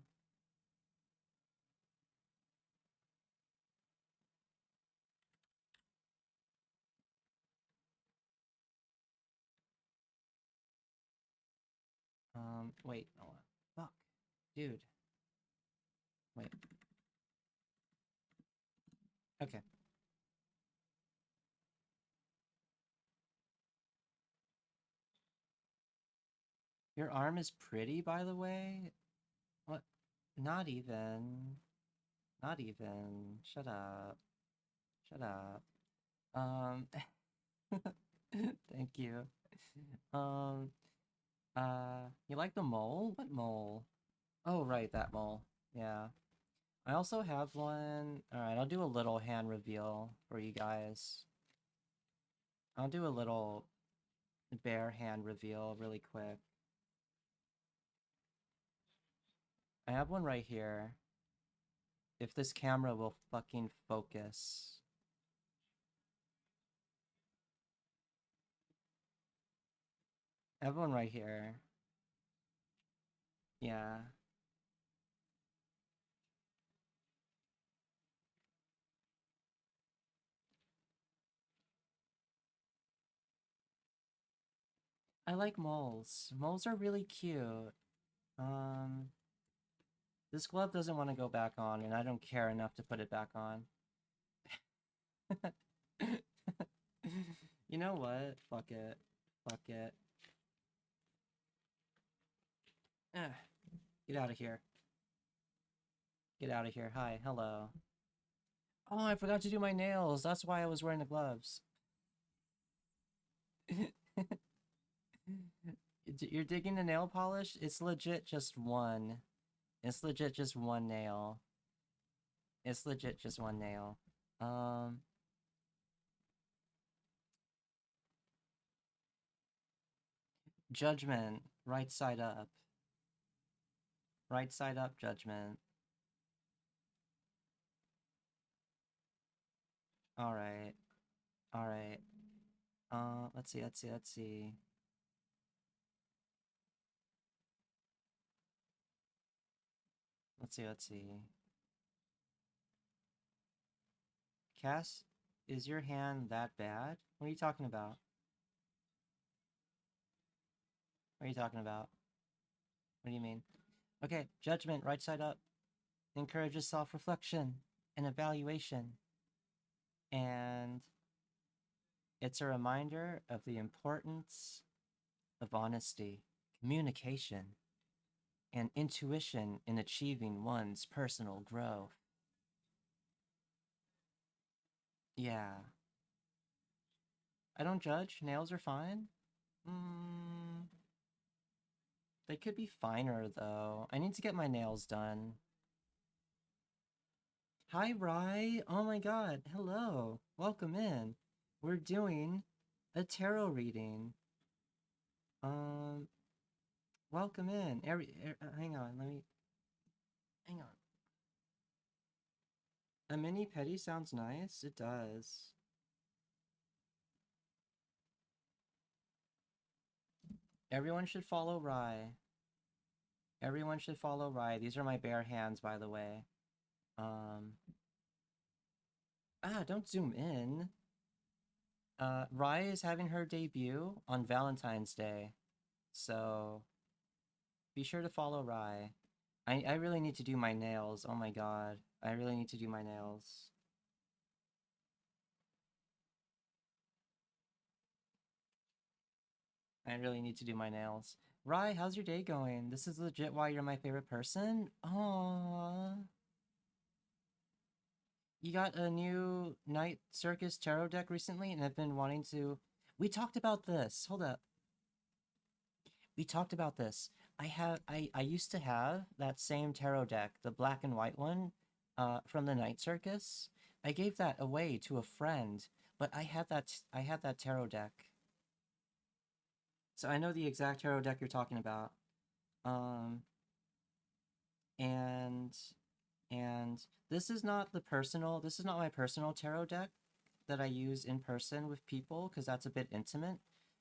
Wait. Oh, fuck. Dude. Wait. Okay. Your arm is pretty, by the way? What? Not even. Not even. Shut up. Shut up. Um, thank you. Um, you like the mole? What mole? Oh, right, that mole. Yeah. I also have one. Alright, I'll do a little hand reveal for you guys. I'll do a little bare hand reveal really quick. I have one right here. If this camera will fucking focus. I have one right here. Yeah. I like moles. Moles are really cute. Um, this glove doesn't want to go back on, and I don't care enough to put it back on. You know what? Fuck it. Fuck it. Ah, get out of here. Get out of here. Hi, hello. Oh, I forgot to do my nails. That's why I was wearing the gloves. You're digging the nail polish? It's legit just one. It's legit just one nail. It's legit just one nail. Judgment. Right side up. Right side up, Judgment. Alright. Alright. Let's see, let's see, let's see. Let's see, let's see. Cass, is your hand that bad? What are you talking about? What are you talking about? What do you mean? Okay, Judgment, right side up. Encourages self-reflection and evaluation. And it's a reminder of the importance of honesty, communication, and intuition in achieving one's personal growth. Yeah. I don't judge. Nails are fine. They could be finer, though. I need to get my nails done. Hi, Rye. Oh my god. Hello. Welcome in. We're doing a tarot reading. Welcome in. Hang on. Hang on. A mini petty sounds nice. It does. Everyone should follow Rye. Everyone should follow Rye. These are my bare hands, by the way. Don't zoom in. Rye is having her debut on Valentine's Day. So, be sure to follow Rye. I really need to do my nails. Oh my god. I really need to do my nails. I really need to do my nails. Rye, how's your day going? This is legit why you're my favorite person? Aww. You got a new Night Circus tarot deck recently, and I've been wanting to... We talked about this. Hold up. We talked about this. I used to have that same tarot deck, the black and white one, from the Night Circus. I gave that away to a friend, but I had that tarot deck. So I know the exact tarot deck you're talking about. And this is not my personal tarot deck that I use in person with people, because that's a bit intimate.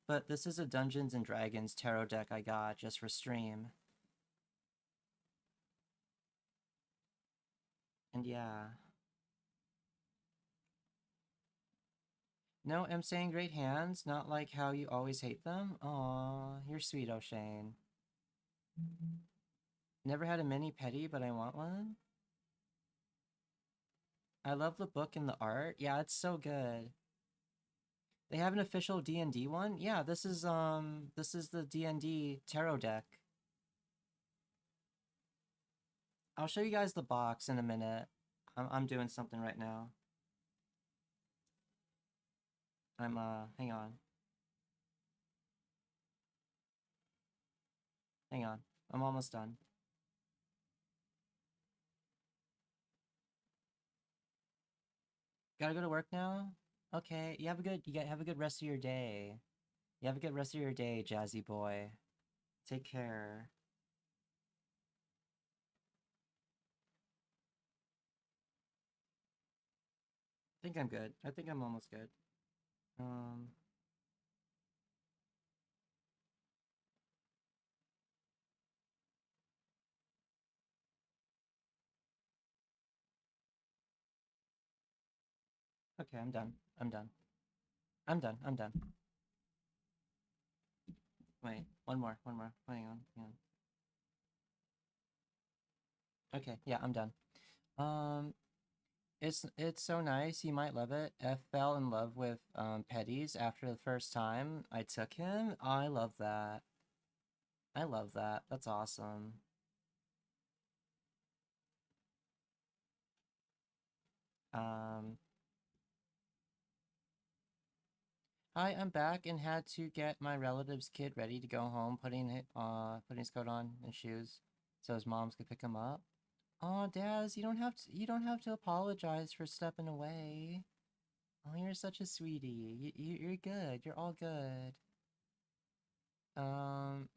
But this is a Dungeons and Dragons tarot deck I got just for stream. And yeah. No, I'm saying great hands, not like how you always hate them. Aw, you're sweet, O'Shane. Never had a mini petty, but I want one. I love the book and the art. Yeah, it's so good. They have an official D&D one? Yeah, this is the D&D tarot deck. I'll show you guys the box in a minute. I'm doing something right now. Hang on. Hang on. I'm almost done. Gotta go to work now? Okay, have a good rest of your day. You have a good rest of your day, Jazzy boy. Take care. I think I'm good. I think I'm almost good. Um, okay, I'm done. I'm done. I'm done. I'm done. Wait, one more. Hang on. Okay, yeah, I'm done. Um, it's so nice. You might love it. F fell in love with Petties after the first time I took him. I love that. I love that. That's awesome. Um, Hi, I'm back and had to get my relative's kid ready to go home, putting his coat on and shoes so his moms could pick him up. Oh, Daz, you don't have to apologize for stepping away. Oh, you're such a sweetie. You're good. You're all good. Um,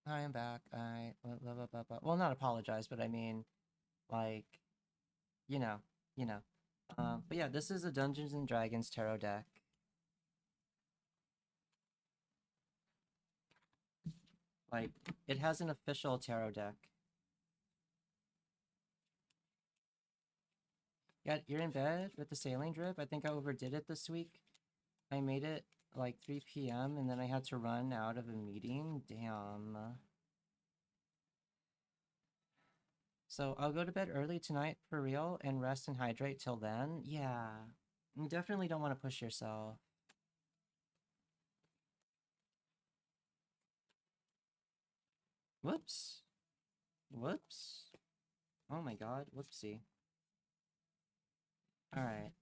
Hi, I'm back. Blah, blah, blah, blah. Well, not apologize, but I mean, like, you know, you know. But yeah, this is a Dungeons and Dragons tarot deck. Like, it has an official tarot deck. Yeah, you're in bed with the saline drip? I think I overdid it this week. I made it like 3 p.m. and then I had to run out of a meeting. Damn. So I'll go to bed early tonight for real and rest and hydrate till then. Yeah. You definitely don't want to push yourself. Whoops. Whoops. Oh my god. Whoopsie. Alright.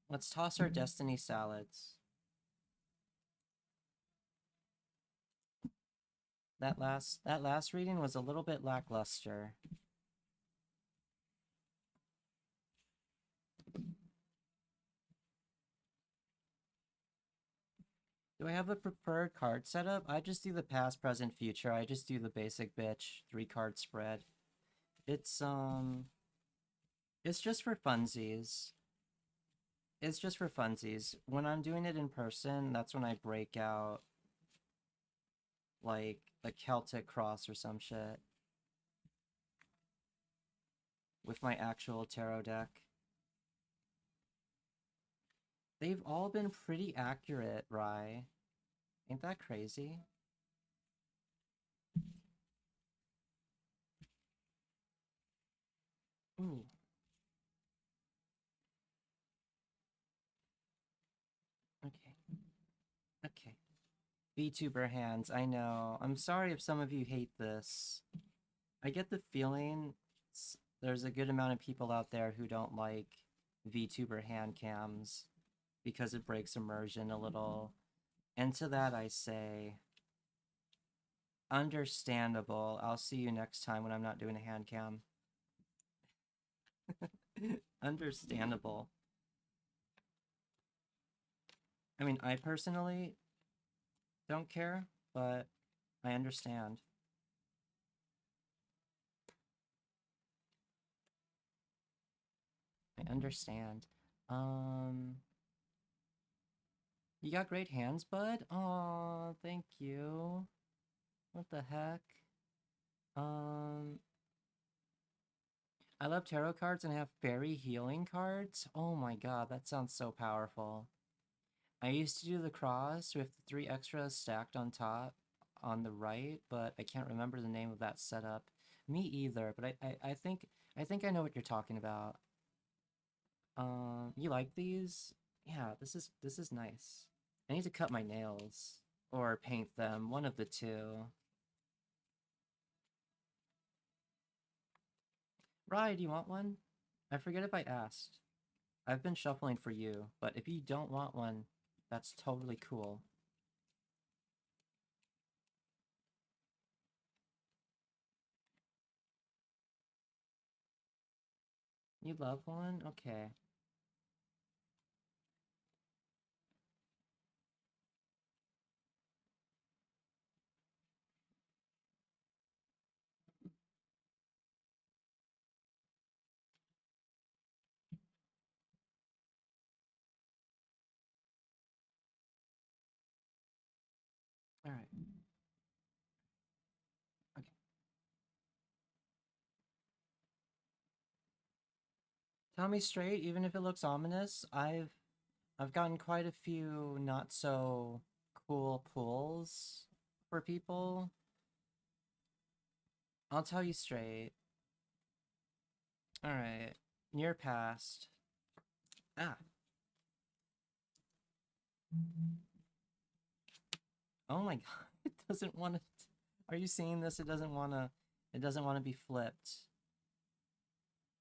Let's toss our destiny salads. That last reading was a little bit lackluster. Do I have a preferred card setup? I just do the past, present, future. I just do the basic bitch 3-card spread. It's just for funsies. It's just for funsies. When I'm doing it in person, that's when I break out like a Celtic cross or some shit with my actual tarot deck. They've all been pretty accurate, Rye. Ain't that crazy? Ooh. Okay. Okay. VTuber hands, I know. I'm sorry if some of you hate this. I get the feeling there's a good amount of people out there who don't like VTuber hand cams because it breaks immersion a little. And to that I say, understandable. I'll see you next time when I'm not doing a hand cam. Understandable. I mean, I personally don't care, but I understand. I understand. You got great hands, bud? Aw, thank you. What the heck? Um, I love tarot cards and I have fairy healing cards. Oh my god, that sounds so powerful. I used to do the cross with the 3 extras stacked on top on the right, but I can't remember the name of that setup. Me either, but I think I know what you're talking about. You like these? Yeah, this is nice. I need to cut my nails or paint them, one of the two. Rye, do you want one? I forget if I asked. I've been shuffling for you, but if you don't want one, that's totally cool. You love one? Okay. All right. Okay. Tell me straight, even if it looks ominous, I've gotten quite a few not so cool pulls for people. I'll tell you straight. All right. Near past. Ah. Oh my god. It doesn't want to. Are you seeing this? It doesn't want to. It doesn't want to be flipped.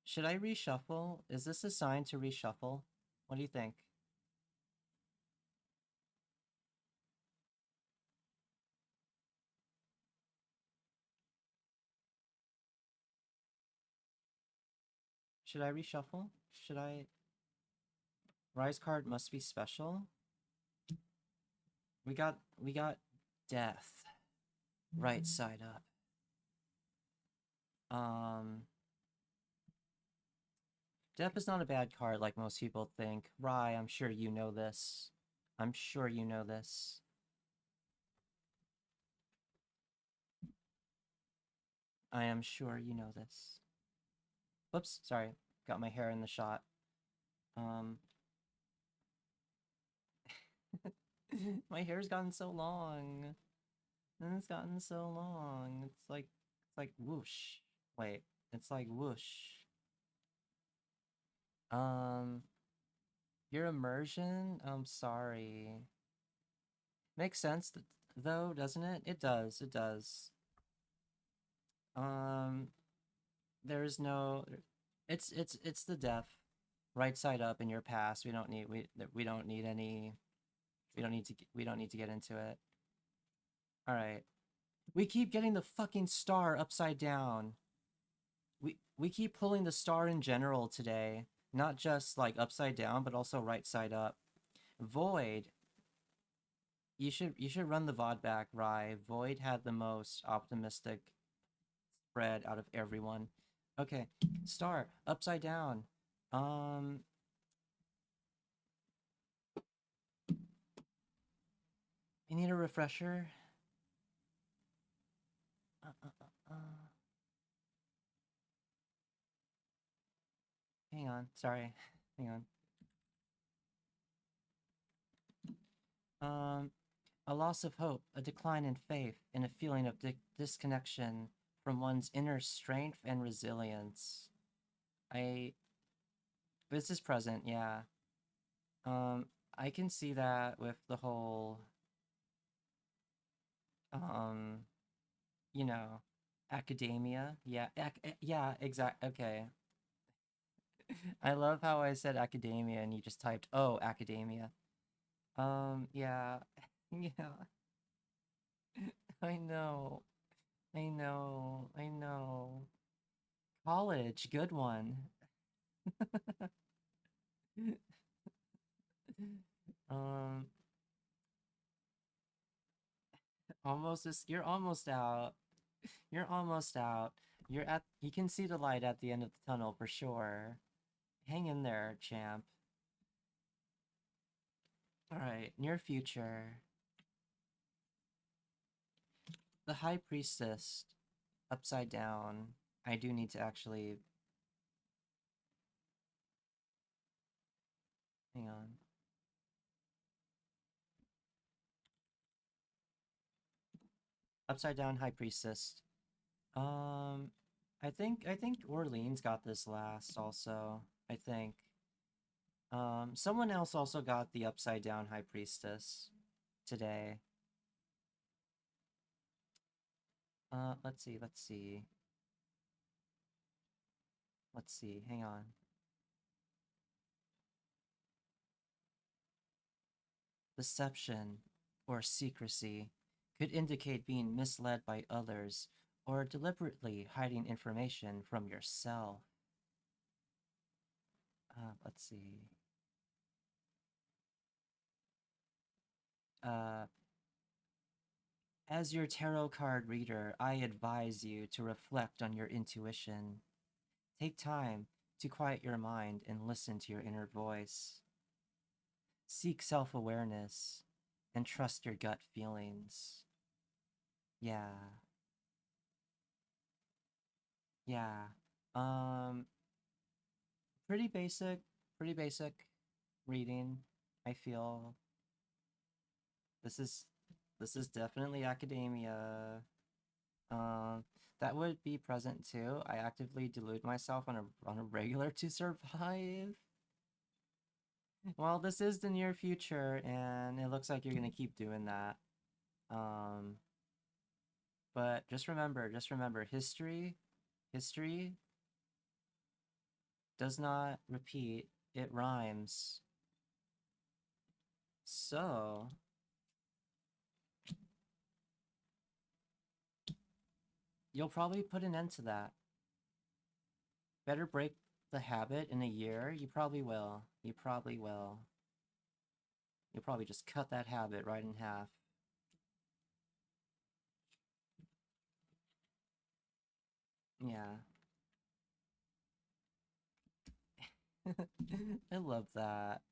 Should I reshuffle? Is this a sign to reshuffle? What do you think? Should I reshuffle? Should I? Rise card must be special. We got death. Right side up. Death is not a bad card like most people think. Rye, I'm sure you know this. I'm sure you know this. I am sure you know this. Whoops, sorry. Got my hair in the shot. My hair's gotten so long. And it's gotten so long. It's like whoosh. Wait, it's like whoosh. Um, your immersion? I'm sorry. Makes sense though, doesn't it? It does, it does. Um, there's no it's the deaf. Right side up in your past. We don't need any we don't need to get into it. All right. We keep getting the fucking star upside down. We keep pulling the star in general today, not just like upside down, but also right side up. Void. You should run the VOD back, Rye. Void had the most optimistic spread out of everyone. Okay, star upside down. Um, you need a refresher. Uh, uh, uh, uh. Hang on, sorry. Hang on. A loss of hope, a decline in faith, and a feeling of disconnection from one's inner strength and resilience. I this is present, yeah. Um, I can see that with the whole um, you know, academia. Yeah, yeah, exact. Okay. I love how I said academia and you just typed, "Oh, academia." Yeah. Yeah. I know. I know. I know. College, good one. Um, you're almost out. You're almost out. You can see the light at the end of the tunnel for sure. Hang in there, champ. All right, near future. The High Priestess, upside down. I do need to actually hang on. Upside down High Priestess. Um, I think Orleans got this last also. I think. Someone else also got the upside down High Priestess today. Let's see, let's see. Let's see, hang on. Deception or secrecy could indicate being misled by others or deliberately hiding information from yourself. Let's see. Uh, as your tarot card reader, I advise you to reflect on your intuition. Take time to quiet your mind and listen to your inner voice. Seek self awareness and trust your gut feelings. Yeah. Yeah. Um, pretty basic, pretty basic reading. I feel this is this is definitely academia. Um, that would be present too. I actively delude myself on a regular to survive. Well, this is the near future, and it looks like you're gonna keep doing that. Um, but just remember, history does not repeat, it rhymes. So, you'll probably put an end to that. Better break the habit in a year. You probably will. You probably will. You'll probably just cut that habit right in half. Yeah. I love that.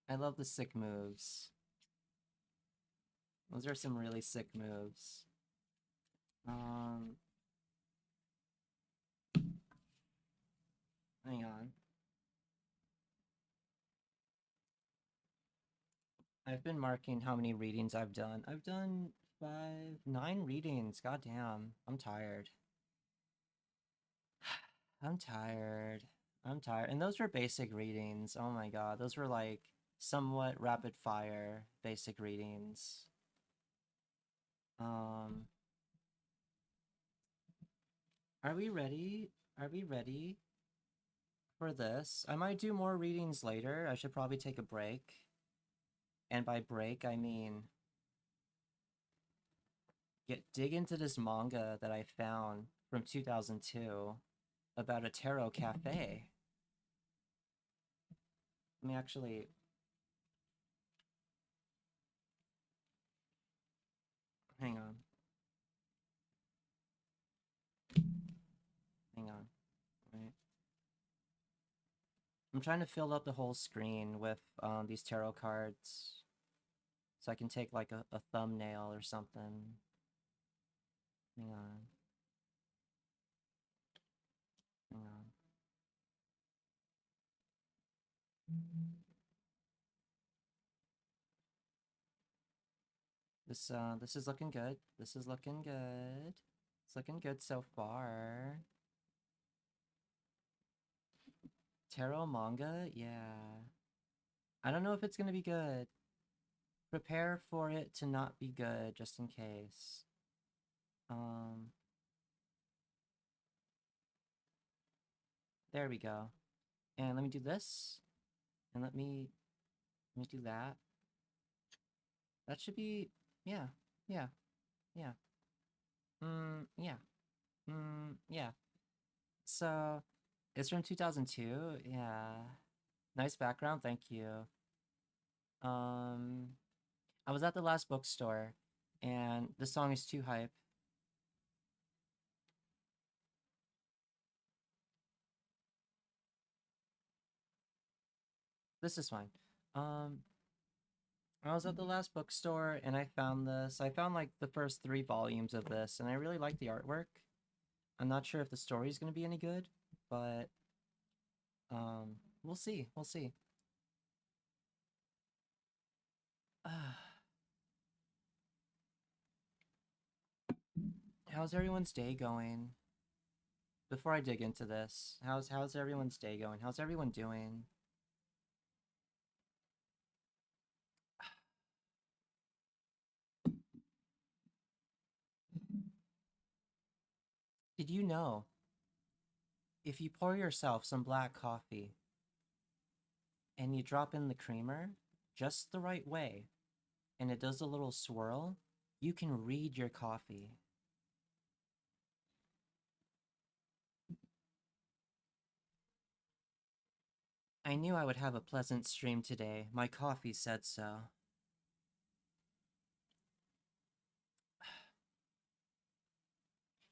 I love the sick moves. Those are some really sick moves. Um, hang on. I've been marking how many readings I've done. I've done 9 readings. Goddamn. I'm tired. I'm tired. I'm tired. And those were basic readings. Oh my god. Those were like somewhat rapid fire basic readings. Um, are we ready? Are we ready for this? I might do more readings later. I should probably take a break. And by break, I mean dig into this manga that I found from 2002 about a tarot cafe. Let me actually hang on. Hang on. Right. I'm trying to fill up the whole screen with these tarot cards so I can take like a thumbnail or something. Hang on. Hang on. This is looking good. This is looking good. It's looking good so far. Tarot manga? Yeah. I don't know if it's gonna be good. Prepare for it to not be good, just in case. Um, there we go. And let me do this. And let me do that. That should be, yeah, yeah, yeah. Yeah. Yeah. So, it's from 2002. Yeah. Nice background, thank you. Um, I was at the last bookstore, and the song is too hype. This is fine. Um, I was at the last bookstore and I found this. I found like the first 3 volumes of this, and I really like the artwork. I'm not sure if the story is going to be any good, but we'll see. We'll see. How's everyone's day going? Before I dig into this, how's everyone's day going? How's everyone doing? Did you know if you pour yourself some black coffee and you drop in the creamer just the right way and it does a little swirl, you can read your coffee. I knew I would have a pleasant stream today. My coffee said so.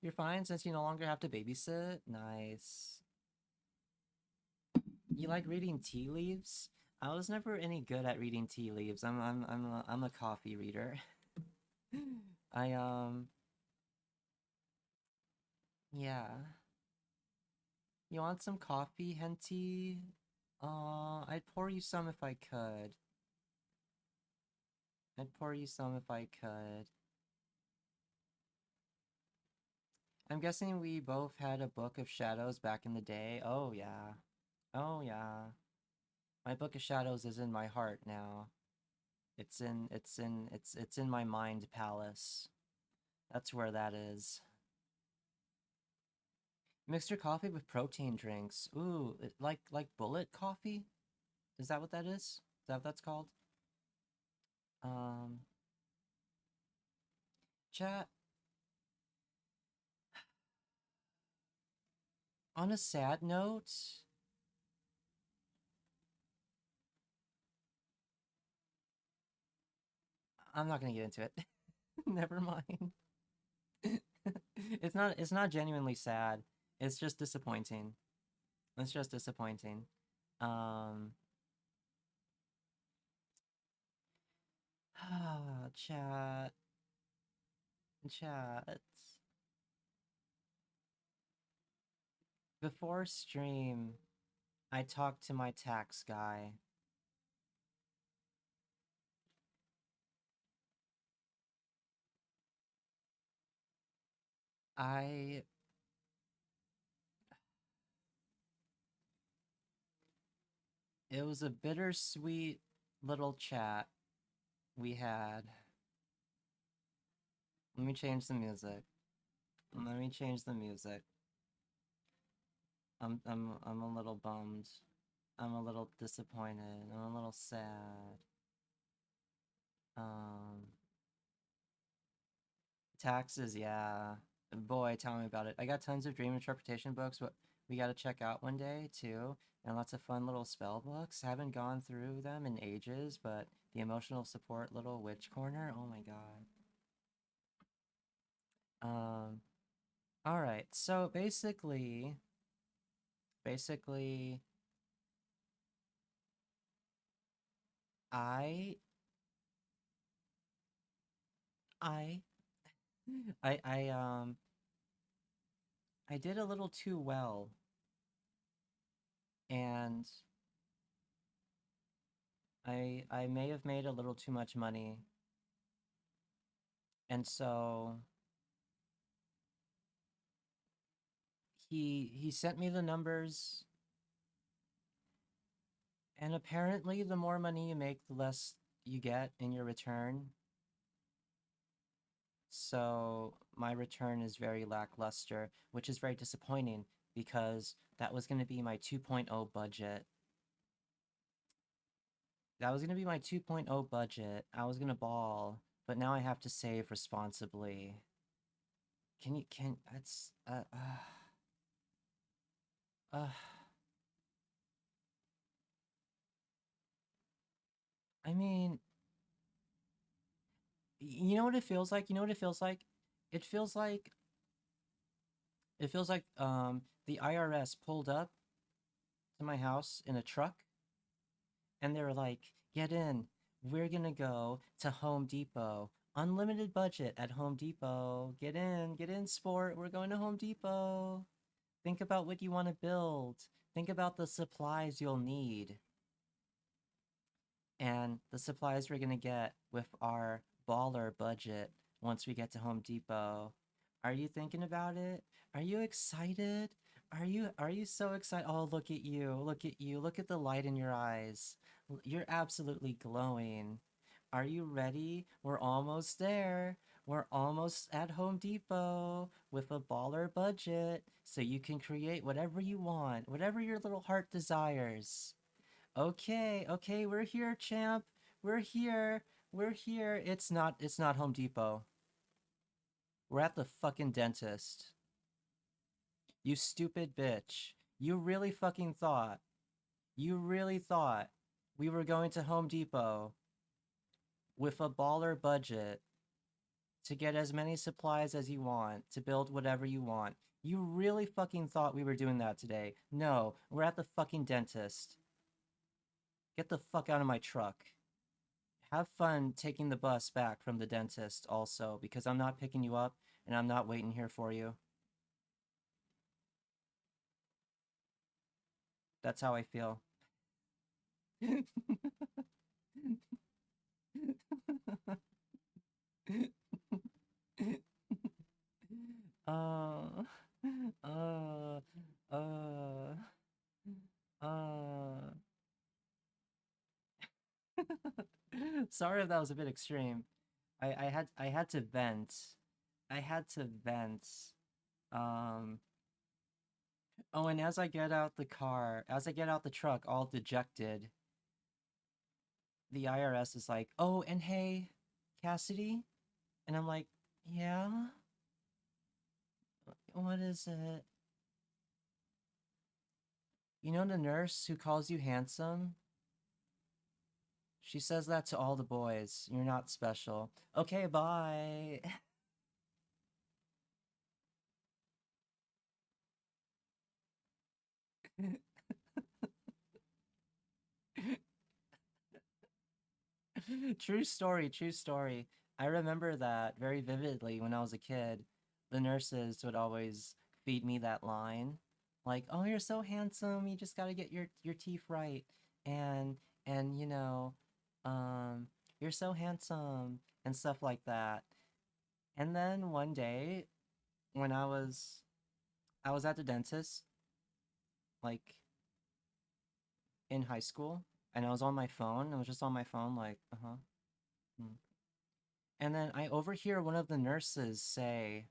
You're fine since you no longer have to babysit? Nice. You like reading tea leaves? I was never any good at reading tea leaves. I'm a coffee reader. I yeah. You want some coffee, Henty? I'd pour you some if I could. I'd pour you some if I could. I'm guessing we both had a Book of Shadows back in the day. Oh yeah. Oh yeah. My Book of Shadows is in my heart now. It's in my mind palace. That's where that is. Mix your coffee with protein drinks. Ooh, like bullet coffee? Is that what that is? Is that what that's called? Um, Chat. On a sad note, I'm not gonna get into it. Never mind. It's not genuinely sad. It's just disappointing. It's just disappointing. Um chat. Chat. Before stream, I talked to my tax guy. It was a bittersweet little chat we had. Let me change the music. Let me change the music. I'm a little bummed. I'm a little disappointed. I'm a little sad. Um Taxes, yeah. Boy, tell me about it. I got tons of dream interpretation books, but we gotta check out one day too. And lots of fun little spell books. Haven't gone through them in ages, but the emotional support little witch corner, oh my god. All right. So basically I I I I did a little too well, and I may have made a little too much money. And so he sent me the numbers, and apparently the more money you make, the less you get in your return. So my return is very lackluster, which is very disappointing because that was going to be my 2.0 budget. That was going to be my 2.0 budget. I was going to ball, but now I have to save responsibly. That's, uh, I mean, you know what it feels like? You know what it feels like? It feels like, the IRS pulled up to my house in a truck and they were like, get in. We're gonna go to Home Depot. Unlimited budget at Home Depot. Get in, sport. We're going to Home Depot. Think about what you want to build. Think about the supplies you'll need. And the supplies we're gonna get with our baller budget once we get to Home Depot. Are you thinking about it? Are you excited? Are you so excited? Oh, look at you. Look at you. Look at the light in your eyes. You're absolutely glowing. Are you ready? We're almost there. We're almost at Home Depot with a baller budget so you can create whatever you want, whatever your little heart desires. Okay, okay, we're here, champ. We're here. We're here. It's not Home Depot. We're at the fucking dentist. You stupid bitch. You really fucking thought. You really thought we were going to Home Depot with a baller budget to get as many supplies as you want, to build whatever you want. You really fucking thought we were doing that today. No, we're at the fucking dentist. Get the fuck out of my truck. Have fun taking the bus back from the dentist also, because I'm not picking you up and I'm not waiting here for you. That's how I feel. uh, uh, uh, uh. Sorry if that was a bit extreme. I had to vent. I had to vent. Um. Oh, and as I get out the car, as I get out the truck, all dejected, the IRS is like, "Oh, and hey, Cassidy," and I'm like, "Yeah, what is it? You know the nurse who calls you handsome? She says that to all the boys. You're not special. Okay, bye." True story, true story. I remember that very vividly when I was a kid. The nurses would always feed me that line, like, "Oh, you're so handsome. You just got to get your teeth right." And and you know, um, "You're so handsome," and stuff like that. And then one day when I was at the dentist, like in high school, and I was on my phone. I was just on my phone, like, uh-huh. Hmm. And then I overhear one of the nurses say,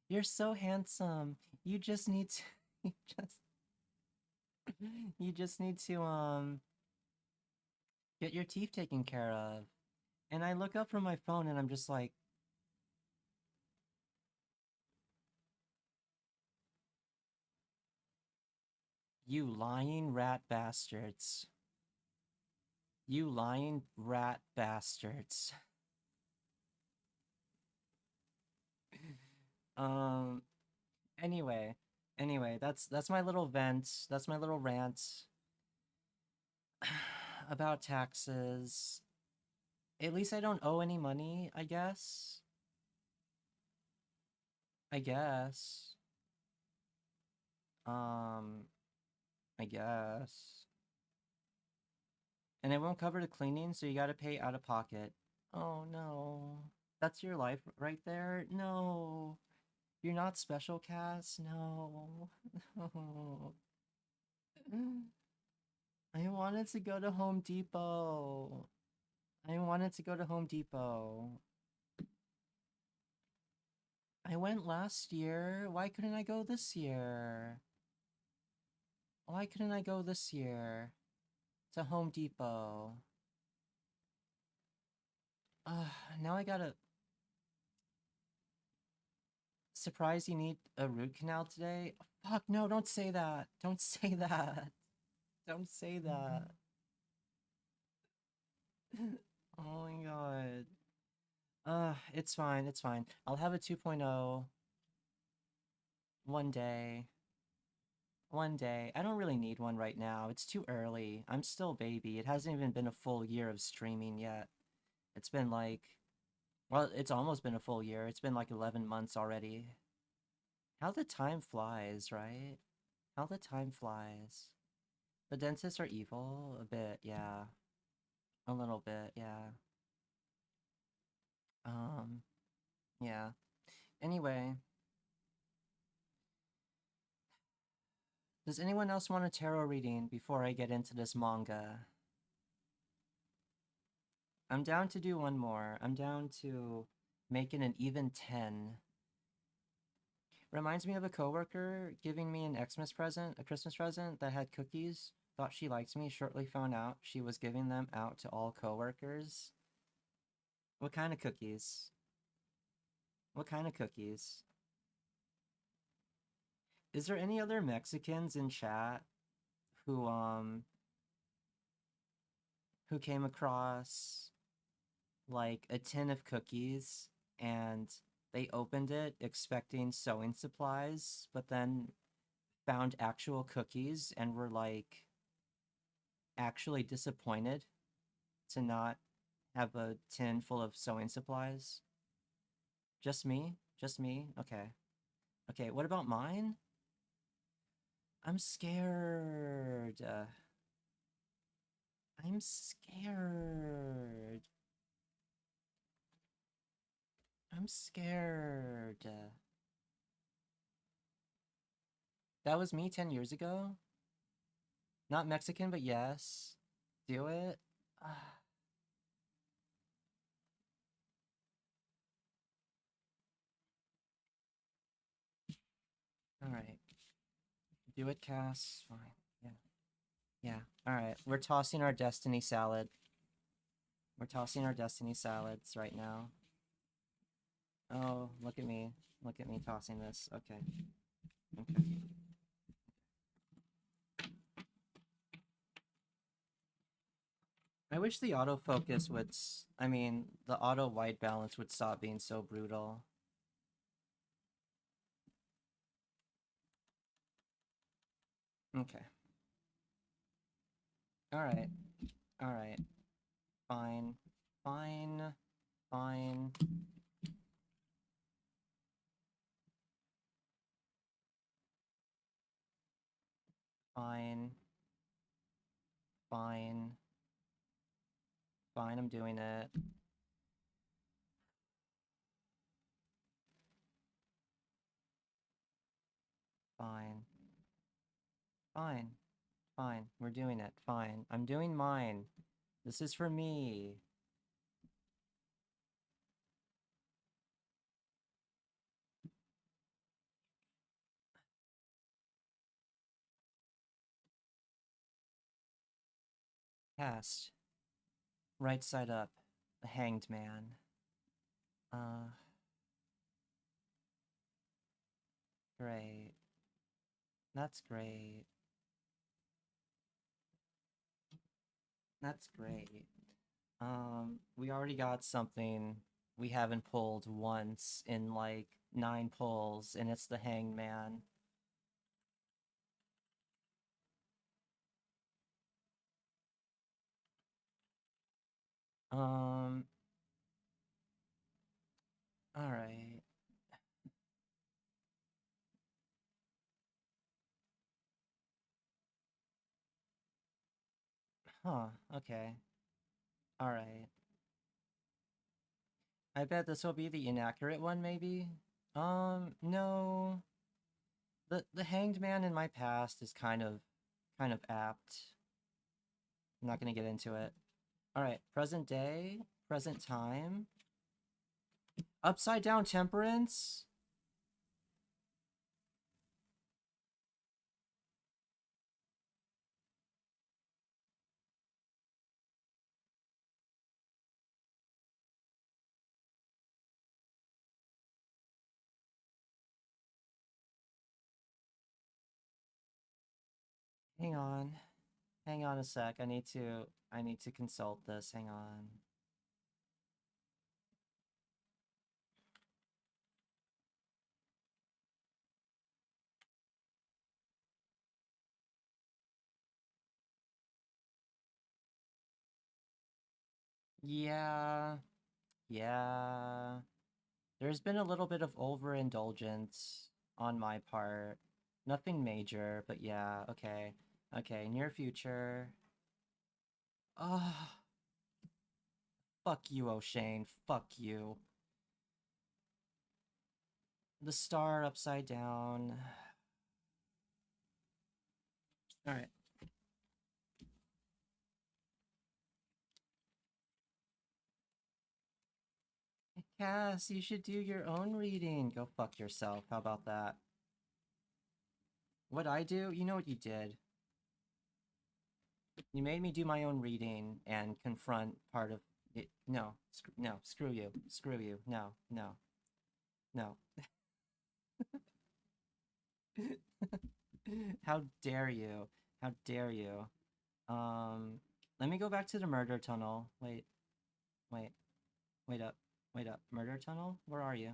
"You're so handsome. You just need to you just you just need to get your teeth taken care of." And I look up from my phone and I'm just like, "You lying rat bastards. You lying rat bastards." Um anyway, that's my little vent. That's my little rant about taxes. At least I don't owe any money, I guess. I guess. Um, I guess. And it won't cover the cleaning, so you gotta pay out of pocket. Oh no. That's your life right there? No. You're not special, Cass? No. No. I wanted to go to Home Depot. I wanted to go to Home Depot. I went last year. Why couldn't I go this year? Why couldn't I go this year to Home Depot? Now I gotta. Surprised you need a root canal today? Fuck, no, don't say that. Don't say that. Don't say that. Oh my god. It's fine, it's fine. I'll have a 2.0 one day. One day. I don't really need one right now. It's too early. I'm still baby. It hasn't even been a full year of streaming yet. It's been like, well, it's almost been a full year. It's been like 11 months already. How the time flies, right? How the time flies. The dentists are evil, a bit, yeah. A little bit, yeah. Um, yeah. Anyway, does anyone else want a tarot reading before I get into this manga? I'm down to do one more. I'm down to make it an even 10. Reminds me of a coworker giving me an Xmas present, a Christmas present that had cookies. Thought she liked me, shortly found out she was giving them out to all coworkers. What kind of cookies? What kind of cookies? Is there any other Mexicans in chat who who came across like a tin of cookies and they opened it expecting sewing supplies, but then found actual cookies and were like actually disappointed to not have a tin full of sewing supplies? Just me? Just me? Okay. Okay, what about mine? I'm scared. I'm scared. I'm scared. That was me 10 years ago? Not Mexican, but yes. Do it? Alright. Do it, Cass. Fine. Yeah. Yeah. Alright. We're tossing our destiny salad. We're tossing our destiny salads right now. Oh, look at me. Look at me tossing this. Okay. Okay. I wish the autofocus would... I mean, the auto white balance would stop being so brutal. Okay. Alright. Alright. Fine. Fine. Fine. Fine. Fine. Fine, I'm doing it. Fine. Fine. Fine. We're doing it. Fine. I'm doing mine. This is for me. Cast. Right side up. The Hanged Man. Great. That's great. That's great. We already got something we haven't pulled once in like 9 pulls, and it's the Hanged Man. Alright. Huh, okay. Alright. I bet this will be the inaccurate one, maybe? No. The Hanged Man in my past is kind of apt. I'm not gonna get into it. Alright, present day, present time. Upside down temperance? Hang on. Hang on a sec. I need to consult this. Hang on. Yeah. Yeah. There's been a little bit of overindulgence on my part. Nothing major, but yeah, okay. Okay, near future. Oh, fuck you, O'Shane. Fuck you. The star upside down. Alright. Cass, you should do your own reading. Go fuck yourself. How about that? What I do? You know what you did. You made me do my own reading and confront part of it. No, no, screw you. Screw you. No, no, no. How dare you? How dare you? Let me go back to the murder tunnel. Wait, wait, wait up, wait up. Murder tunnel? Where are you?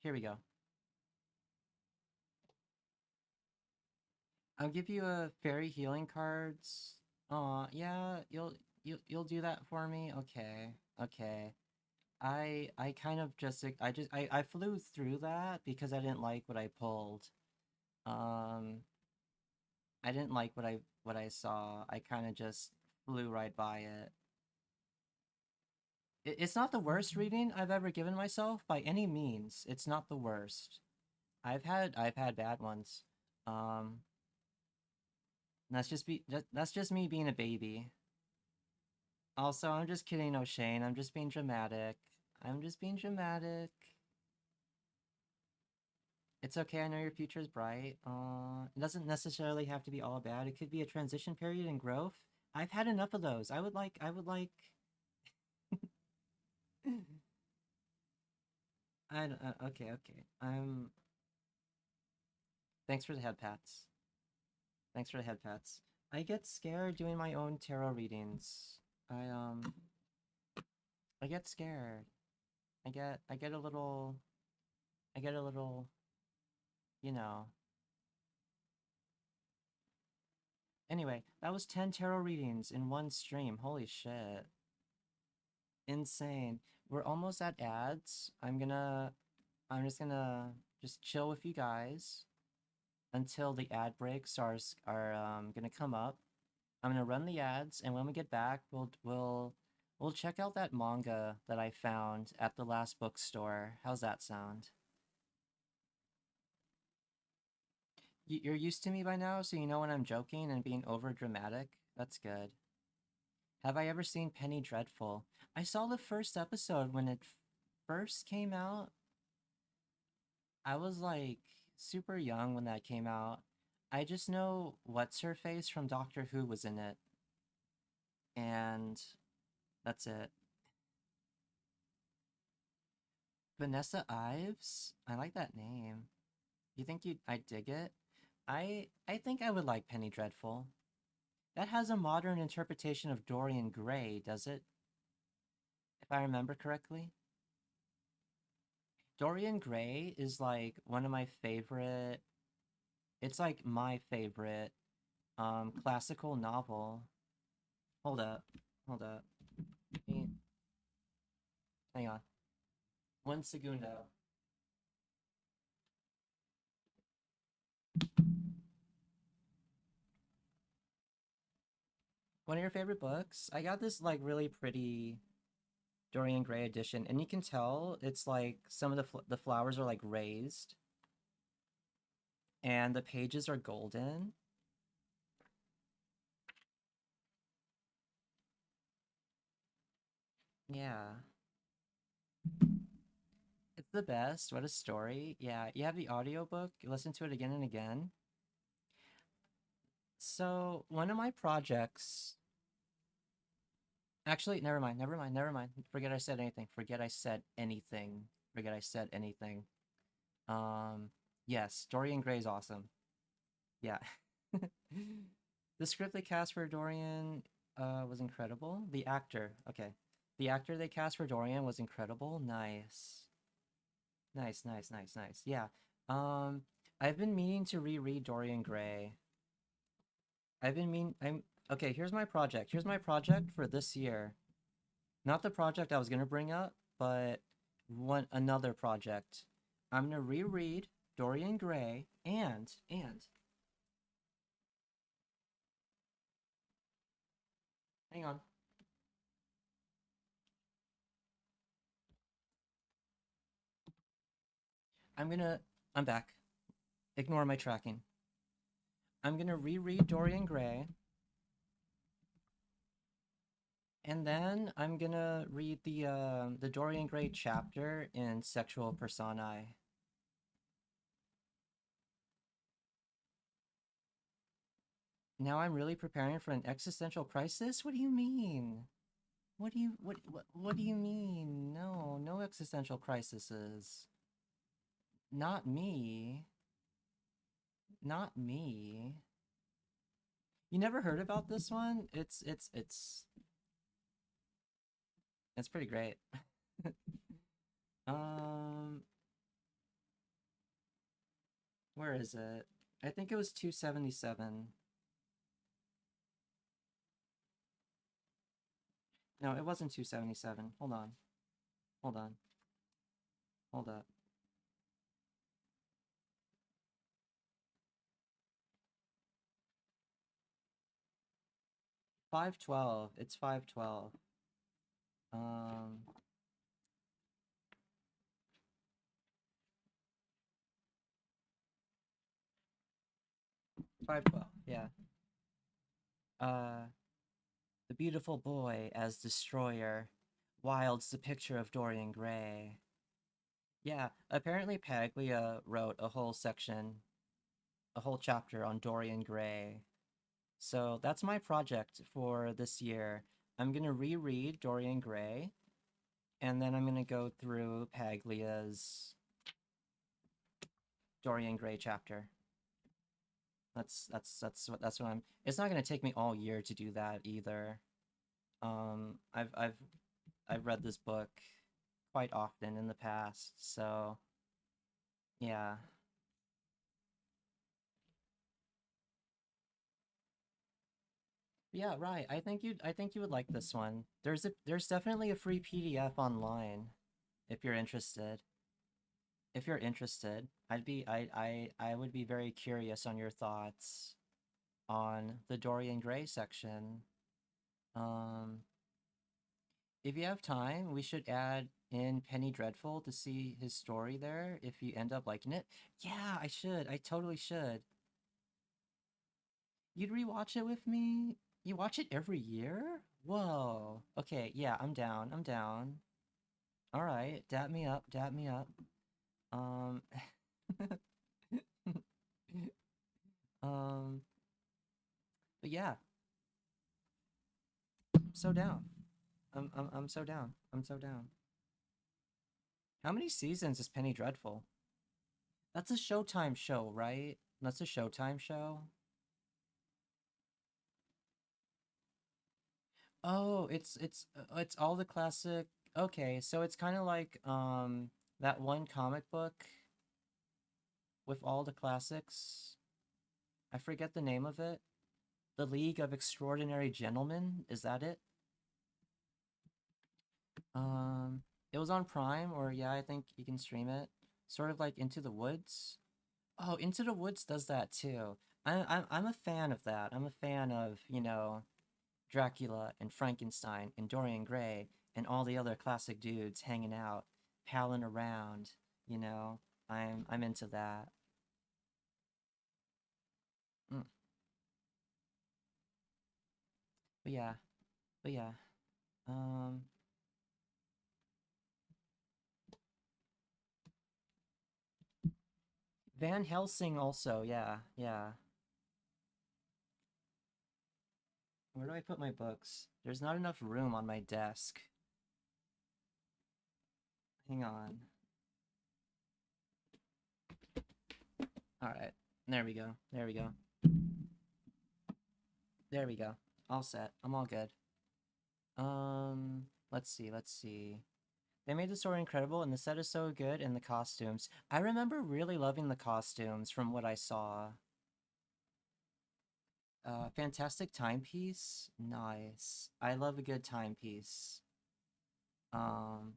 Here we go. I'll give you a fairy healing cards. Yeah, you'll do that for me? Okay. Okay. I kind of just I flew through that because I didn't like what I pulled. Um I didn't like what I saw. I kind of just flew right by it. It's not the worst reading I've ever given myself by any means. It's not the worst. I've had bad ones. Um that's just me being a baby. Also, I'm just kidding, O'Shane. I'm just being dramatic. I'm just being dramatic. It's okay, I know your future is bright. It doesn't necessarily have to be all bad. It could be a transition period and growth. I've had enough of those. I would like I don't, okay, okay. Thanks for the head pats. Thanks for the head pats. I get scared doing my own tarot readings. I I get scared. I get a little I get a little, you know. Anyway, that was 10 tarot readings in one stream. Holy shit. Insane. We're almost at ads. I'm just gonna just chill with you guys until the ad breaks are gonna come up. I'm gonna run the ads, and when we get back, we'll check out that manga that I found at the last bookstore. How's that sound? You're used to me by now, so you know when I'm joking and being over dramatic. That's good. Have I ever seen Penny Dreadful? I saw the first episode when it first came out. I was like super young when that came out. I just know what's her face from Doctor Who was in it, and that's it. Vanessa Ives? I like that name. You think I dig it? I think I would like Penny Dreadful. That has a modern interpretation of Dorian Gray, does it? If I remember correctly. Dorian Gray is like one of my favorite. It's like my favorite classical novel. Hold up. Hold up. Hang on. One segundo. One of your favorite books? I got this like really pretty Dorian Gray edition, and you can tell it's like some of the flowers are like raised, and the pages are golden. Yeah. It's the best. What a story. Yeah, you have the audiobook, you listen to it again and again. So, one of my projects. Actually, never mind, never mind, never mind. Forget I said anything. Forget I said anything. Forget I said anything. Um, yes, Dorian Gray's awesome. Yeah. The script they cast for Dorian was incredible. The actor, okay. The actor they cast for Dorian was incredible. Nice. Nice, nice, nice, nice. Yeah. Um, I've been meaning to reread Dorian Gray. I'm okay, here's my project. Here's my project for this year. Not the project I was gonna bring up, but another project. I'm gonna reread Dorian Gray and hang on. I'm back. Ignore my tracking. I'm gonna reread Dorian Gray, and then I'm gonna read the Dorian Gray chapter in Sexual Personae. Now I'm really preparing for an existential crisis? What do you mean? What do you mean? No, no existential crises. Not me. Not me. You never heard about this one? It's pretty great. Um, where is it? I think it was 277. No, it wasn't 277. Hold on. Hold on. Hold up. 512. It's 512. Um, 512. Yeah. The beautiful boy as destroyer. Wild's the picture of Dorian Gray. Yeah, apparently Paglia wrote a whole section, a whole chapter on Dorian Gray. So that's my project for this year. I'm gonna reread Dorian Gray, and then I'm gonna go through Paglia's Dorian Gray chapter. That's what I'm. It's not gonna take me all year to do that either. I've read this book quite often in the past, so yeah. Yeah, right. I think you would like this one. There's definitely a free PDF online if you're interested. If you're interested, I would be very curious on your thoughts on the Dorian Gray section. Um, if you have time, we should add in Penny Dreadful to see his story there if you end up liking it. Yeah, I should. I totally should. You'd rewatch it with me? You watch it every year? Whoa. Okay, yeah, I'm down. I'm down. All right, dap me up, dap me up. Um, um, but yeah, I'm so down. I'm so down. I'm so down. How many seasons is Penny Dreadful? That's a Showtime show, right? That's a Showtime show. Oh, it's all the classic. Okay, so it's kind of like that one comic book with all the classics. I forget the name of it. The League of Extraordinary Gentlemen, is that it? Um, it was on Prime, or yeah, I think you can stream it. Sort of like Into the Woods. Oh, Into the Woods does that too. I'm a fan of that. I'm a fan of, Dracula and Frankenstein and Dorian Gray and all the other classic dudes hanging out, palling around, you know. I'm into that. Mm, but yeah, but yeah. Um, Van Helsing also, yeah, yeah. Where do I put my books? There's not enough room on my desk. Hang on. All right. There we go. There we go. There we go. All set. I'm all good. Let's see. Let's see. They made the story incredible, and the set is so good, and the costumes. I remember really loving the costumes from what I saw. Fantastic timepiece. Nice. I love a good timepiece. Um,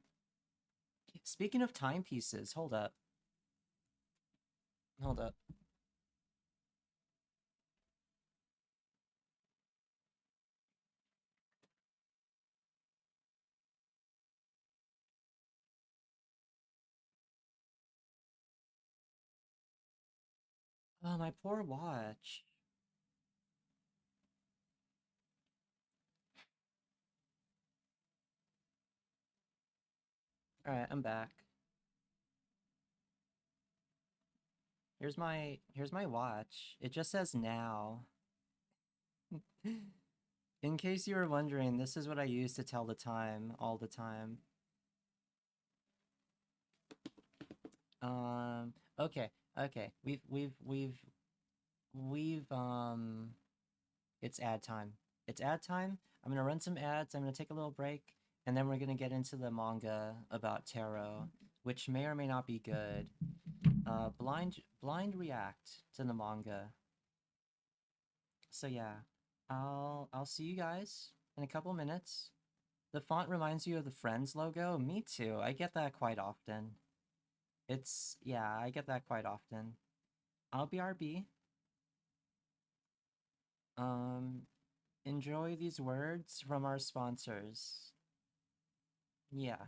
Speaking of timepieces, hold up. Hold up. Oh, my poor watch. All right, I'm back. Here's my watch. It just says now. In case you were wondering, this is what I use to tell the time all the time. Okay, okay. We've It's ad time. It's ad time. I'm gonna run some ads. I'm gonna take a little break, and then we're gonna get into the manga about tarot, which may or may not be good. Blind react to the manga. So yeah, I'll see you guys in a couple minutes. The font reminds you of the Friends logo. Me too. I get that quite often. Yeah, I get that quite often. I'll be RB. Um, enjoy these words from our sponsors. Yeah.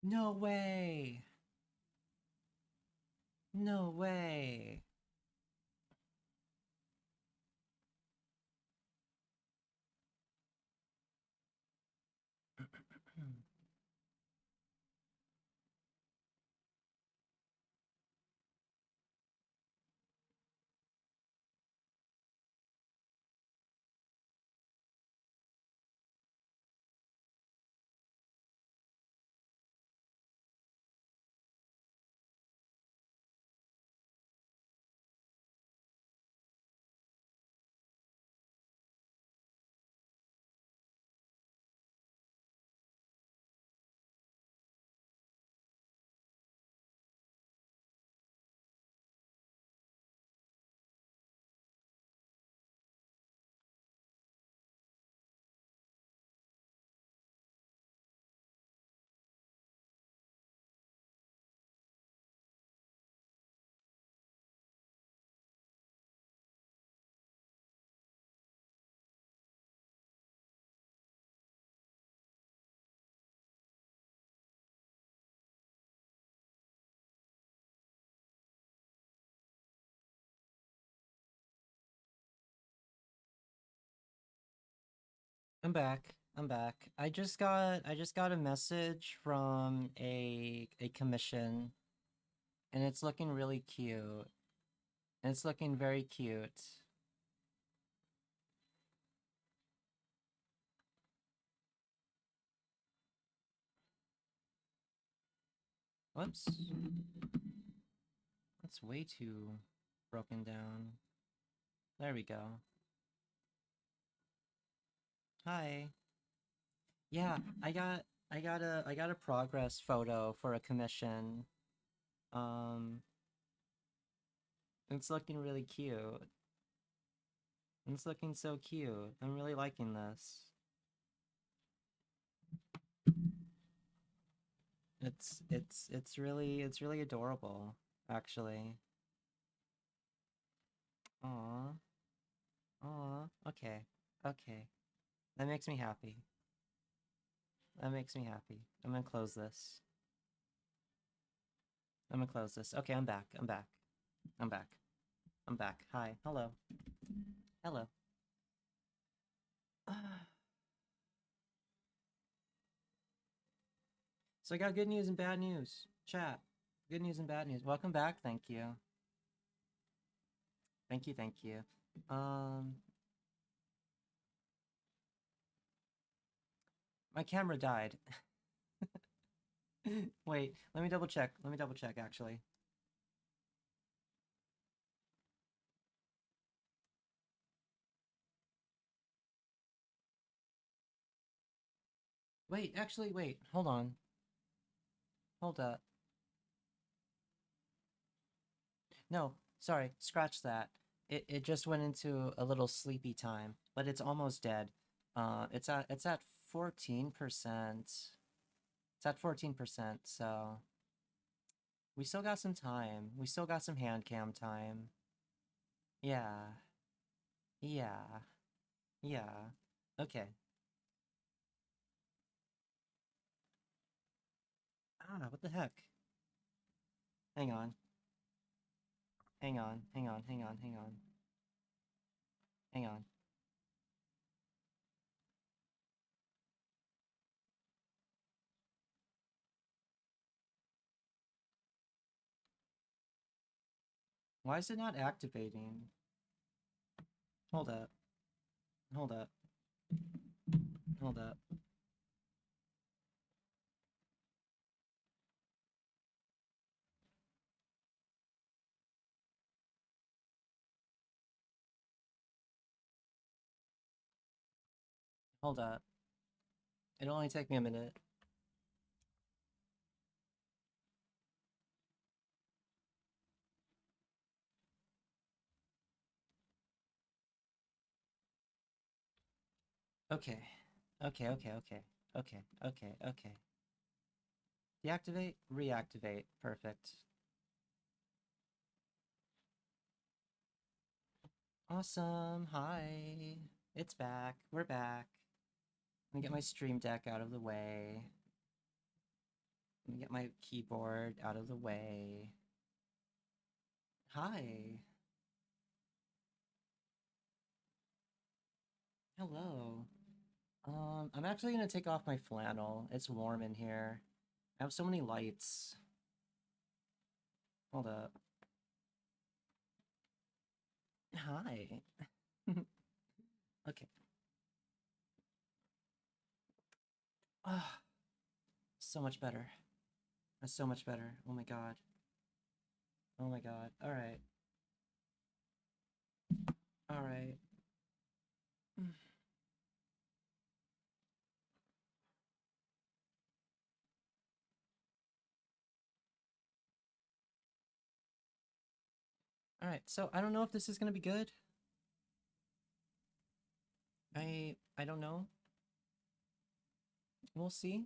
No way. No way. I'm back. I'm back. I just got a message from a commission, and it's looking really cute. And it's looking very cute. Whoops. That's way too broken down. There we go. Hi. Yeah, I got a progress photo for a commission. Um, it's looking really cute. It's looking so cute. I'm really liking this. It's really adorable, actually. Aw. Aw. Okay. Okay. That makes me happy. That makes me happy. I'm gonna close this. I'm gonna close this. Okay, I'm back. I'm back. I'm back. I'm back. Hi. Hello. Hello. So I got good news and bad news. Chat. Good news and bad news. Welcome back. Thank you. Thank you. Thank you. My camera died. Wait, let me double check. Let me double check, actually. Wait, actually, wait. Hold on. Hold up. No, sorry. Scratch that. It just went into a little sleepy time, but it's almost dead. It's at 14%. It's at 14%, so we still got some time. We still got some hand cam time. Yeah. Yeah. Yeah. Okay. Ah, what the heck? Hang on. Hang on. Hang on. Hang on. Hang on. Hang on. Why is it not activating? Hold up. Hold up. Hold up. Hold up. It'll only take me a minute. Okay. Okay, okay, okay. Okay, okay, okay. Deactivate, reactivate. Perfect. Awesome. Hi. It's back. We're back. Let me get my stream deck out of the way. Let me get my keyboard out of the way. Hi. Hello. I'm actually gonna take off my flannel. It's warm in here. I have so many lights. Hold up. Hi. Okay. Ah, so much better. That's so much better. Oh my god. Oh my god. Alright. Alright. Alright, so I don't know if this is gonna be good. I don't know. We'll see.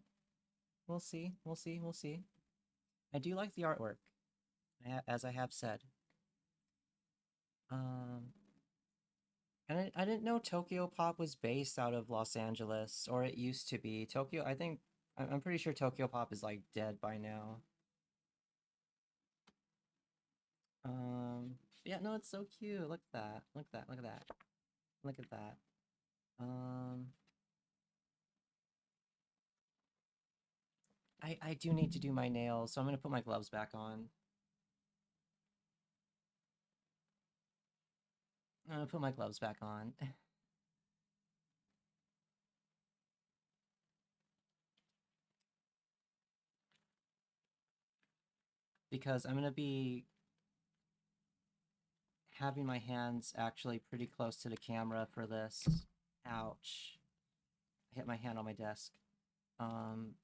We'll see. We'll see. We'll see. I do like the artwork, as I have said. Um, and I didn't know Tokyo Pop was based out of Los Angeles, or it used to be. Tokyo, I think, I'm pretty sure Tokyo Pop is like dead by now. Yeah, no, it's so cute. Look at that. Look at that. Look at that. Look at that. Um, I do need to do my nails, so I'm gonna put my gloves back on. I'm gonna put my gloves back on. Because I'm gonna be having my hands actually pretty close to the camera for this. Ouch. I hit my hand on my desk. Um,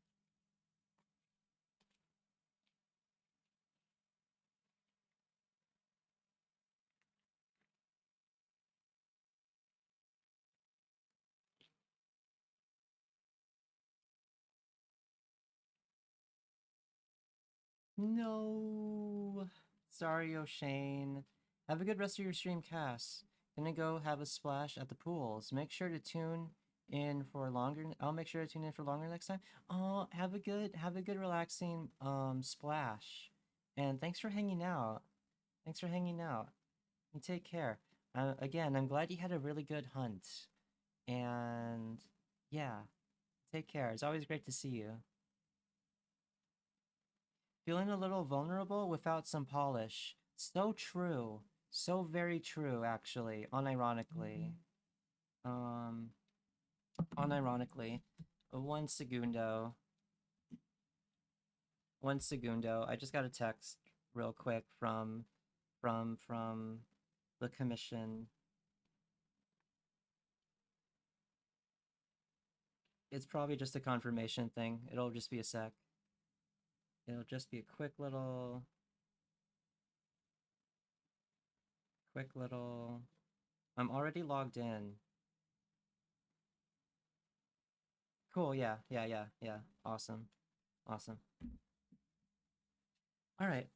No. Sorry, O'Shane. Have a good rest of your stream, Cass. Gonna go have a splash at the pools. Make sure to tune in for longer. I'll make sure to tune in for longer next time. Oh, have a good relaxing splash. And thanks for hanging out. Thanks for hanging out. You take care. Again, I'm glad you had a really good hunt. And yeah, take care. It's always great to see you. Feeling a little vulnerable without some polish. So true. So very true, actually. Unironically. Um, unironically. One segundo. One segundo. I just got a text real quick from the commission. It's probably just a confirmation thing. It'll just be a sec. It'll just be a quick little. I'm already logged in. Cool, yeah. Awesome. Awesome. All right.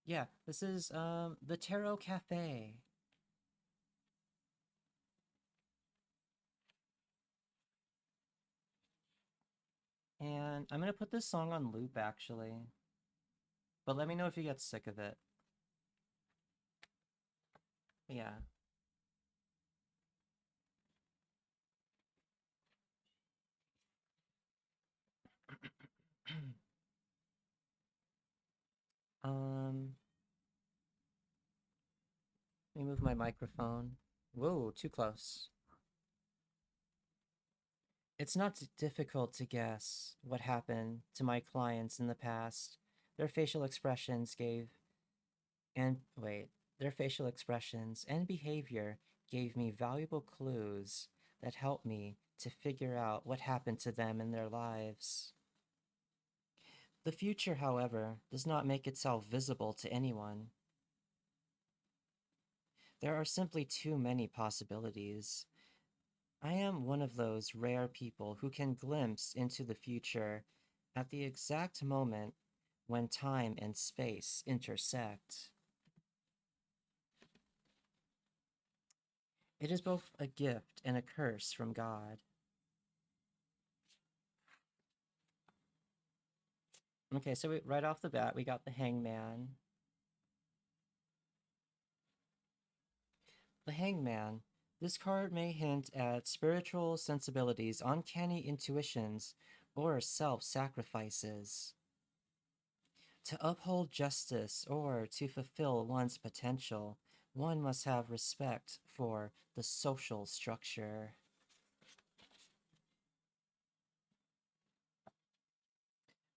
Yeah, this is the Tarot Cafe. And I'm gonna put this song on loop actually. But let me know if you get sick of it. Yeah. um Let me move my microphone. Whoa, too close. It's not difficult to guess what happened to my clients in the past. Their facial expressions gave and wait, their facial expressions and behavior gave me valuable clues that helped me to figure out what happened to them in their lives. The future, however, does not make itself visible to anyone. There are simply too many possibilities. I am one of those rare people who can glimpse into the future at the exact moment when time and space intersect. It is both a gift and a curse from God. Okay, so right off the bat, we got the Hangman. The Hangman. This card may hint at spiritual sensibilities, uncanny intuitions, or self-sacrifices. To uphold justice or to fulfill one's potential, one must have respect for the social structure.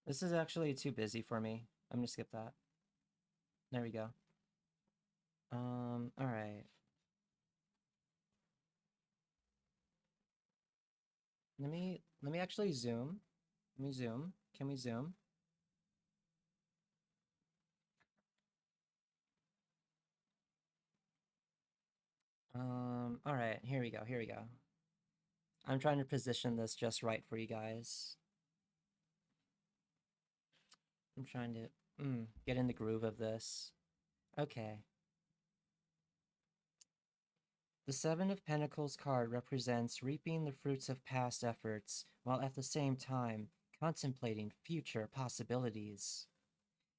This is actually too busy for me. I'm gonna skip that. There we go. All right. Let me actually zoom. Let me zoom. Can we zoom? All right, here we go. Here we go. I'm trying to position this just right for you guys. I'm trying to get in the groove of this. Okay. The Seven of Pentacles card represents reaping the fruits of past efforts while at the same time contemplating future possibilities.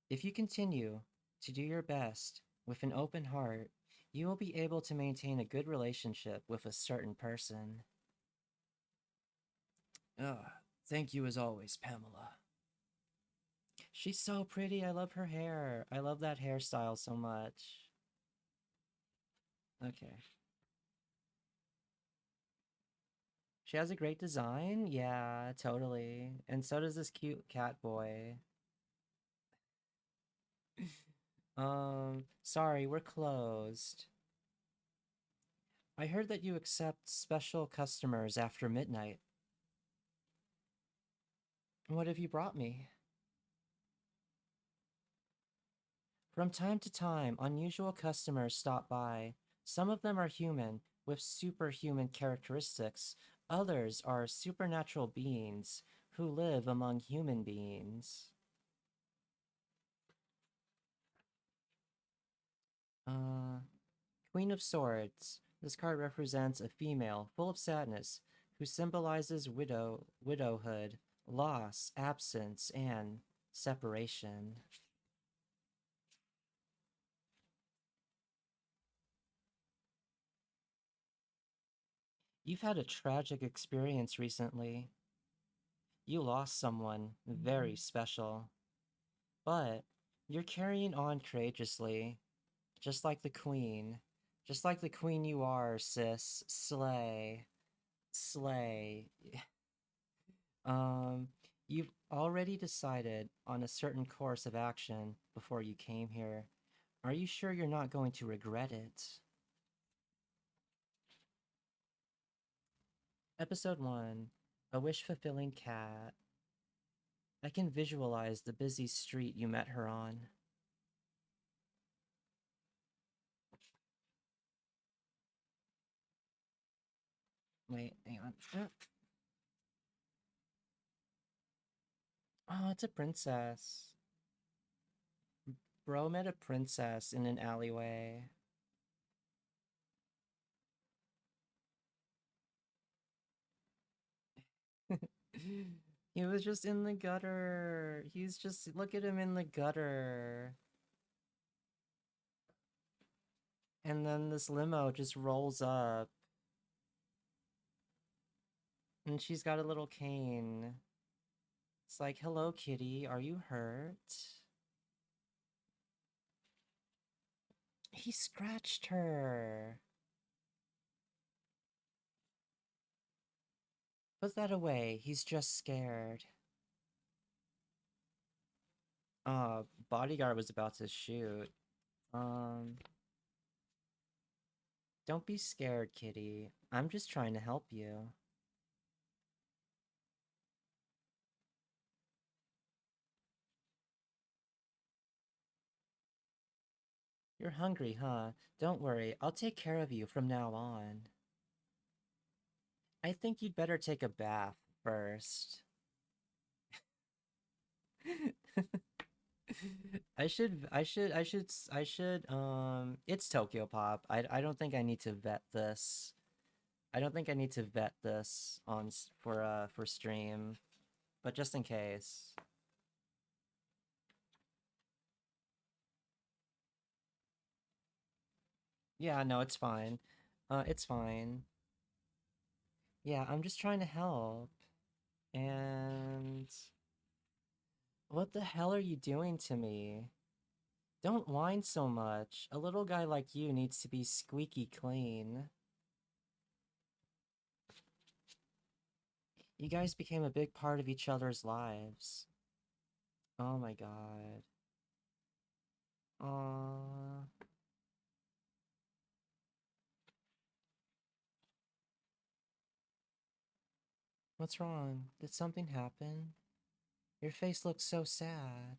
If you continue to do your best with an open heart, you will be able to maintain a good relationship with a certain person. Ugh, thank you as always, Pamela. She's so pretty. I love her hair. I love that hairstyle so much. Okay. She has a great design. Yeah, totally. And so does this cute cat boy. Sorry, we're closed. I heard that you accept special customers after midnight. What have you brought me? From time to time, unusual customers stop by. Some of them are human, with superhuman characteristics. Others are supernatural beings who live among human beings. Queen of Swords. This card represents a female full of sadness who symbolizes widowhood, loss, absence, and separation. You've had a tragic experience recently. You lost someone very special. But you're carrying on courageously, just like the queen. Just like the queen you are, sis. Slay. Slay. Um, you've already decided on a certain course of action before you came here. Are you sure you're not going to regret it? Episode 1. A wish-fulfilling cat. I can visualize the busy street you met her on. Wait, hang on. Oh, it's a princess. Bro met a princess in an alleyway. He was just in the gutter. He's just, look at him in the gutter. And then this limo just rolls up. And she's got a little cane. It's like, hello, kitty, are you hurt? He scratched her. Put that away, he's just scared. Bodyguard was about to shoot. Don't be scared, kitty. I'm just trying to help you. You're hungry, huh? Don't worry, I'll take care of you from now on. I think you'd better take a bath first. It's Tokyo Pop. I don't think I need to vet this. I don't think I need to vet this for stream, but just in case. Yeah, no, it's fine. It's fine. Yeah, I'm just trying to help. And what the hell are you doing to me? Don't whine so much. A little guy like you needs to be squeaky clean. You guys became a big part of each other's lives. Oh my god. Aww. What's wrong? Did something happen? Your face looks so sad.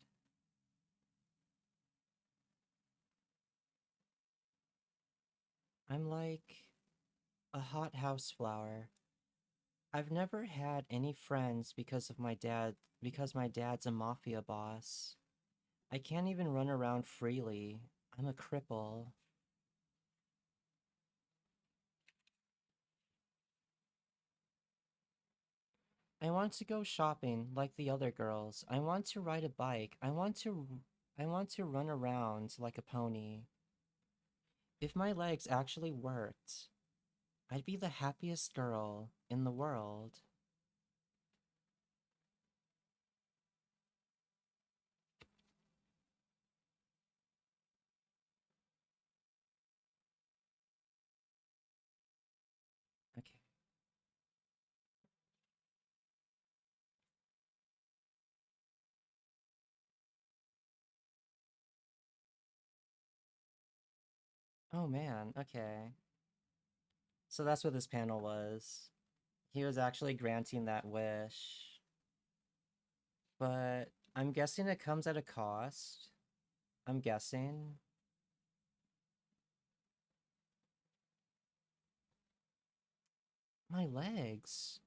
I'm like a hot house flower. I've never had any friends because my dad's a mafia boss. I can't even run around freely. I'm a cripple. I want to go shopping like the other girls. I want to ride a bike. I want to run around like a pony. If my legs actually worked, I'd be the happiest girl in the world. Okay. Oh man, okay. So that's what this panel was. He was actually granting that wish. But I'm guessing it comes at a cost. I'm guessing. My legs.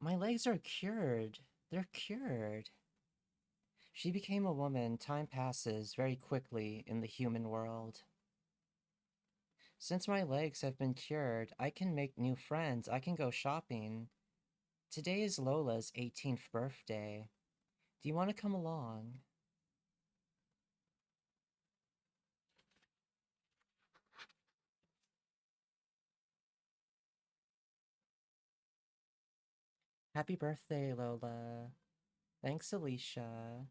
My legs are cured. They're cured. She became a woman. Time passes very quickly in the human world. Since my legs have been cured, I can make new friends. I can go shopping. Today is Lola's 18th birthday. Do you want to come along? Happy birthday, Lola. Thanks, Alicia.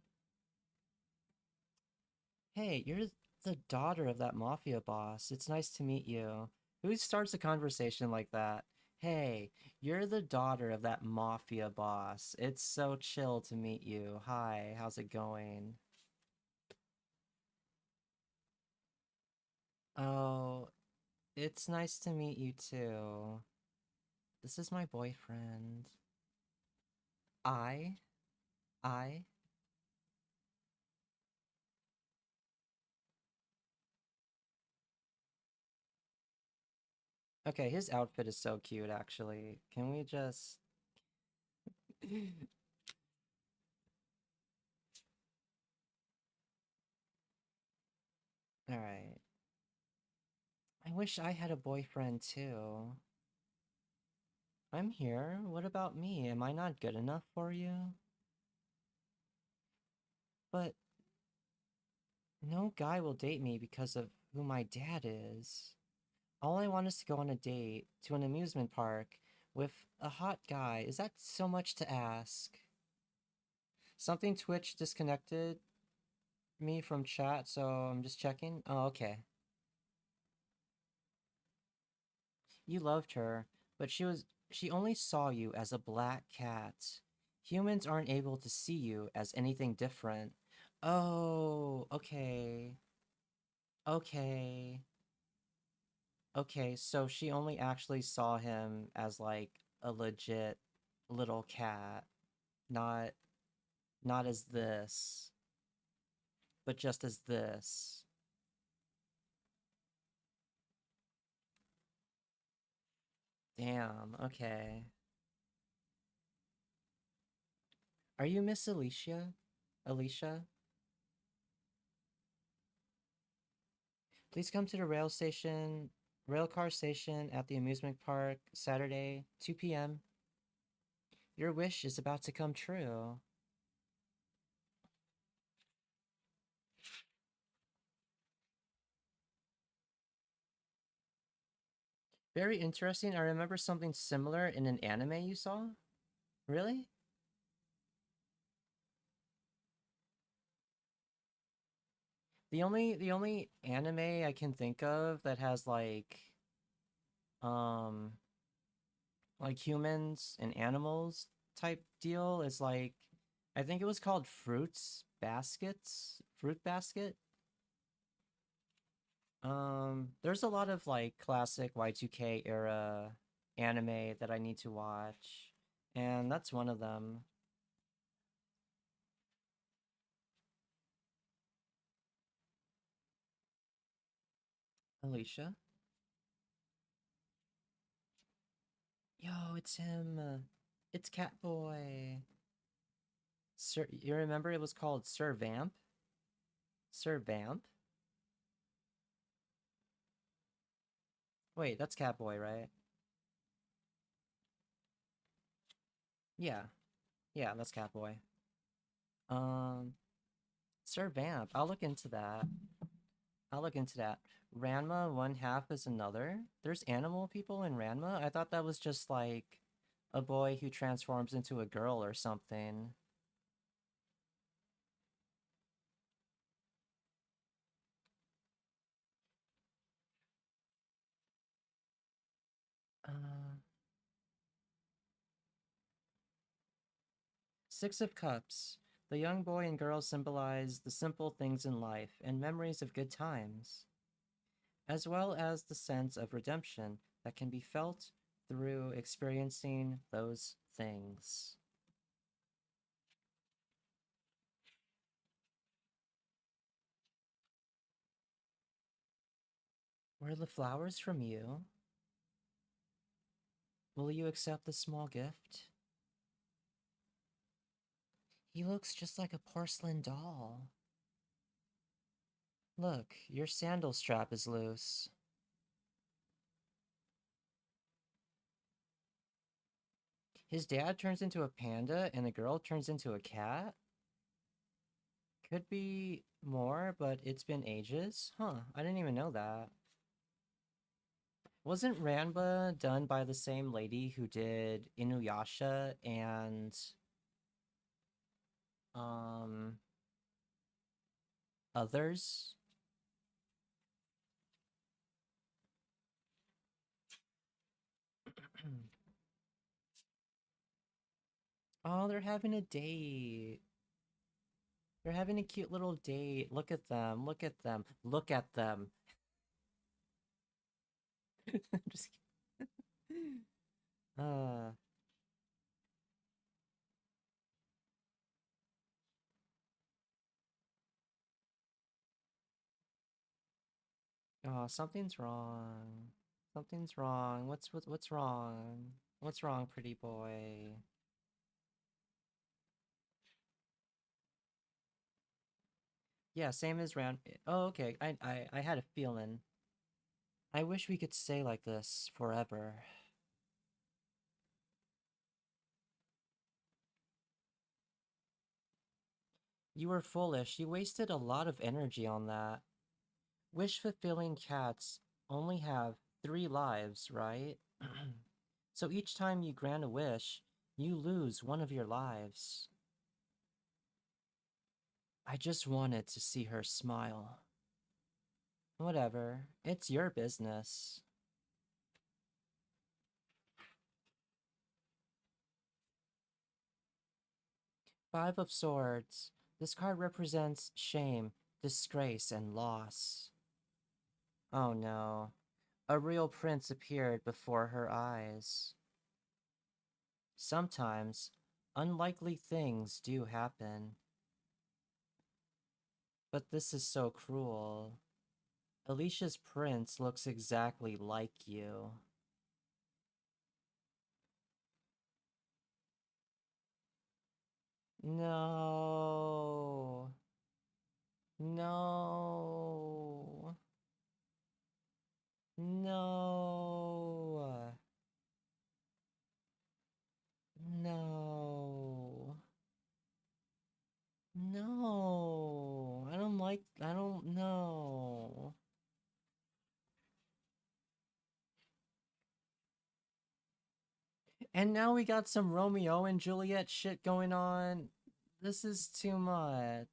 Hey, you're the daughter of that mafia boss. It's nice to meet you. Who starts a conversation like that? Hey, you're the daughter of that mafia boss. It's so chill to meet you. Hi, how's it going? Oh, it's nice to meet you too. This is my boyfriend. I? I? Okay, his outfit is so cute, actually. Can we just... Alright. I wish I had a boyfriend too. I'm here. What about me? Am I not good enough for you? But no guy will date me because of who my dad is. All I want is to go on a date to an amusement park with a hot guy. Is that so much to ask? Something Twitch disconnected me from chat, so I'm just checking. Oh, okay. You loved her, but she only saw you as a black cat. Humans aren't able to see you as anything different. Oh, okay. Okay. Okay, so she only actually saw him as like a legit little cat, not not as this, but just as this. Damn, okay. Are you Miss Alicia? Alicia? Please come to the rail car station at the amusement park Saturday, 2 p.m. Your wish is about to come true. Very interesting. I remember something similar in an anime you saw. Really? The only anime I can think of that has um like humans and animals type deal is like I think it was called Fruit Basket. There's a lot of like classic Y2K era anime that I need to watch, and that's one of them. Alicia? Yo, it's him. It's Catboy. Sir, you remember it was called Sir Vamp? Sir Vamp? Wait, that's Catboy, right? Yeah. Yeah, that's Catboy. Um, Sir Vamp. I'll look into that. I'll look into that. Ranma, one half is another. There's animal people in Ranma? I thought that was just like a boy who transforms into a girl or something. Uh, Six of Cups. The young boy and girl symbolize the simple things in life and memories of good times, as well as the sense of redemption that can be felt through experiencing those things. Were the flowers from you? Will you accept the small gift? He looks just like a porcelain doll. Look, your sandal strap is loose. His dad turns into a panda and the girl turns into a cat? Could be more, but it's been ages? Huh, I didn't even know that. Wasn't Ranma done by the same lady who did Inuyasha and um others? Oh, they're having a date. They're having a cute little date. Look at them. Look at them. Look at them. Just kidding. Uh, oh, something's wrong. Something's wrong. What's wrong? What's wrong, pretty boy? Yeah, same as round. Oh, okay. I had a feeling. I wish we could stay like this forever. You were foolish. You wasted a lot of energy on that. Wish-fulfilling cats only have 3 lives, right? So each time you grant a wish, you lose one of your lives. I just wanted to see her smile. Whatever. It's your business. 5 of Swords. This card represents shame, disgrace, and loss. Oh no. A real prince appeared before her eyes. Sometimes, unlikely things do happen. But this is so cruel. Alicia's prince looks exactly like you. No. No. No. No. No. I don't know. And now we got some Romeo and Juliet shit going on. This is too much.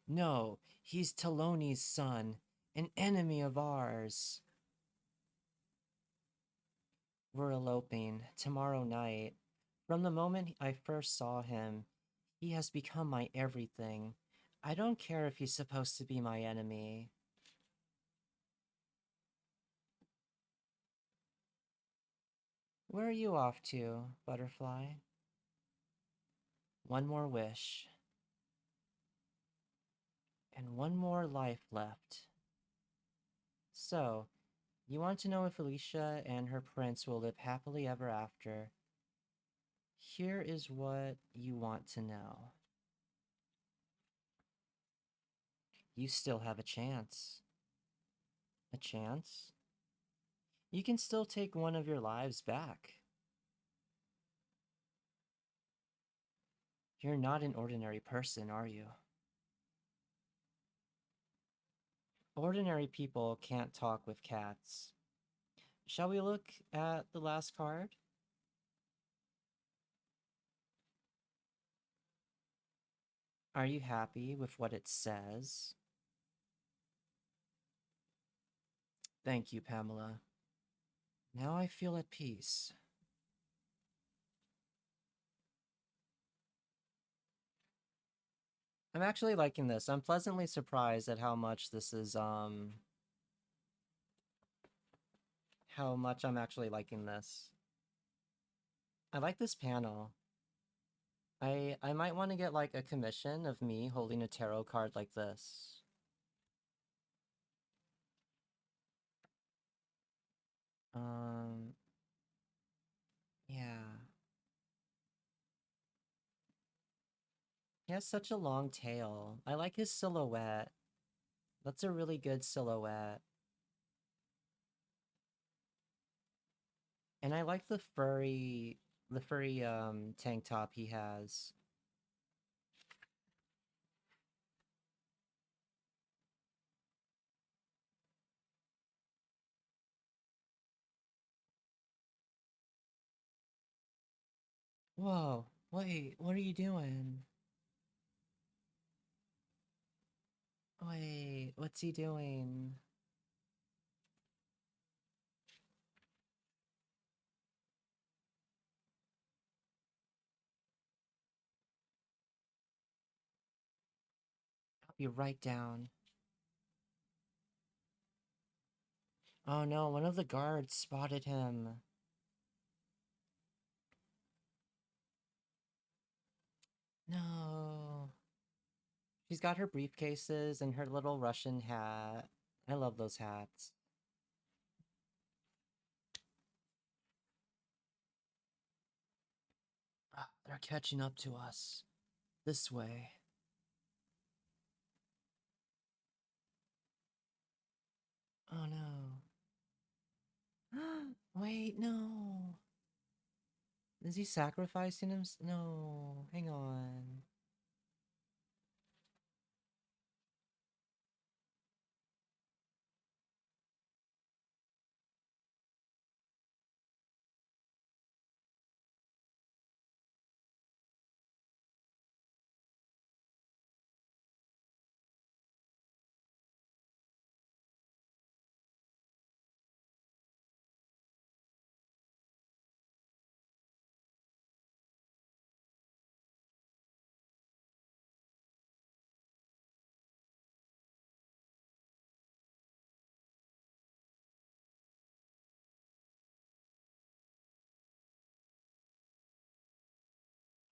No, he's Taloni's son, an enemy of ours. We're eloping tomorrow night. From the moment I first saw him, he has become my everything. I don't care if he's supposed to be my enemy. Where are you off to, Butterfly? One more wish. And one more life left. So, you want to know if Alicia and her prince will live happily ever after. Here is what you want to know. You still have a chance. A chance? You can still take one of your lives back. You're not an ordinary person, are you? Ordinary people can't talk with cats. Shall we look at the last card? Are you happy with what it says? Thank you, Pamela. Now I feel at peace. I'm actually liking this. I'm pleasantly surprised at how much this is, how much I'm actually liking this. I like this panel. I might want to get, like, a commission of me holding a tarot card like this. Yeah. He has such a long tail. I like his silhouette. That's a really good silhouette. And I like the furry tank top he has. Whoa, wait, what are you doing? Wait, what's he doing? I'll be right down. Oh no, one of the guards spotted him. No. She's got her briefcases and her little Russian hat. I love those hats. Ah, they're catching up to us. This way. Oh no. Wait, no. Is he sacrificing him? No, hang on.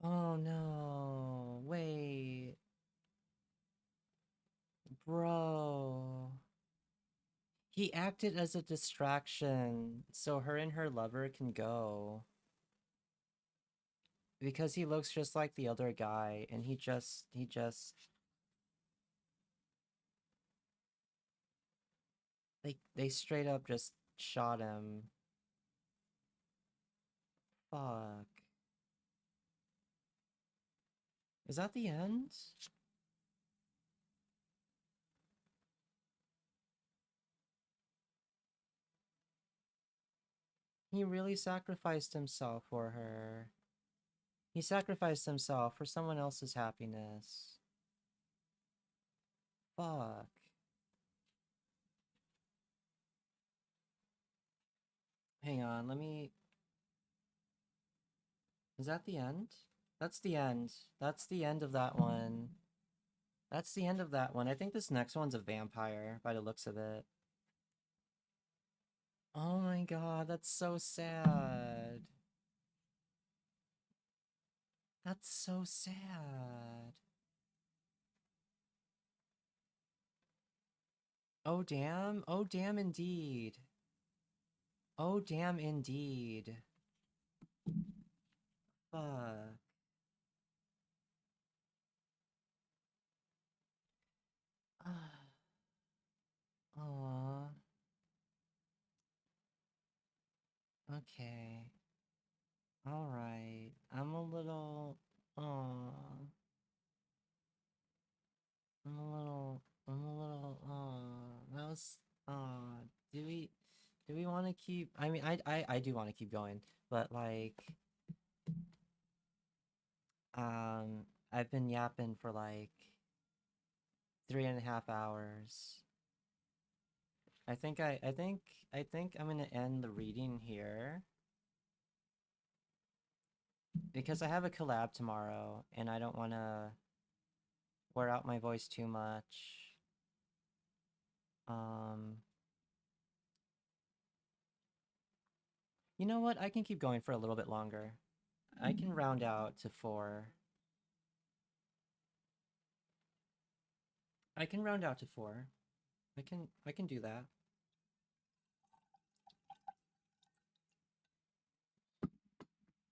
Oh no, wait. Bro. He acted as a distraction so her and her lover can go. Because he looks just like the other guy and they straight up just shot him. Fuck. Is that the end? He really sacrificed himself for her. He sacrificed himself for someone else's happiness. Fuck. Hang on, let me... Is that the end? That's the end. That's the end of that one. That's the end of that one. I think this next one's a vampire, by the looks of it. Oh my god, that's so sad. That's so sad. Oh damn. Oh damn indeed. Oh damn indeed. Fuck. Aww. Okay. Alright. I'm a little... Aww. That was... Aw. Do we... Do we want to keep... I mean, I do want to keep going. But, like... I've been yapping for, like... 3.5 hours. I think I'm gonna end the reading here. Because I have a collab tomorrow, and I don't want to wear out my voice too much. You know what? I can keep going for a little bit longer. I can round out to 4. I can round out to 4. I can do that.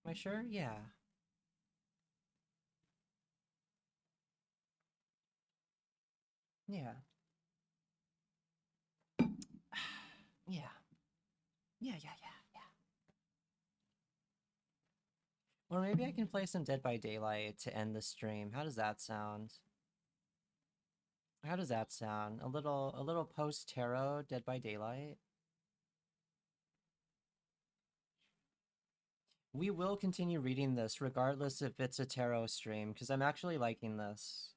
Am I sure? Yeah. Yeah. Yeah. Yeah, yeah, yeah, yeah. Or maybe I can play some Dead by Daylight to end the stream. How does that sound? How does that sound? A little post-tarot Dead by Daylight? We will continue reading this regardless if it's a tarot stream, because I'm actually liking this.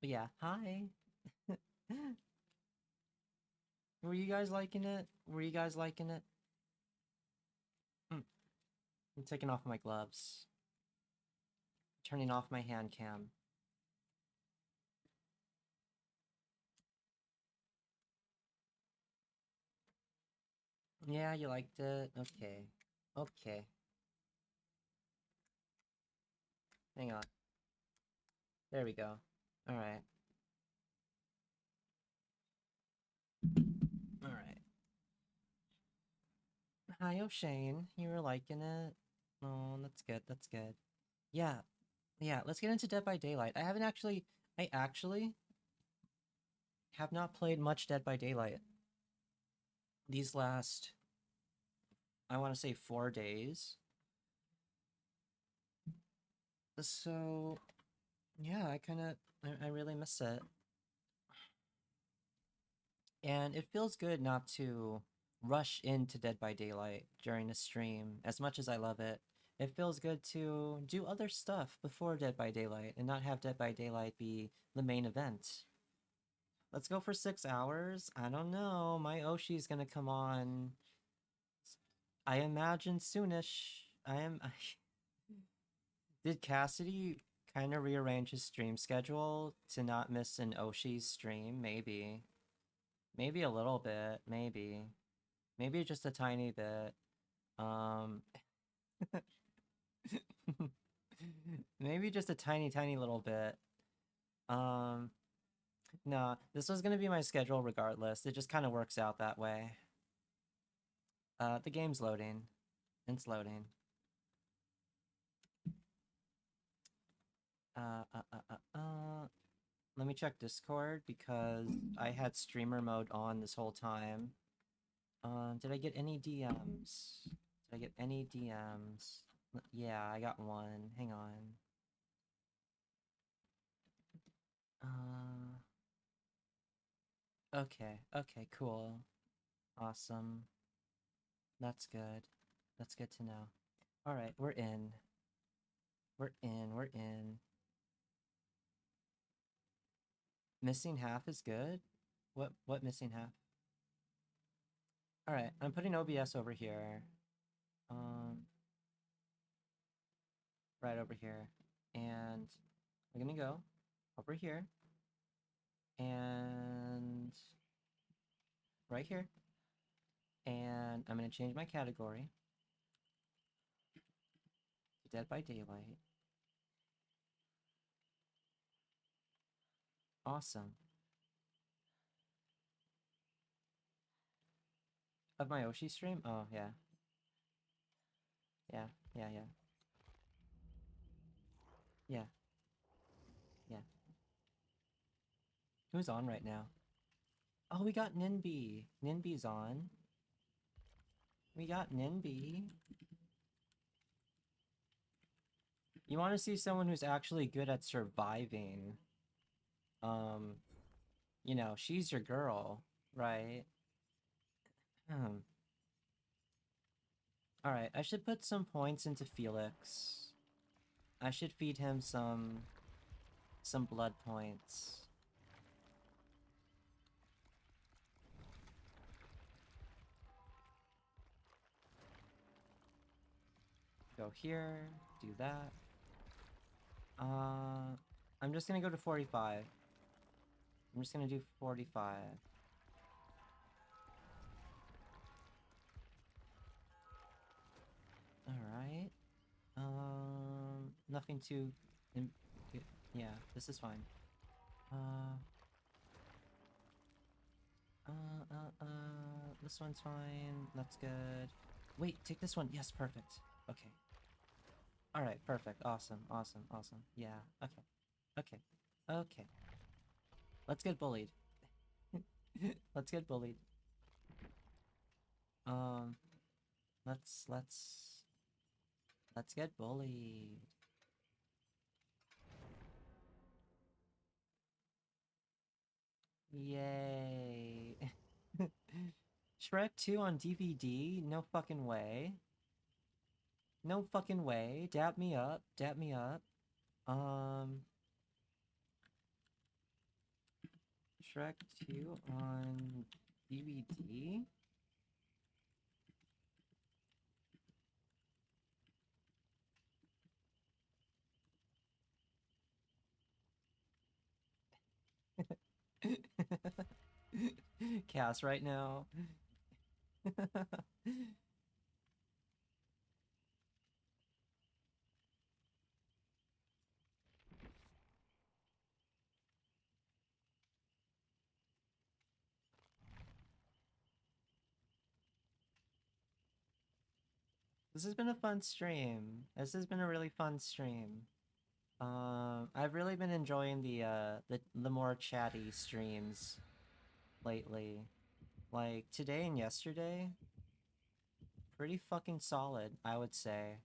But yeah, hi. Were you guys liking it? Were you guys liking it? I'm taking off my gloves. Turning off my hand cam. Yeah, you liked it? Okay. Okay. Hang on. There we go. Alright. Alright. Hi, O'Shane. You were liking it? Oh, that's good, that's good. Yeah. Yeah, let's get into Dead by Daylight. I actually have not played much Dead by Daylight these last, I want to say 4 days. So, yeah, I really miss it. And it feels good not to rush into Dead by Daylight during a stream. As much as I love it, it feels good to do other stuff before Dead by Daylight and not have Dead by Daylight be the main event. Let's go for 6 hours? I don't know. My Oshi's gonna come on, I imagine, soonish. Did Cassidy kind of rearrange his stream schedule to not miss an Oshi's stream? Maybe. Maybe a little bit. Maybe. Maybe just a tiny bit. Maybe just a tiny little bit. No, this was gonna be my schedule regardless. It just kind of works out that way. The game's loading. It's loading. Let me check Discord because I had streamer mode on this whole time. Did I get any DMs? Did I get any DMs? Yeah, I got one. Hang on. Okay, okay, cool. Awesome. That's good. That's good to know. Alright, we're in. We're in. Missing half is good? What missing half? Alright, I'm putting OBS over here. Right over here. And we're gonna go over here. And right here. And I'm gonna change my category to Dead by Daylight. Awesome. Of my Oshi stream? Oh, yeah. Yeah. Yeah. Who's on right now? Oh, we got Ninby. Ninby's on. We got Ninby. You want to see someone who's actually good at surviving. You know, she's your girl, right? Alright, I should put some points into Felix. I should feed him some blood points. Go here, do that. I'm just gonna go to 45. I'm just gonna do 45. Alright. Nothing too... yeah, this is fine. This one's fine. That's good. Wait, take this one. Yes, perfect. Okay. Alright, perfect. Awesome, awesome, awesome. Yeah, okay. Okay. Okay. Let's get bullied. Let's get bullied. Um, let's get bullied. Yay. Shrek 2 on DVD? No fucking way. No fucking way. Dap me up. Dap me up. Shrek 2 on DVD? Chaos right now. This has been a fun stream. This has been a really fun stream. I've really been enjoying the more chatty streams lately. Like today and yesterday, pretty fucking solid, I would say.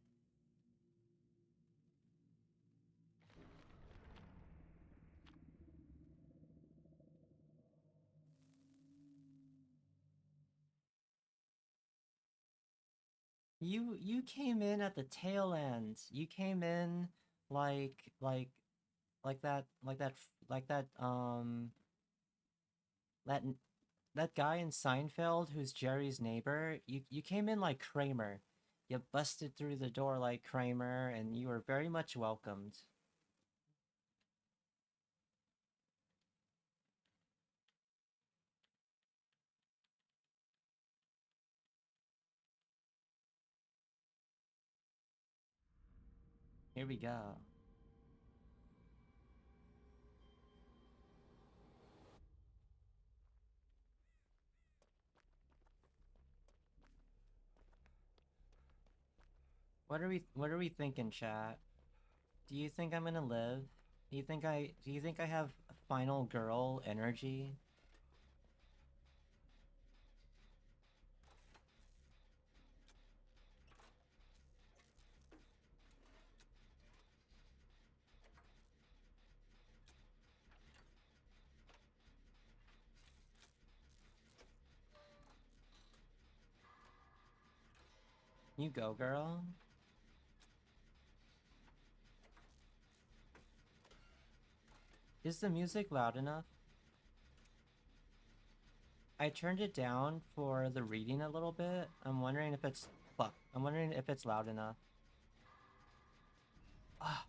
You came in at the tail end. You came in like that that that guy in Seinfeld who's Jerry's neighbor. You came in like Kramer. You busted through the door like Kramer, and you were very much welcomed. Here we go. What are we thinking, chat? Do you think I'm gonna live? Do you think I have final girl energy? You go, girl. Is the music loud enough? I turned it down for the reading a little bit. I'm wondering if it's... Fuck. I'm wondering if it's loud enough. Ah,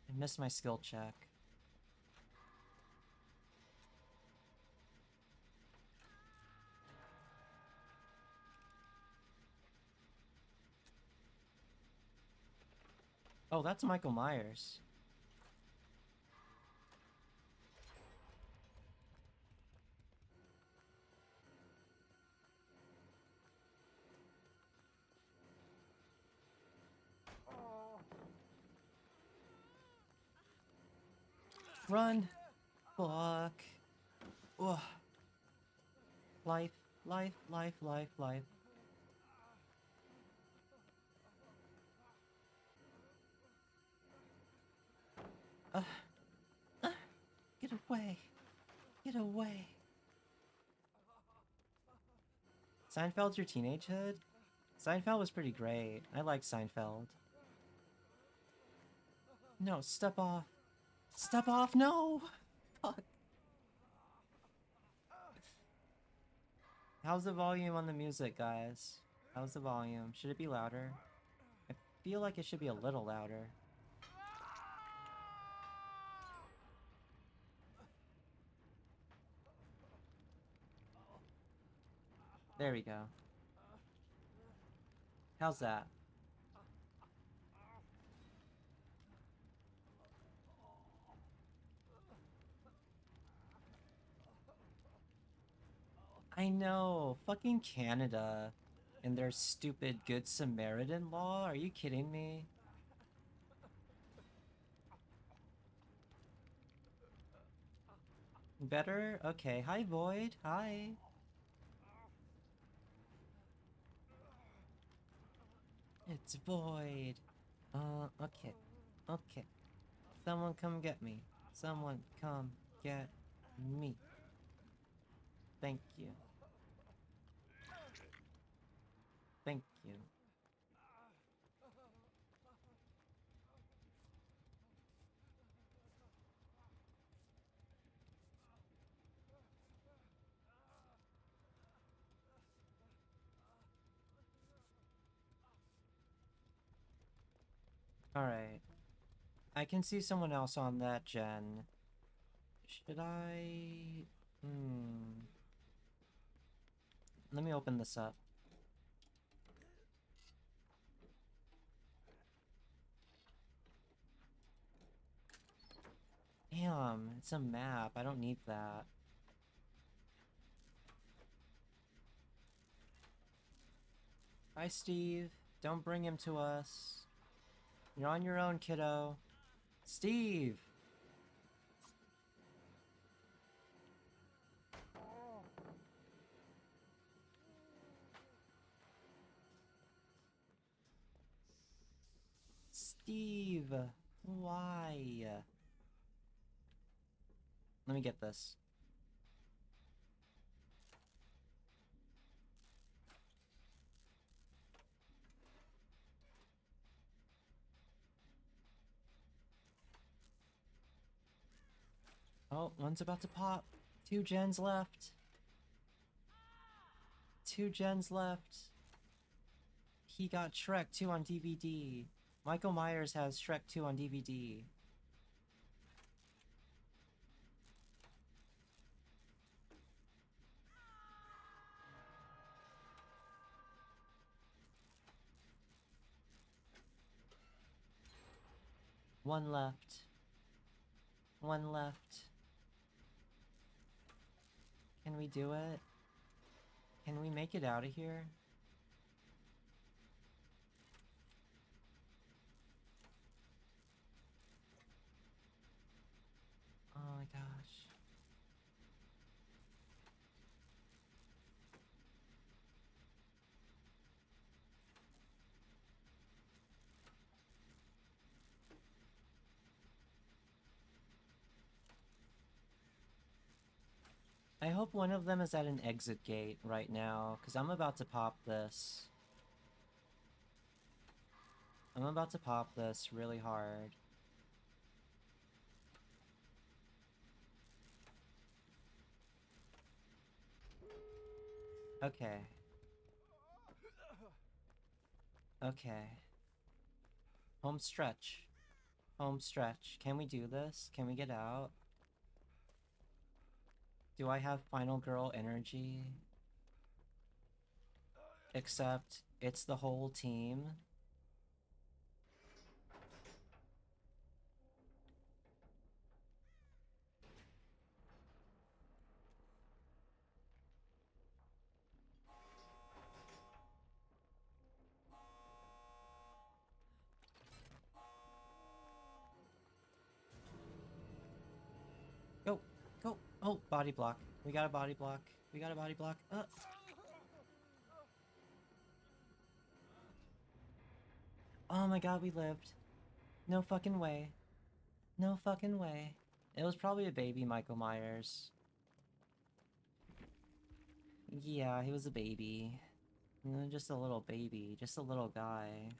I missed my skill check. Oh, that's Michael Myers. Run! Fuck. Ugh. Life, life, life, life, life. Uh, uh, get away. Get away. Seinfeld's your teenagehood? Seinfeld was pretty great. I like Seinfeld. No, step off. Step off, no! Fuck. How's the volume on the music, guys? How's the volume? Should it be louder? I feel like it should be a little louder. There we go. How's that? I know, fucking Canada. in their stupid Good Samaritan law? Are you kidding me? Better? Okay. Hi, Void. Hi. It's Void. Okay. Okay. Someone come get me. Someone come get me. Thank you. Thank you. Alright. I can see someone else on that gen. Should I... Let me open this up. Damn, it's a map. I don't need that. Hi, Steve. Don't bring him to us. You're on your own, kiddo. Steve! Steve! Why? Let me get this. Oh, one's about to pop. 2 gens left. 2 gens left. He got Shrek 2 on DVD. Michael Myers has Shrek 2 on DVD. One left. One left. Can we do it? Can we make it out of here? Oh my gosh. I hope one of them is at an exit gate right now, because I'm about to pop this. I'm about to pop this really hard. Okay. Okay. Home stretch. Home stretch. Can we do this? Can we get out? Do I have final girl energy? Except it's the whole team. Go! Go! Oh, body block. We got a body block. We got a body block. Oh my god, we lived. No fucking way. No fucking way. It was probably a baby Michael Myers. Yeah, he was a baby. Just a little baby. Just a little guy.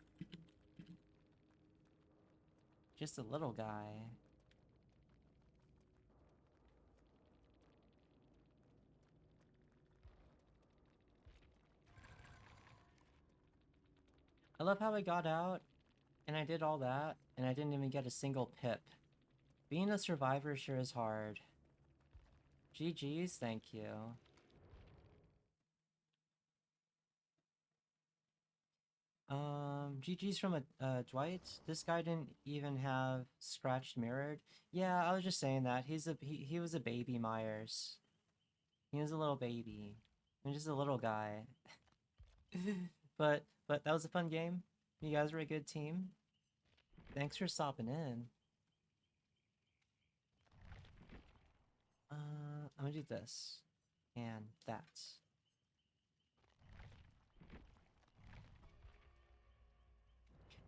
Just a little guy. I love how I got out, and I did all that, and I didn't even get a single pip. Being a survivor sure is hard. GG's, thank you. GG's from Dwight. This guy didn't even have scratched mirrored. Yeah, I was just saying that. He was a baby Myers. He was a little baby. He's just a little guy. But that was a fun game. You guys were a good team. Thanks for stopping in. I'm gonna do this and that.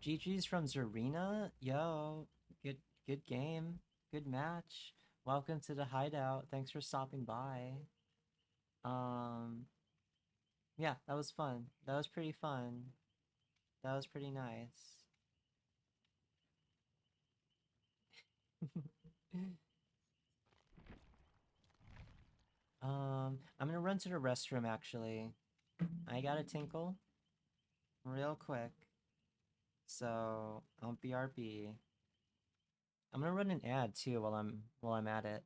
GG's from Zarina. Yo, good game. Good match. Welcome to the hideout. Thanks for stopping by. Yeah, that was fun. That was pretty fun. That was pretty nice. I'm gonna run to the restroom actually. I gotta tinkle real quick. So I'll BRB. I'm gonna run an ad too while I'm at it.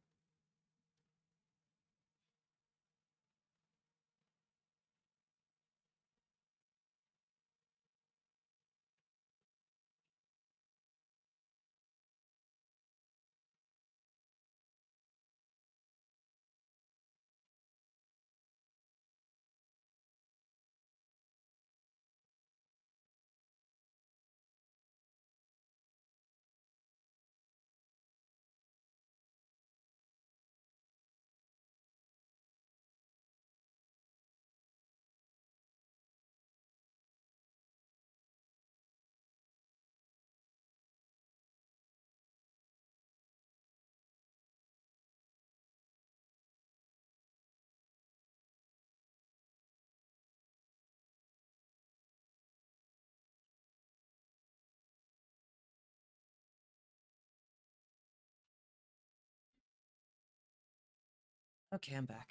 Okay, I'm back.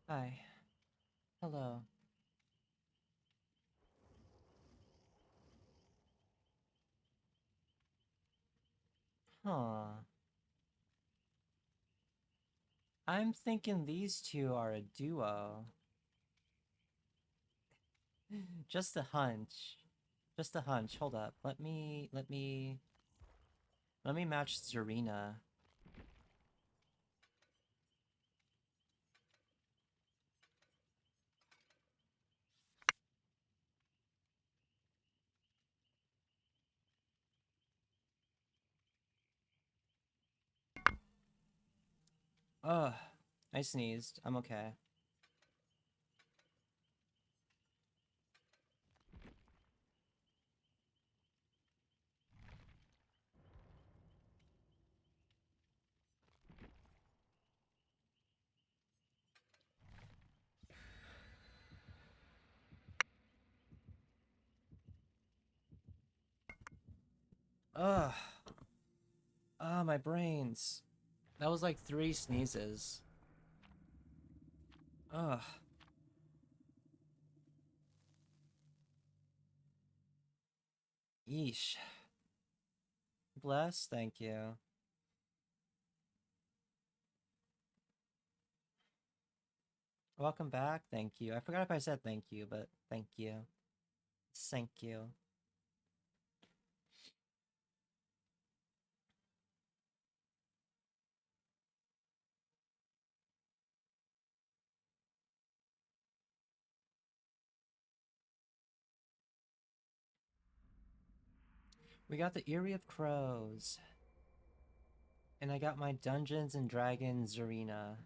Hi. Hello. Huh. I'm thinking these two are a duo. Just a hunch. Just a hunch. Hold up. Let me match Zarina. Ugh. I sneezed. I'm okay. Ugh. Ah, my brains. That was like 3 sneezes. Ugh. Yeesh. Bless, thank you. Welcome back, thank you. I forgot if I said thank you, but thank you. Thank you. We got the Eyrie of Crows. And I got my Dungeons and Dragons Arena.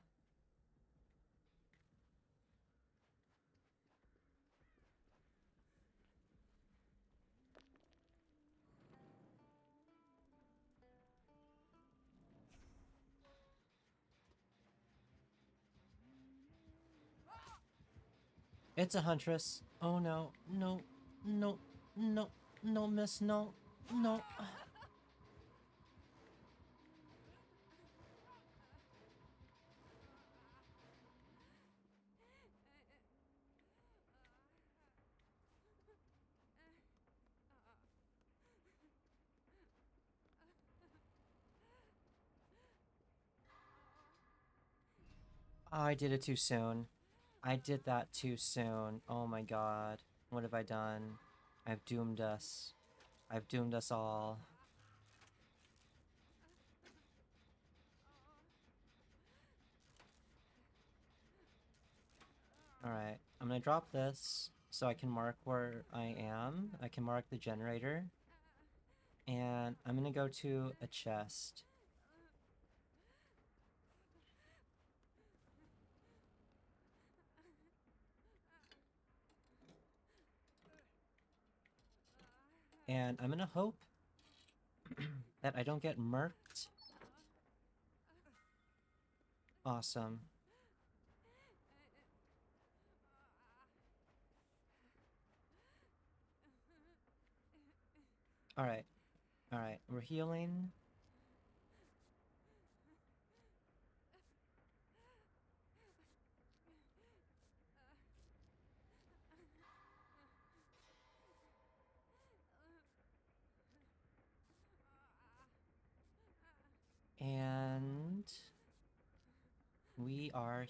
It's a huntress. Oh no, no, no, no, no, miss, no, no. Oh, I did it too soon. I did that too soon. Oh my god. What have I done? I've doomed us. I've doomed us all. Alright, I'm gonna drop this so I can mark where I am. I can mark the generator. And I'm gonna go to a chest. And I'm gonna hope that I don't get murked. Awesome. Alright. Alright, we're healing. And we are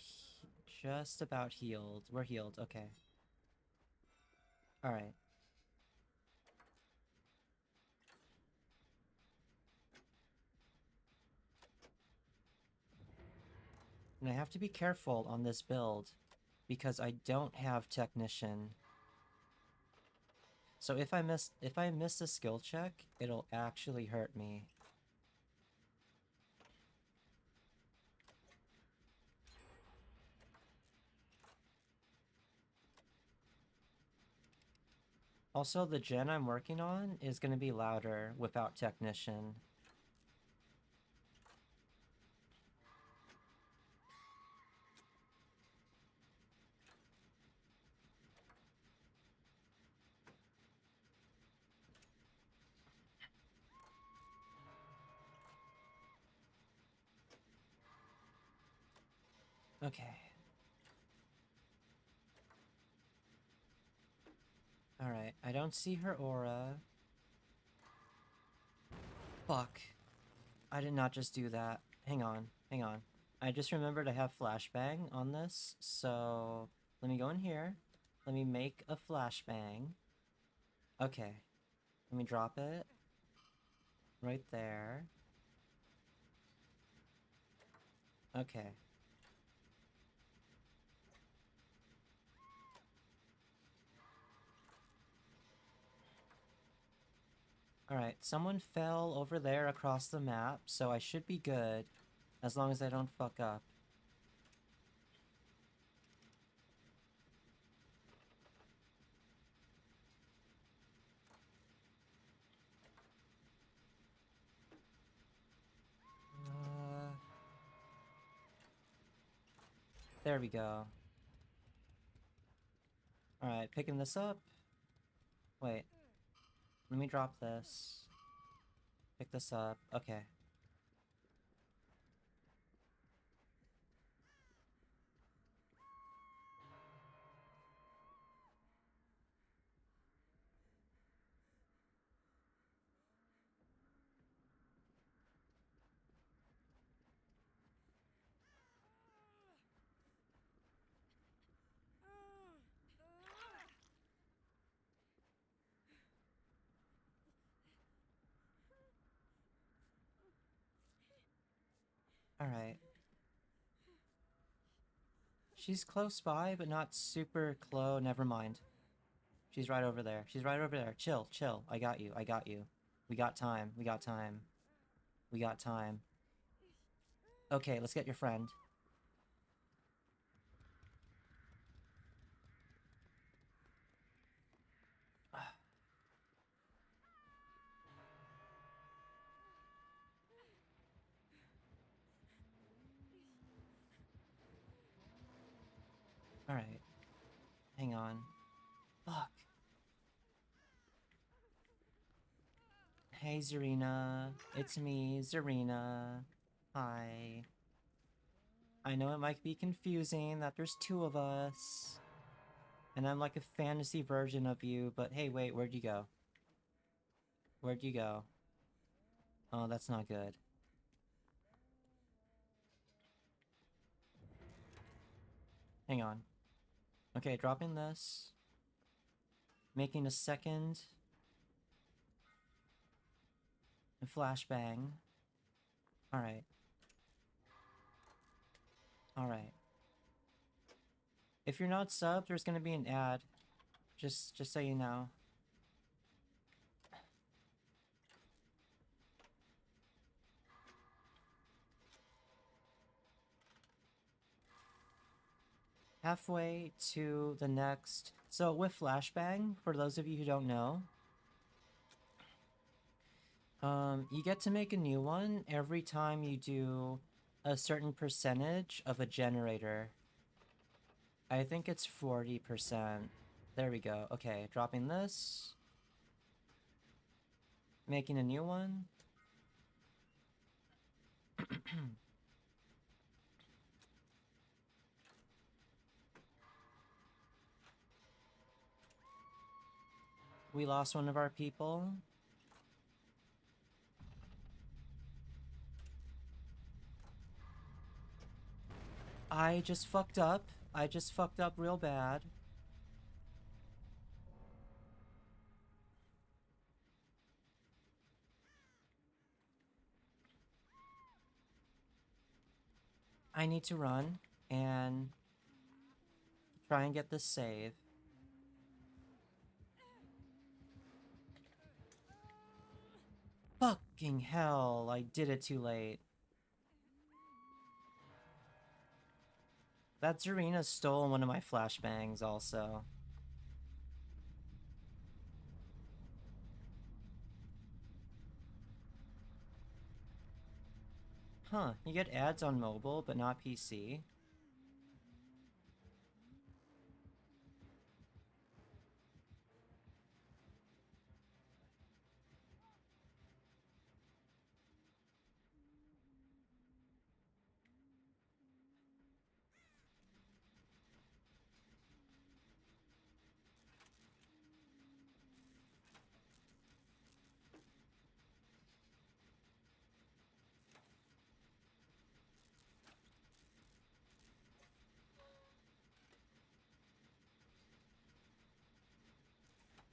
just about healed. We're healed, okay. Alright. And I have to be careful on this build because I don't have technician. So if I miss a skill check, it'll actually hurt me. Also, the gen I'm working on is going to be louder without technician. Okay. Alright, I don't see her aura. Fuck. I did not just do that. Hang on, hang on. I just remembered I have flashbang on this, so let me go in here. Let me make a flashbang. Okay. Let me drop it. Right there. Okay. Alright, someone fell over there across the map, so I should be good. As long as I don't fuck up. There we go. Alright, picking this up. Wait. Let me drop this. Pick this up. Okay. Alright. She's close by, but not super close. Never mind. She's right over there. She's right over there. Chill, chill. I got you. I got you. We got time. We got time. We got time. Okay, let's get your friend. Alright. Hang on. Fuck. Hey, Zarina. It's me, Zarina. Hi. I know it might be confusing that there's two of us. And I'm like a fantasy version of you, but hey, wait, where'd you go? Where'd you go? Oh, that's not good. Hang on. Okay, dropping this. Making a second. Flashbang. Alright. Alright. If you're not subbed, there's gonna be an ad. Just so you know. Halfway to the next... So with Flashbang, for those of you who don't know, you get to make a new one every time you do a certain percentage of a generator. I think it's 40%. There we go. Okay, dropping this. Making a new one. We lost one of our people. I just fucked up. I just fucked up real bad. I need to run and try and get this save. Fucking hell, I did it too late. That Zarina stole one of my flashbangs also. Huh, you get ads on mobile, but not PC?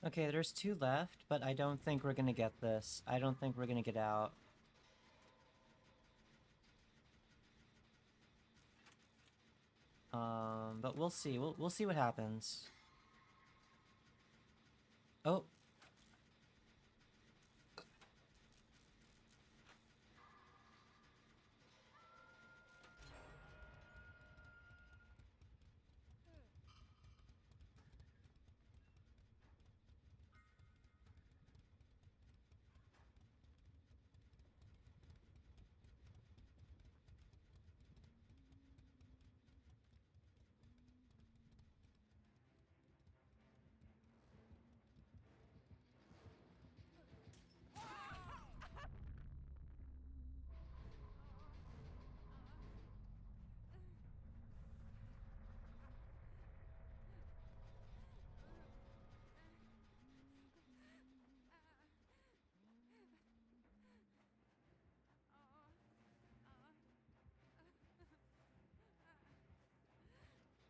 Okay, there's 2 left, but I don't think we're gonna get this. I don't think we're gonna get out. But we'll see. We'll see what happens. Oh.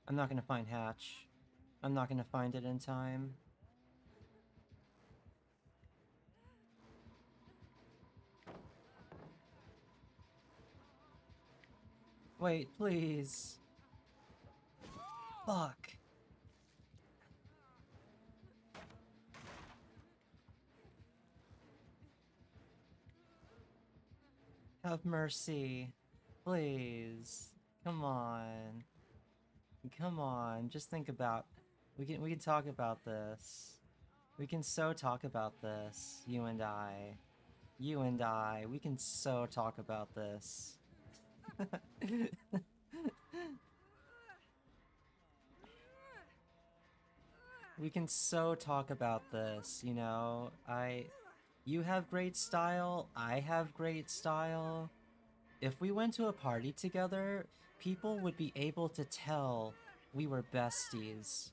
I'm not gonna find Hatch. I'm not gonna find it in time. Wait, please. Fuck. Have mercy. Please. Come on. Come on. Just think about... We can talk about this. We can so talk about this. You and I. You and I. We can so talk about this. We can so talk about this, you know? You have great style, I have great style. If we went to a party together, people would be able to tell we were besties.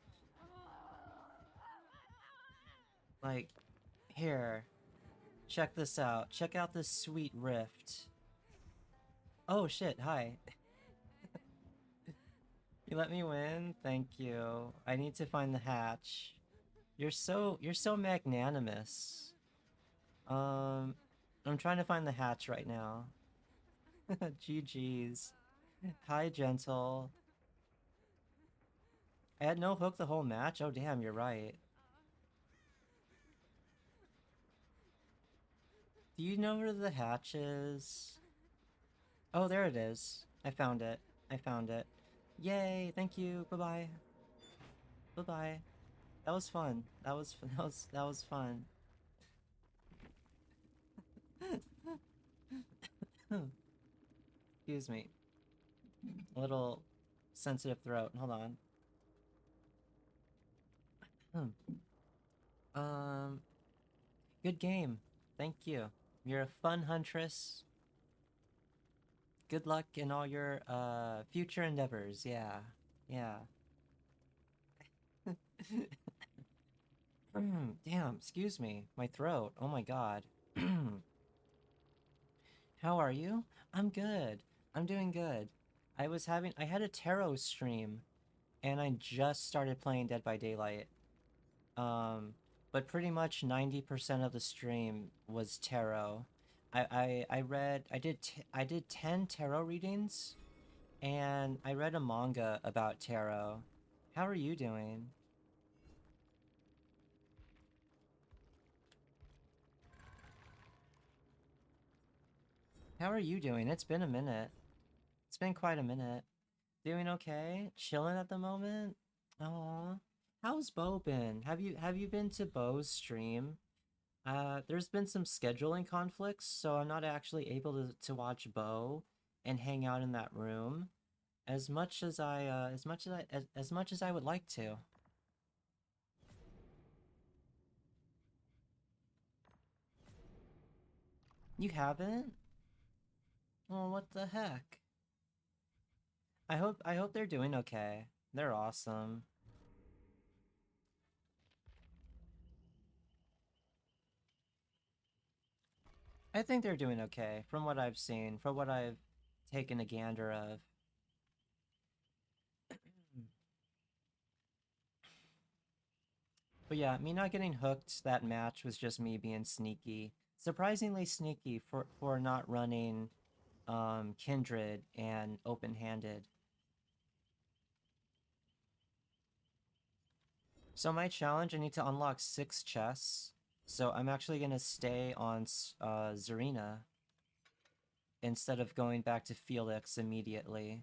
Like, here, check this out. Check out this sweet rift. Oh shit, hi. You let me win? Thank you. I need to find the hatch. You're so magnanimous. I'm trying to find the hatch right now. GG's. Hi, Gentle. I had no hook the whole match? Oh damn, you're right. Do you know where the hatch is? Oh, there it is. I found it. I found it. Yay, thank you. Bye-bye. Bye-bye. That was fun. That was fun. Excuse me. A little sensitive throat. Hold on. Good game. Thank you. You're a fun huntress. Good luck in all your future endeavors. Yeah. Yeah. Damn, excuse me. My throat. Oh my god. How are you? I'm good. I'm doing good. I had a tarot stream and I just started playing Dead by Daylight. But pretty much 90% of the stream was tarot. I did 10 tarot readings and I read a manga about tarot. How are you doing? How are you doing? It's been a minute. It's been quite a minute. Doing okay? Chilling at the moment? Aw. How's Bo been? Have you been to Bo's stream? There's been some scheduling conflicts, so I'm not actually able to watch Bo and hang out in that room as much as as much as I would like to. You haven't? Well, what the heck? I hope they're doing okay. They're awesome. I think they're doing okay from what I've seen, from what I've taken a gander of. But yeah, me not getting hooked that match was just me being sneaky. Surprisingly sneaky for not running Kindred and open-handed. So my challenge, I need to unlock 6 chests. So I'm actually gonna stay on Zarina instead of going back to Felix immediately.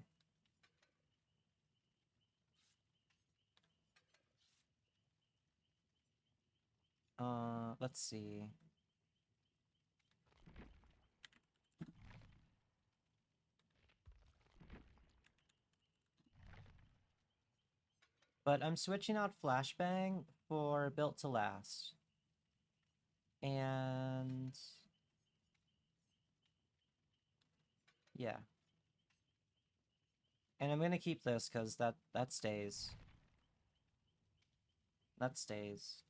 Let's see. But I'm switching out Flashbang for Built to Last. And yeah. And I'm gonna keep this because that stays. That stays.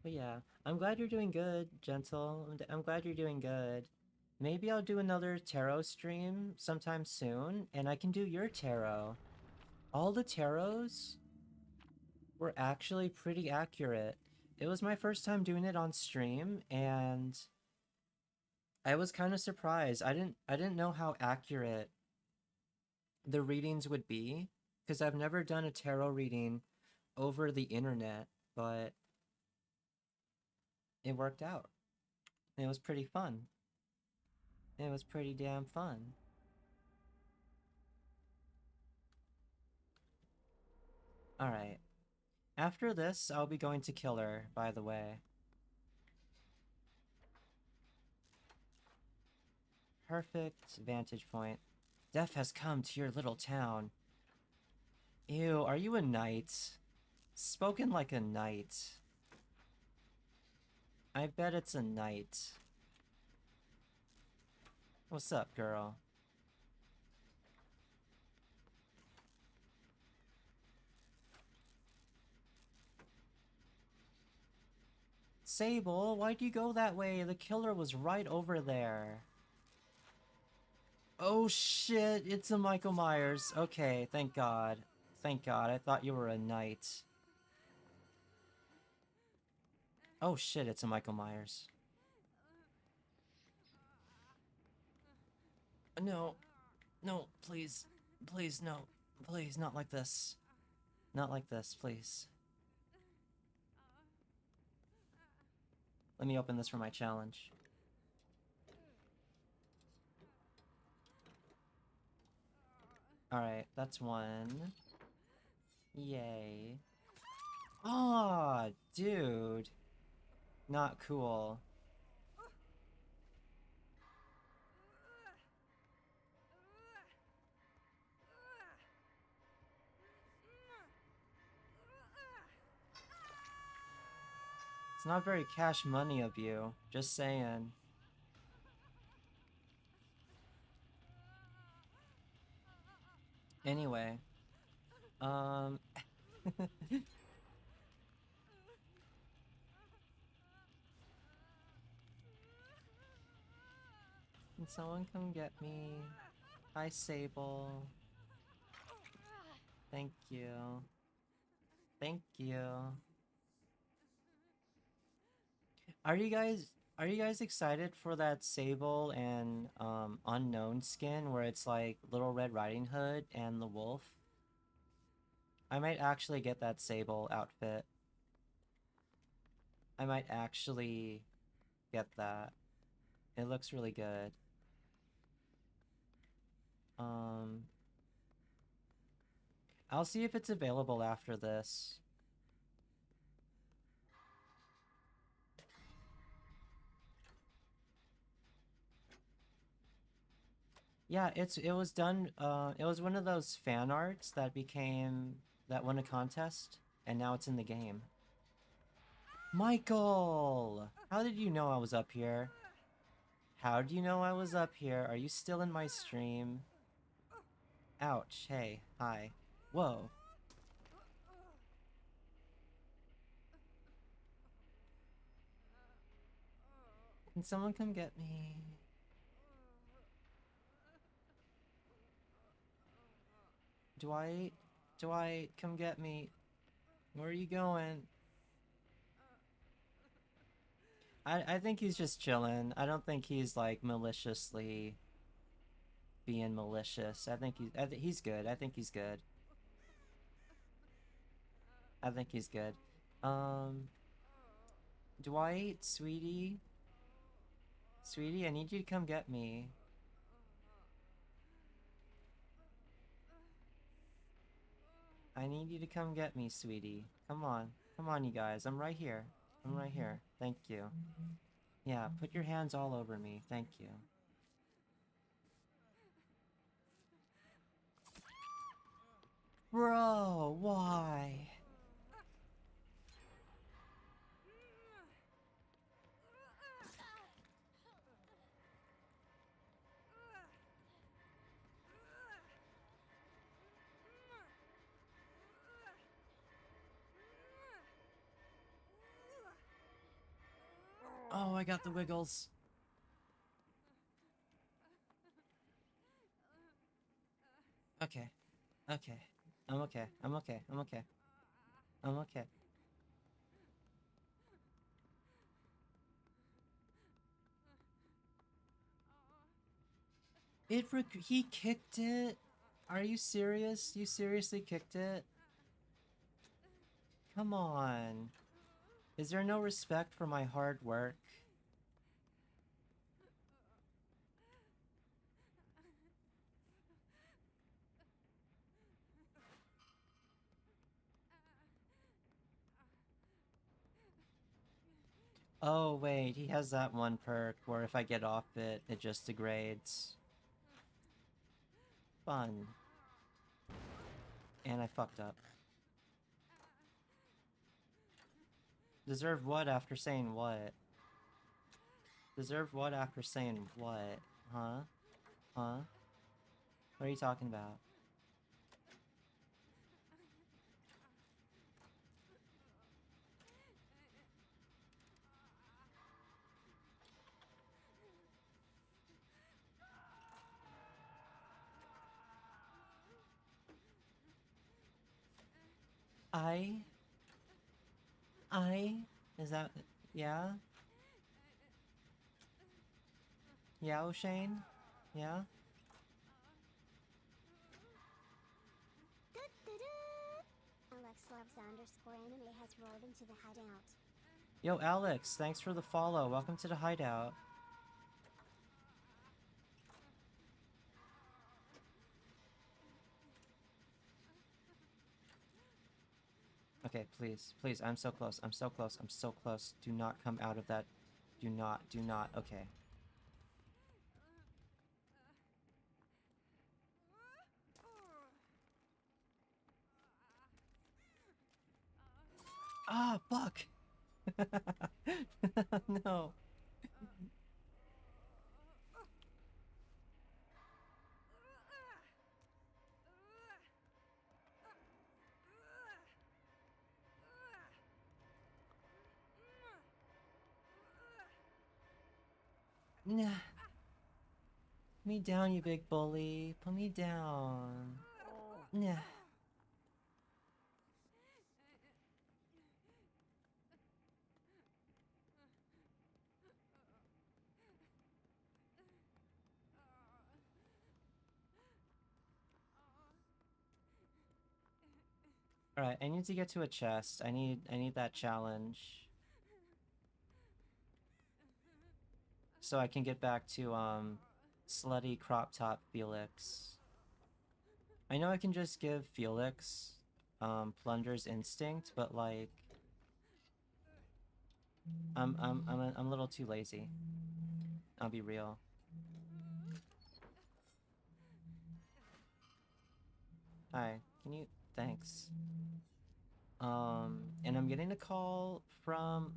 But yeah, I'm glad you're doing good, Gentle. I'm glad you're doing good. Maybe I'll do another tarot stream sometime soon, and I can do your tarot. All the tarots were actually pretty accurate. It was my first time doing it on stream, and I was kind of surprised. I didn't know how accurate the readings would be, because I've never done a tarot reading over the internet, but it worked out. It was pretty fun. It was pretty damn fun. Alright. After this, I'll be going to Killer, by the way. Perfect vantage point. Death has come to your little town. Ew, are you a knight? Spoken like a knight. I bet it's a knight. What's up, girl? Sable, why'd you go that way? The killer was right over there. Oh shit, it's a Michael Myers. Okay, thank God. Thank God, I thought you were a knight. Oh shit, it's a Michael Myers. No. No, please. Please, no. Please, not like this. Not like this, please. Let me open this for my challenge. Alright, that's one. Yay. Aw, dude. Not cool. It's not very cash money of you. Just saying. Anyway. Can someone come get me? Hi, Sable. Thank you. Thank you. Are you guys excited for that Sable and Unknown skin where it's like Little Red Riding Hood and the wolf? I might actually get that Sable outfit. I might actually get that. It looks really good. I'll see if it's available after this. Yeah, it was done, it was one of those fan arts that won a contest, and now it's in the game. Michael! How did you know I was up here? How do you know I was up here? Are you still in my stream? Ouch, hey, hi. Whoa. Can someone come get me? Dwight? Dwight, come get me. Where are you going? I think he's just chilling. I don't think he's like maliciously being malicious. I think he's good. I think he's good. I think he's good. Dwight, sweetie. Sweetie, I need you to come get me. I need you to come get me, sweetie. Come on. Come on, you guys. I'm right here. I'm right here. Thank you. Yeah, put your hands all over me. Thank you. Bro, why? Oh, I got the wiggles. Okay. Okay. I'm okay. I'm okay. I'm okay. I'm okay. He kicked it? Are you serious? You seriously kicked it? Come on. Is there no respect for my hard work? Oh wait, he has that one perk where if I get off it, it just degrades. Fun. And I fucked up. Deserve what after saying what? Deserve what after saying what? Huh? Huh? What are you talking about? I? I? Is that... Yeah? Yeah, O'Shane? Yeah? Alex loves underscore anime has rolled into the hideout. Yo, Alex, thanks for the follow. Welcome to the hideout. Okay, please, please, I'm so close, I'm so close, I'm so close. Do not come out of that. Do not, okay. Ah, fuck! No. Nah. Put me down, you big bully. Put me down. Nah. Alright, I need to get to a chest. I need that challenge. So I can get back to, slutty crop top Felix. I know I can just give Felix, Plunder's Instinct, but like... I'm a little too lazy. I'll be real. Hi, can you... Thanks. And I'm getting a call from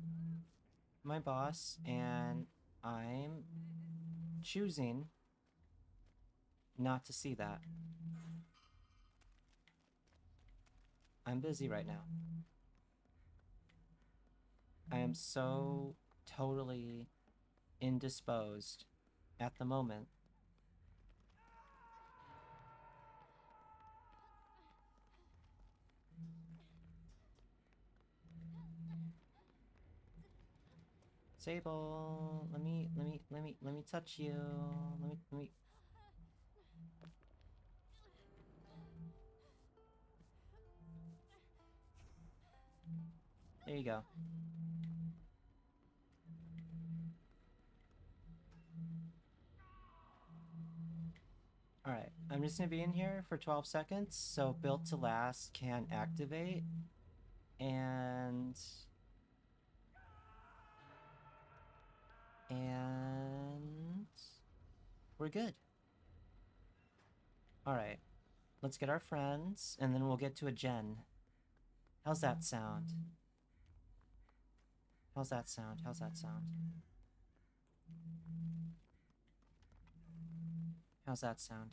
my boss, and I'm choosing not to see that. I'm busy right now. I am so totally indisposed at the moment. Sable, let me touch you. Let me. There you go. Alright, I'm just gonna be in here for 12 seconds, so Built to Last can activate, and we're good. Alright, let's get our friends, and then we'll get to a gen. How's that sound? How's that sound? How's that sound? How's that sound?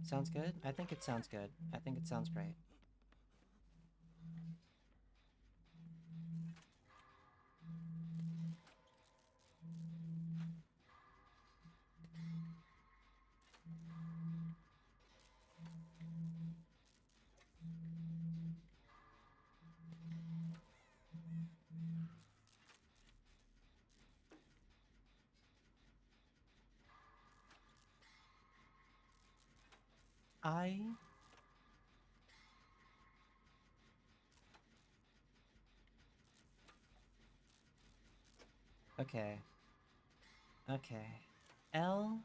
Sounds good? I think it sounds good. I think it sounds great. Okay. Okay. L...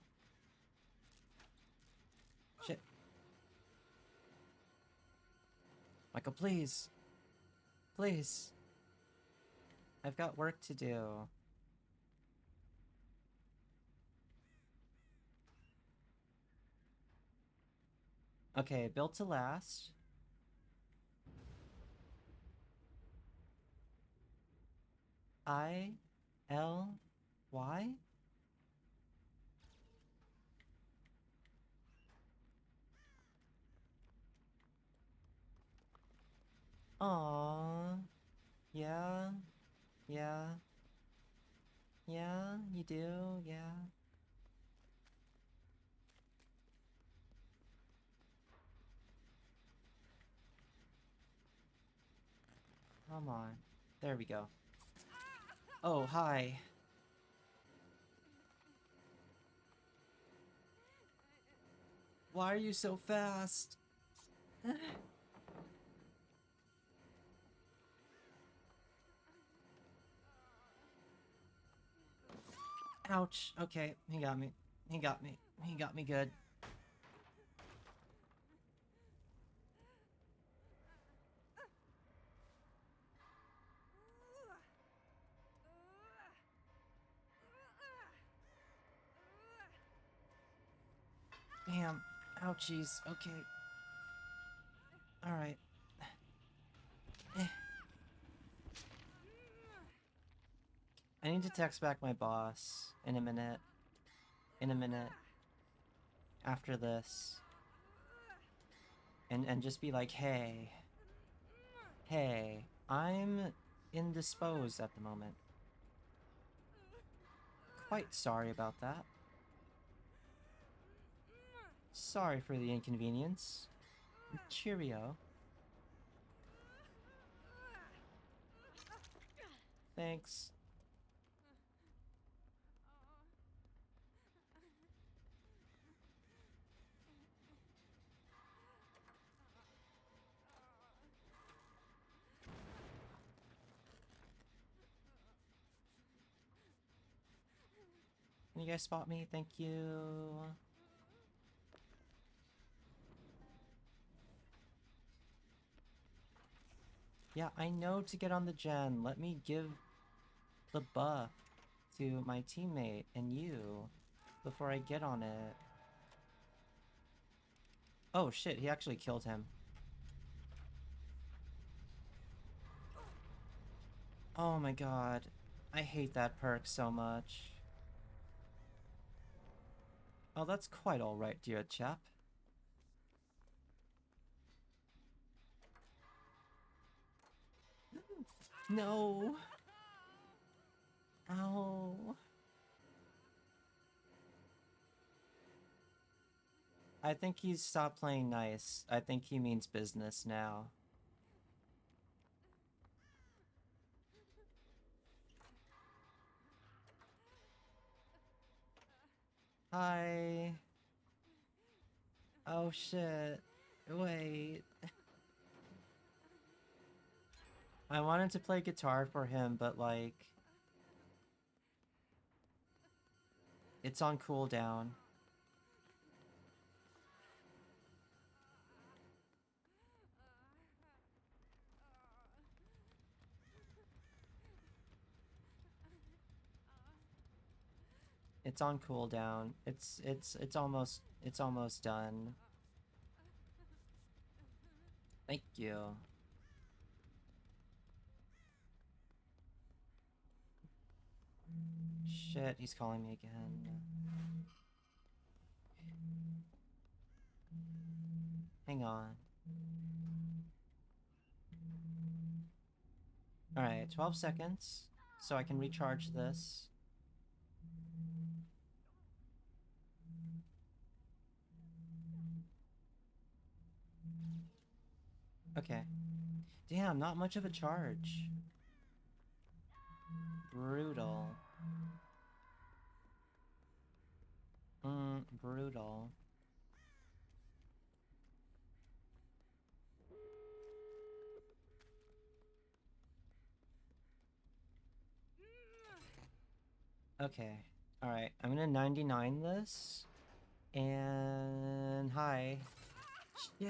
Shit. Michael, please. Please. I've got work to do. Okay, Built to Last. I... L... Y? Aww. Yeah. Yeah. Yeah, you do, yeah. Come on. There we go. Oh, hi. Why are you so fast? Ouch. Okay, he got me. He got me. He got me good. Damn. Ouchies. Okay. Alright. I need to text back my boss in a minute. In a minute. After this. And just be like, hey. Hey. I'm indisposed at the moment. Quite sorry about that. Sorry for the inconvenience. Cheerio. Thanks. Can you guys spot me? Thank you. Yeah, I know to get on the gen. Let me give the buff to my teammate and you before I get on it. Oh shit, he actually killed him. Oh my god. I hate that perk so much. Oh, that's quite alright, dear chap. No! Ow. I think he's stopped playing nice. I think he means business now. Hi. Oh shit. Wait. I wanted to play guitar for him, but like... it's on cooldown. It's on cooldown. It's almost done. Thank you. Shit, he's calling me again. Hang on. Alright, 12 seconds, so I can recharge this. Okay. Damn, not much of a charge. Brutal. Brutal. Okay. Alright, I'm gonna 99 this. And... hi. Shit.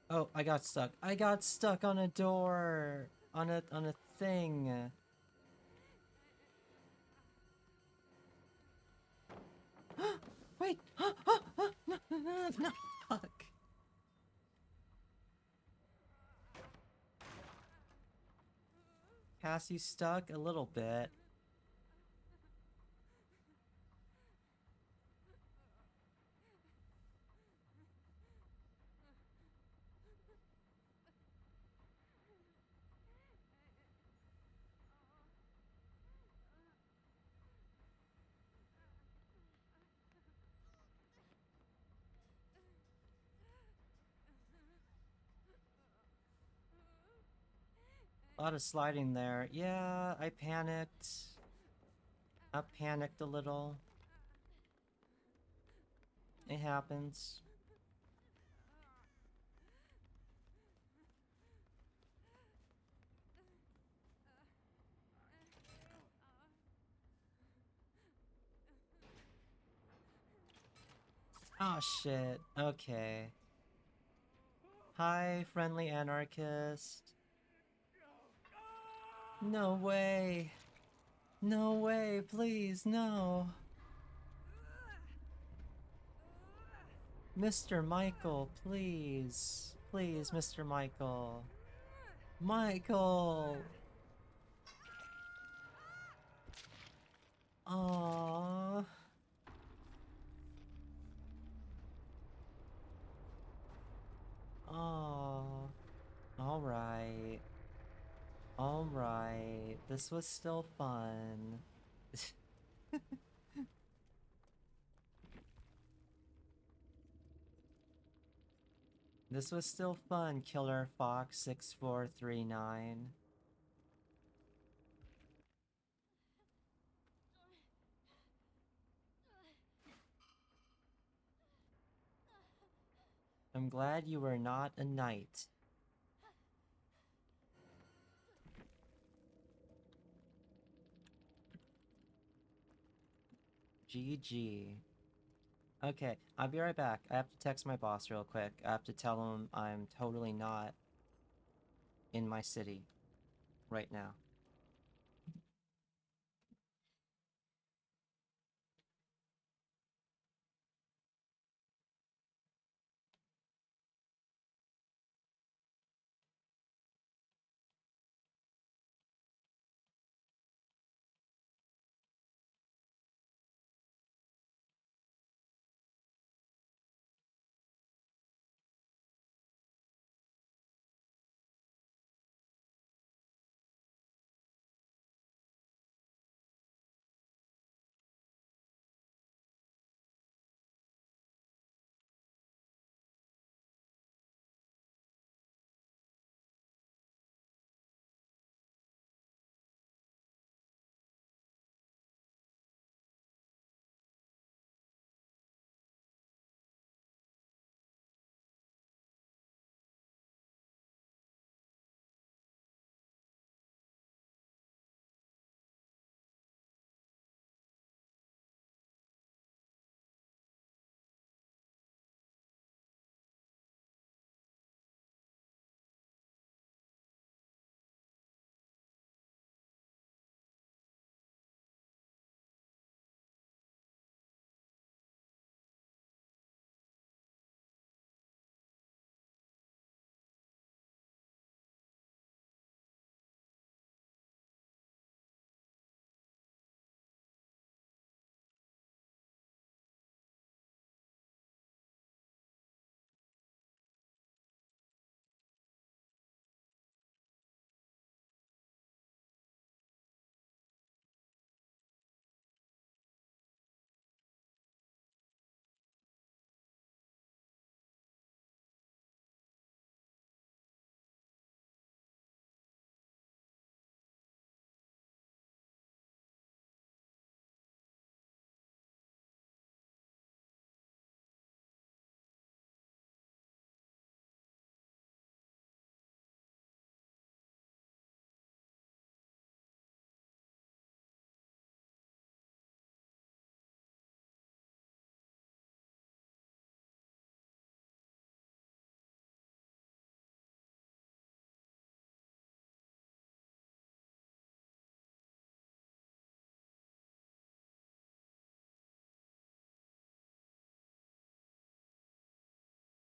Oh, I got stuck. I got stuck on a door. On a thing. Wait. No, fuck. Cassie stuck a little bit. A lot of sliding there. Yeah, I panicked. I panicked a little. It happens. Oh shit. Okay. Hi, friendly anarchist. No way. No way, please, no. Mr. Michael, please. Please, Mr. Michael. Michael! Aww. Aww. Alright. Alright. This was still fun. This was still fun, Killer Fox 6439. I'm glad you were not a knight. GG. Okay, I'll be right back. I have to text my boss real quick. I have to tell him I'm totally not in my city right now.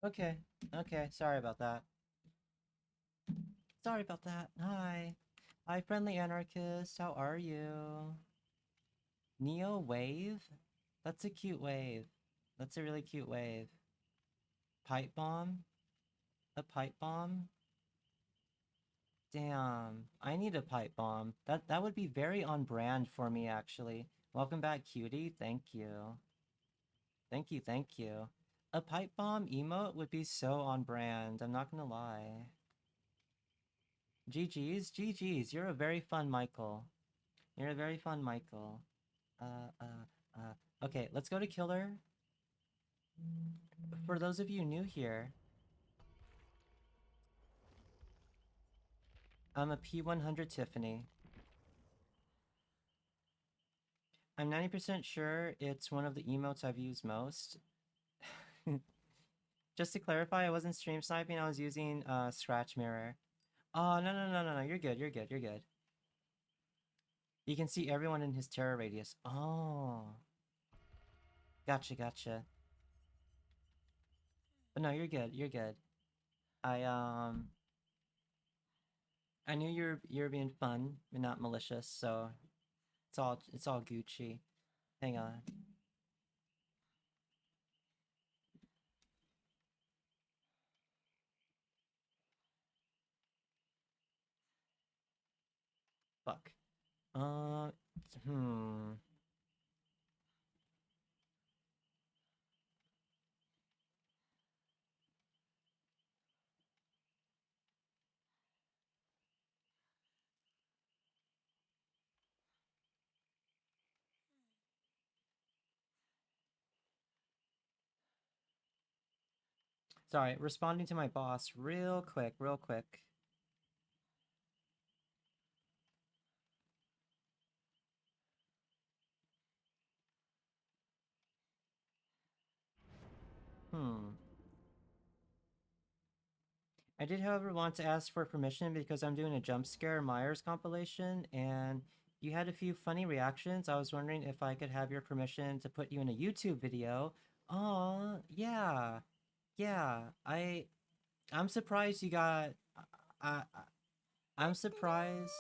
Okay, okay, sorry about that. Sorry about that. Hi. Hi, friendly anarchist. How are you? Neo wave? That's a cute wave. That's a really cute wave. Pipe bomb? A pipe bomb? Damn, I need a pipe bomb. That would be very on brand for me, actually. Welcome back, cutie. Thank you. Thank you, thank you. A pipe bomb emote would be so on brand, I'm not gonna lie. GG's, GG's. You're a very fun Michael. You're a very fun Michael. Okay, let's go to Killer. For those of you new here, I'm a P100 Tiffany. I'm 90% sure it's one of the emotes I've used most. Just to clarify, I wasn't stream sniping, I was using Scratch Mirror. Oh, no, you're good, you're good, you're good. You can see everyone in his terror radius. Oh. Gotcha, gotcha. But no, you're good, you're good. I knew you're being fun and not malicious, so it's all Gucci. Hang on. Fuck. Hmm. Sorry, responding to my boss real quick, real quick. I did, however, want to ask for permission because I'm doing a jump scare Myers compilation, and you had a few funny reactions. I was wondering if I could have your permission to put you in a YouTube video. Oh, yeah. Yeah. I'm surprised you got I I'm surprised.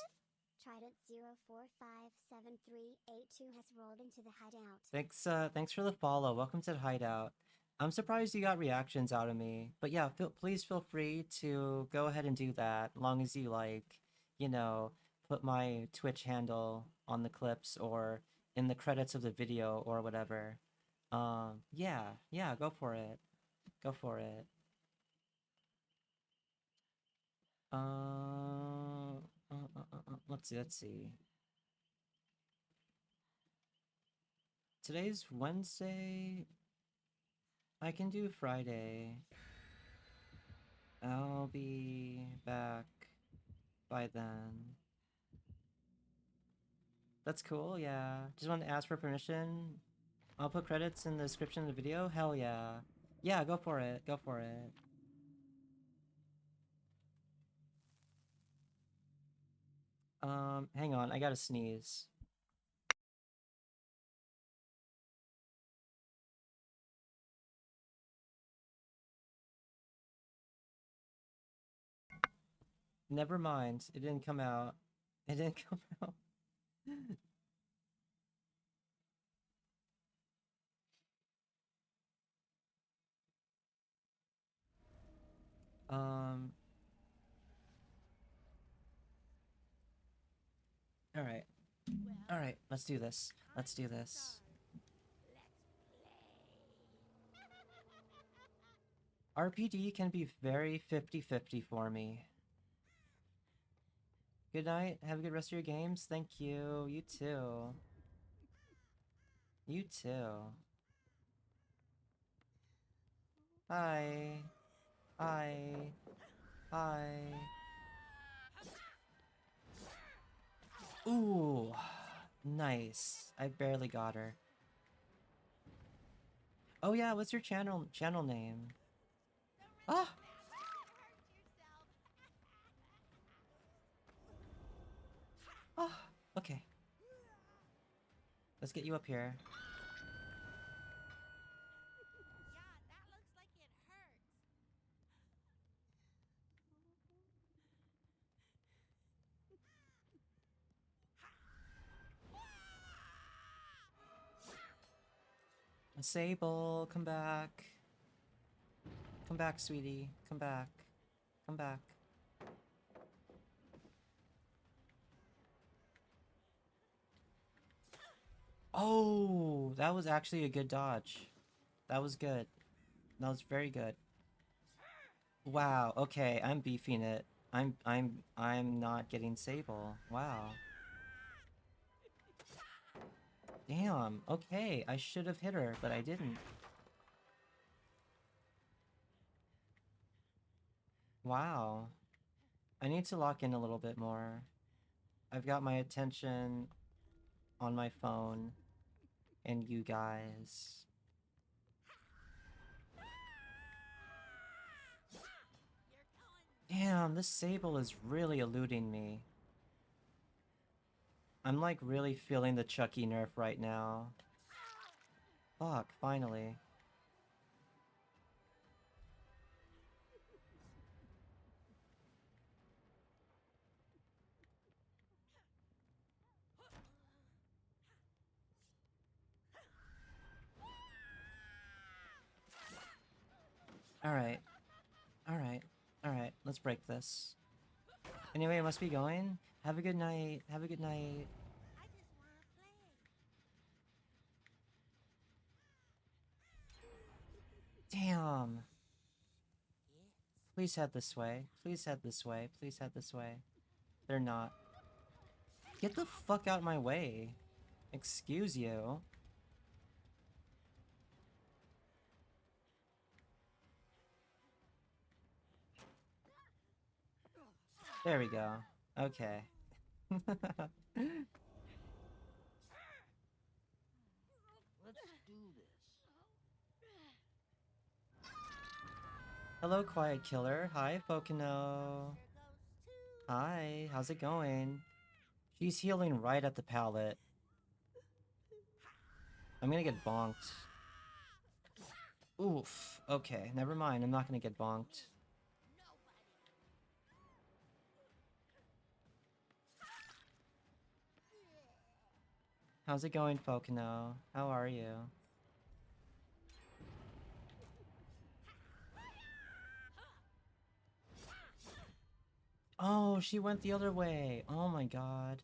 Trident 045738 has rolled into the hideout. Thanks for the follow. Welcome to the hideout. I'm surprised you got reactions out of me. But yeah, please feel free to go ahead and do that, long as you like, you know, put my Twitch handle on the clips or in the credits of the video or whatever. Yeah, go for it. Go for it. Let's see. Today's Wednesday. I can do Friday. I'll be back by then. That's cool, yeah. Just want to ask for permission. I'll put credits in the description of the video. Hell yeah. Yeah, go for it. Go for it. Hang on. I gotta sneeze. Never mind. It didn't come out. It didn't come out. um... Alright. Alright, let's do this. Let's do this. RPD can be very 50-50 for me. Good night. Have a good rest of your games. Thank you. You too. You too. Hi. Hi. Hi. Ooh. Nice. I barely got her. Oh yeah, what's your channel name? Ah! Ah, okay. Let's get you up here. Sable, come back. Come back, sweetie. Come back. Come back. Oh, that was actually a good dodge. That was good. That was very good. Wow, okay, I'm beefing it. I'm not getting Sable. Wow. Damn. Okay, I should have hit her, but I didn't. Wow. I need to lock in a little bit more. I've got my attention on my phone and you guys. Damn, this Sable is really eluding me. I'm like really feeling the Chucky nerf right now. Fuck, finally. Alright. Alright. Alright, let's break this. Anyway, I must be going. Have a good night. Have a good night. Damn. Please head this way. Please head this way. Please head this way. They're not. Get the fuck out my way. Excuse you. There we go. Okay. Let's do this. Hello, Quiet Killer. Hi, Pocono. Hi, how's it going? She's healing right at the pallet. I'm gonna get bonked. Oof. Okay, never mind. I'm not gonna get bonked. How's it going, Pocono? How are you? Oh, she went the other way. Oh my god.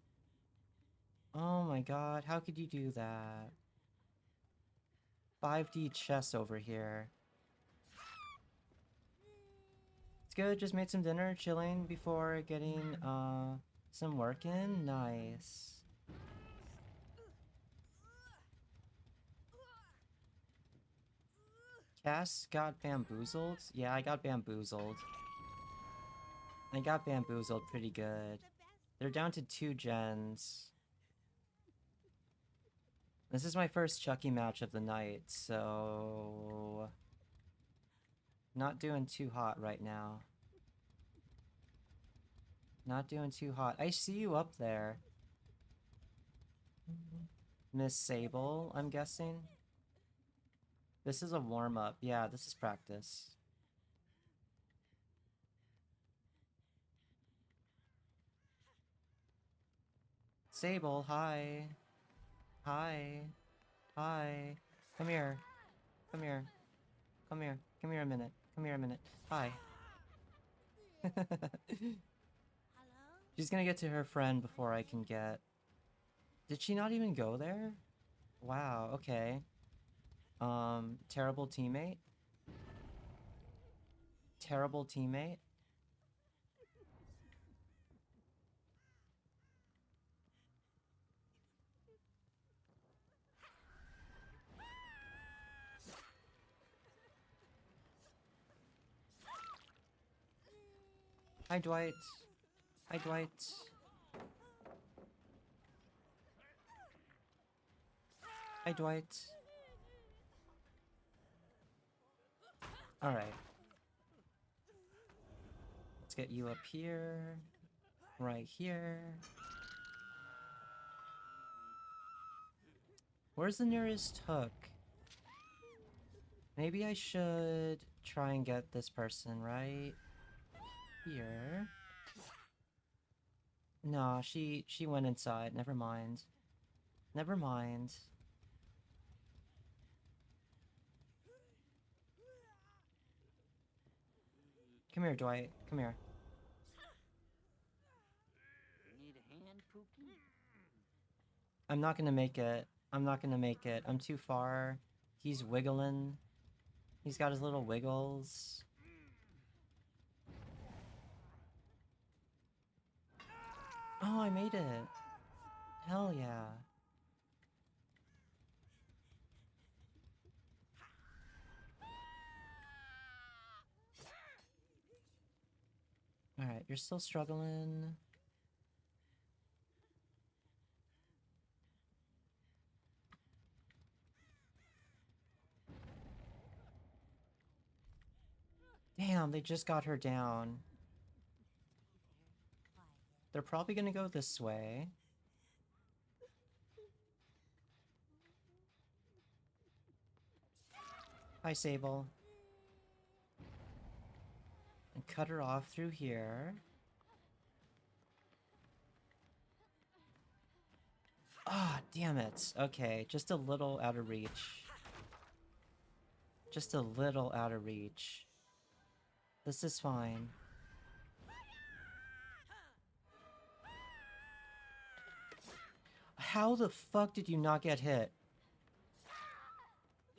Oh my god, how could you do that? 5D chess over here. It's good, just made some dinner, chilling before getting, some work in. Nice. Cass got bamboozled? Yeah, I got bamboozled. I got bamboozled pretty good. They're down to 2 gens. This is my first Chucky match of the night, so... Not doing too hot right now. Not doing too hot. I see you up there. Miss Sable, I'm guessing? This is a warm-up. Yeah, this is practice. Sable, hi. Hi. Hi. Come here. Come here. Come here. Come here a minute. Come here a minute. Hi. She's gonna get to her friend before I can get... Did she not even go there? Wow, okay. Terrible teammate? Terrible teammate? Hi, Dwight. Hi, Dwight. Hi, Dwight. Alright. Let's get you up here. Right here. Where's the nearest hook? Maybe I should try and get this person right here. No, she went inside. Never mind. Never mind. Come here, Dwight. Come here. Need a hand, Pookie? I'm not gonna make it. I'm not gonna make it. I'm too far. He's wiggling. He's got his little wiggles. Oh, I made it. Hell yeah. Alright, you're still struggling. Damn, they just got her down. They're probably gonna go this way. Hi, Sable. And cut her off through here. Ah, damn it. Okay, just a little out of reach. Just a little out of reach. This is fine. How the fuck did you not get hit?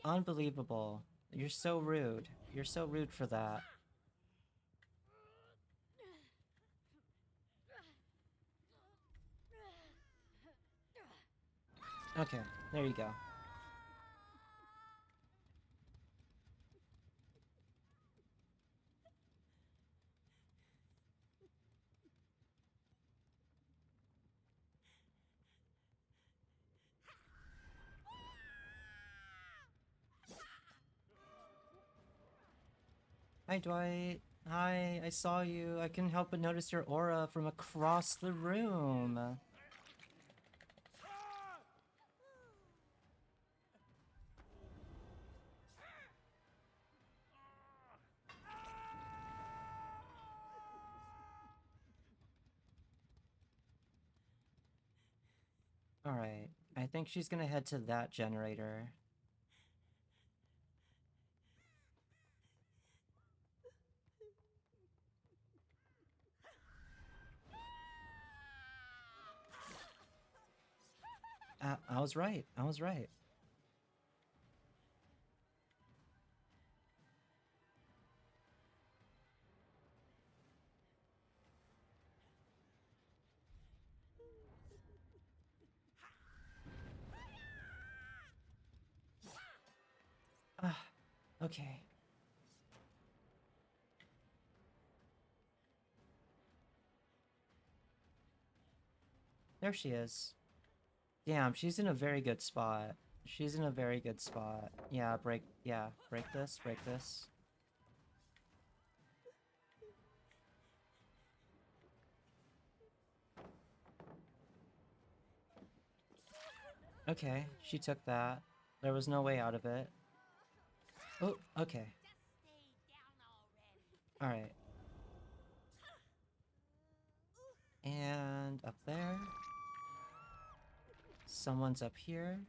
Unbelievable. You're so rude. You're so rude for that. Okay, there you go. Hi, Dwight. Hi, I saw you. I couldn't help but notice your aura from across the room. Alright, I think she's gonna head to that generator. I was right. I was right. Ah, okay. There she is. Damn, she's in a very good spot. She's in a very good spot. Yeah, break this, break this. Okay, she took that. There was no way out of it. Oh, okay. Alright. And up there. Someone's up here.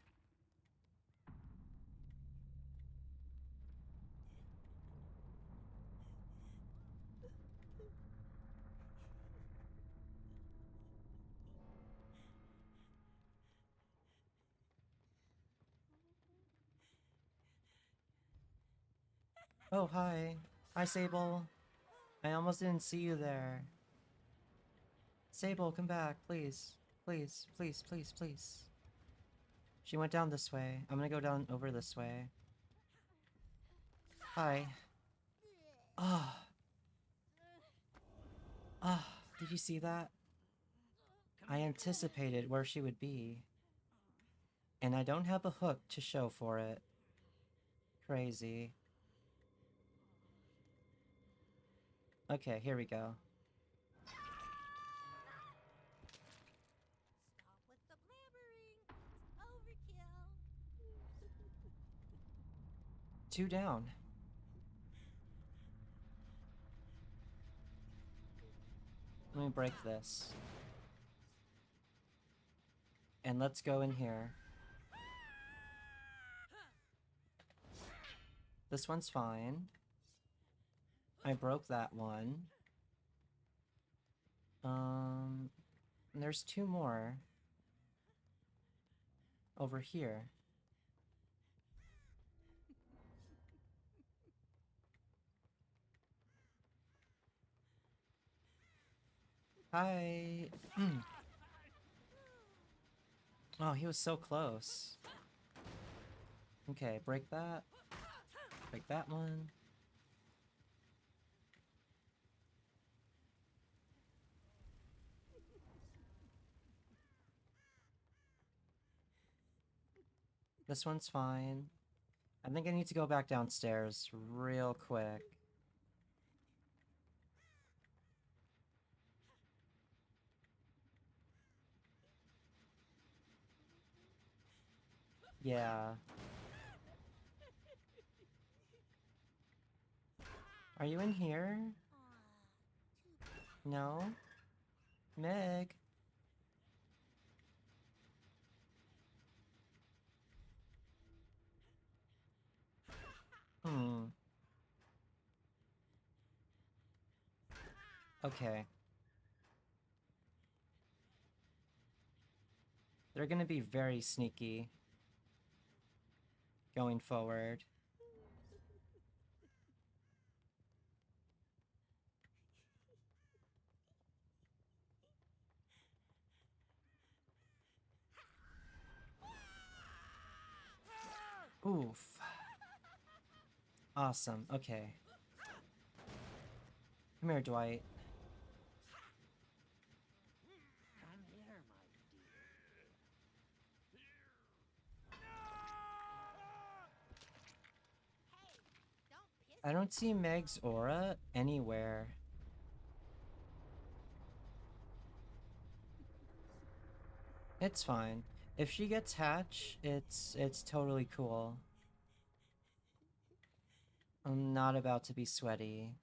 Oh, hi. Hi, Sable. I almost didn't see you there. Sable, come back, please. Please, please, please, please. She went down this way. I'm gonna go down over this way. Hi. Ah. Ah, did you see that? I anticipated where she would be. And I don't have a hook to show for it. Crazy. Okay, here we go. Stop with the blabbering. It's overkill. 2 down. Let me break this. And let's go in here. This one's fine. I broke that one. There's 2 more. Over here. Hi. Oh, he was so close. Okay, break that. Break that one. This one's fine. I think I need to go back downstairs real quick. Yeah. Are you in here? No? Meg? Hmm. Okay. They're gonna be very sneaky going forward. Oof. Awesome. Okay. Come here, Dwight. Come here, my dear. Hey, don't piss I don't see Meg's aura anywhere. It's fine. If she gets Hatch, it's totally cool. I'm not about to be sweaty.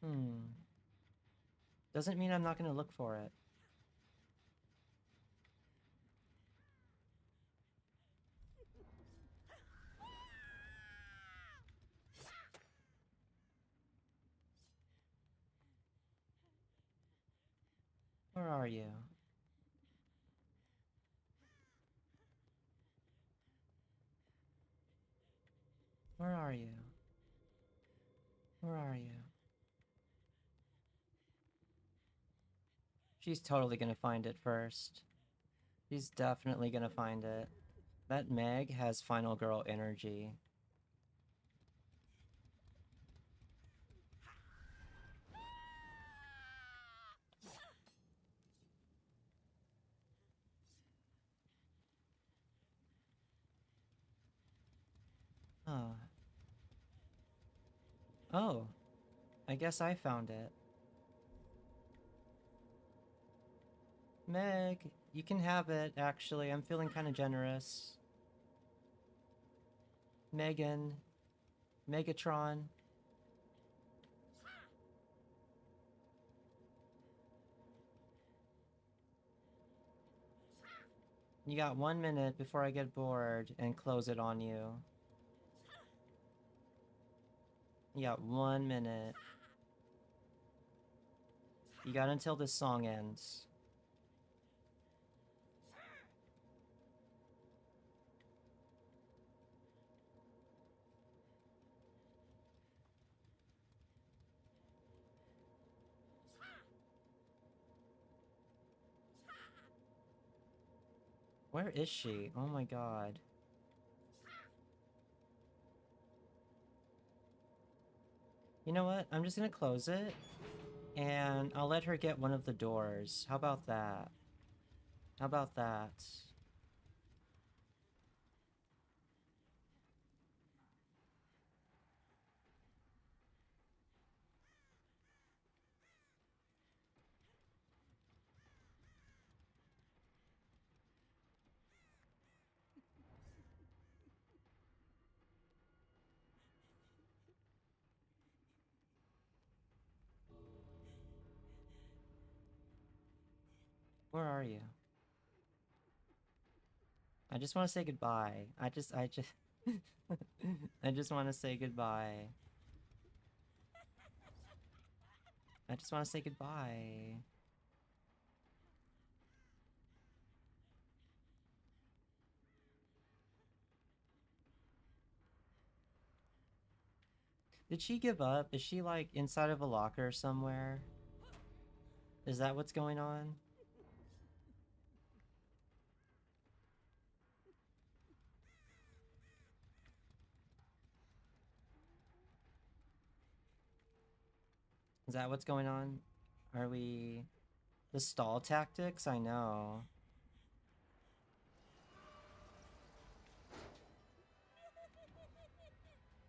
Hmm. Doesn't mean I'm not gonna look for it. Where are you? Where are you? Where are you? She's totally gonna find it first. She's definitely gonna find it. That Meg has final girl energy. Oh. Oh. I guess I found it. Meg, you can have it, actually. I'm feeling kind of generous. Megan. Megatron. You got 1 minute before I get bored and close it on you. You got 1 minute. You got until this song ends. Where is she? Oh my god. You know what? I'm just gonna close it, and I'll let her get one of the doors. How about that? How about that? Where are you? I just want to say goodbye. I just I just want to say goodbye. I just want to say goodbye. Did she give up? Is she like inside of a locker somewhere? Is that what's going on? Is that what's going on? Are we... The stall tactics? I know.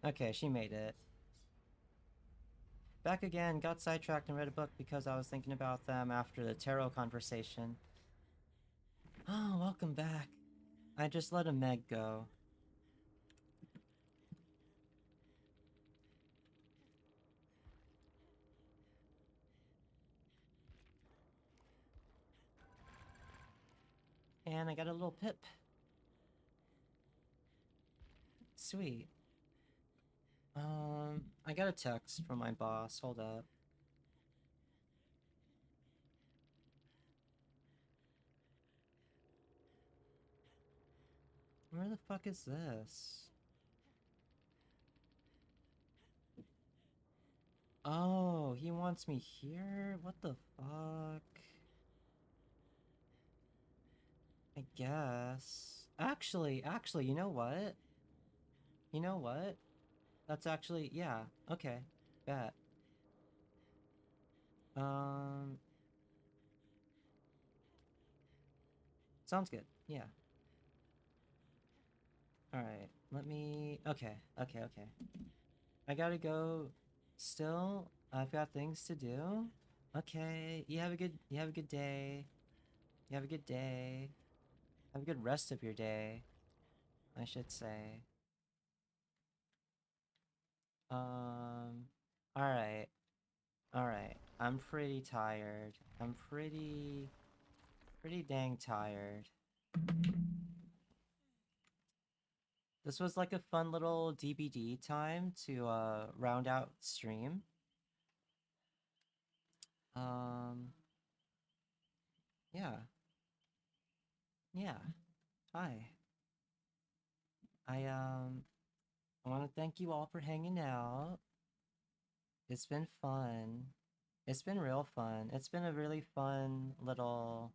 Okay, she made it. Back again, got sidetracked and read a book because I was thinking about them after the tarot conversation. Oh, welcome back. I just let a Meg go. And I got a little pip. Sweet. I got a text from my boss. Hold up. Where the fuck is this? Oh, he wants me here? What the fuck? I guess. Actually, you know what? You know what? That's actually, yeah, okay. Bet. Um, Sounds good. Yeah. Alright, let me... Okay. I gotta go still. I've got things to do. Okay, you have a good day. You have a good day. Have a good rest of your day, I should say. Alright. Alright. I'm pretty tired. I'm pretty dang tired. This was like a fun little DBD time to round out stream. Yeah. Yeah. Hi. I want to thank you all for hanging out. It's been fun. It's been real fun. It's been a really fun little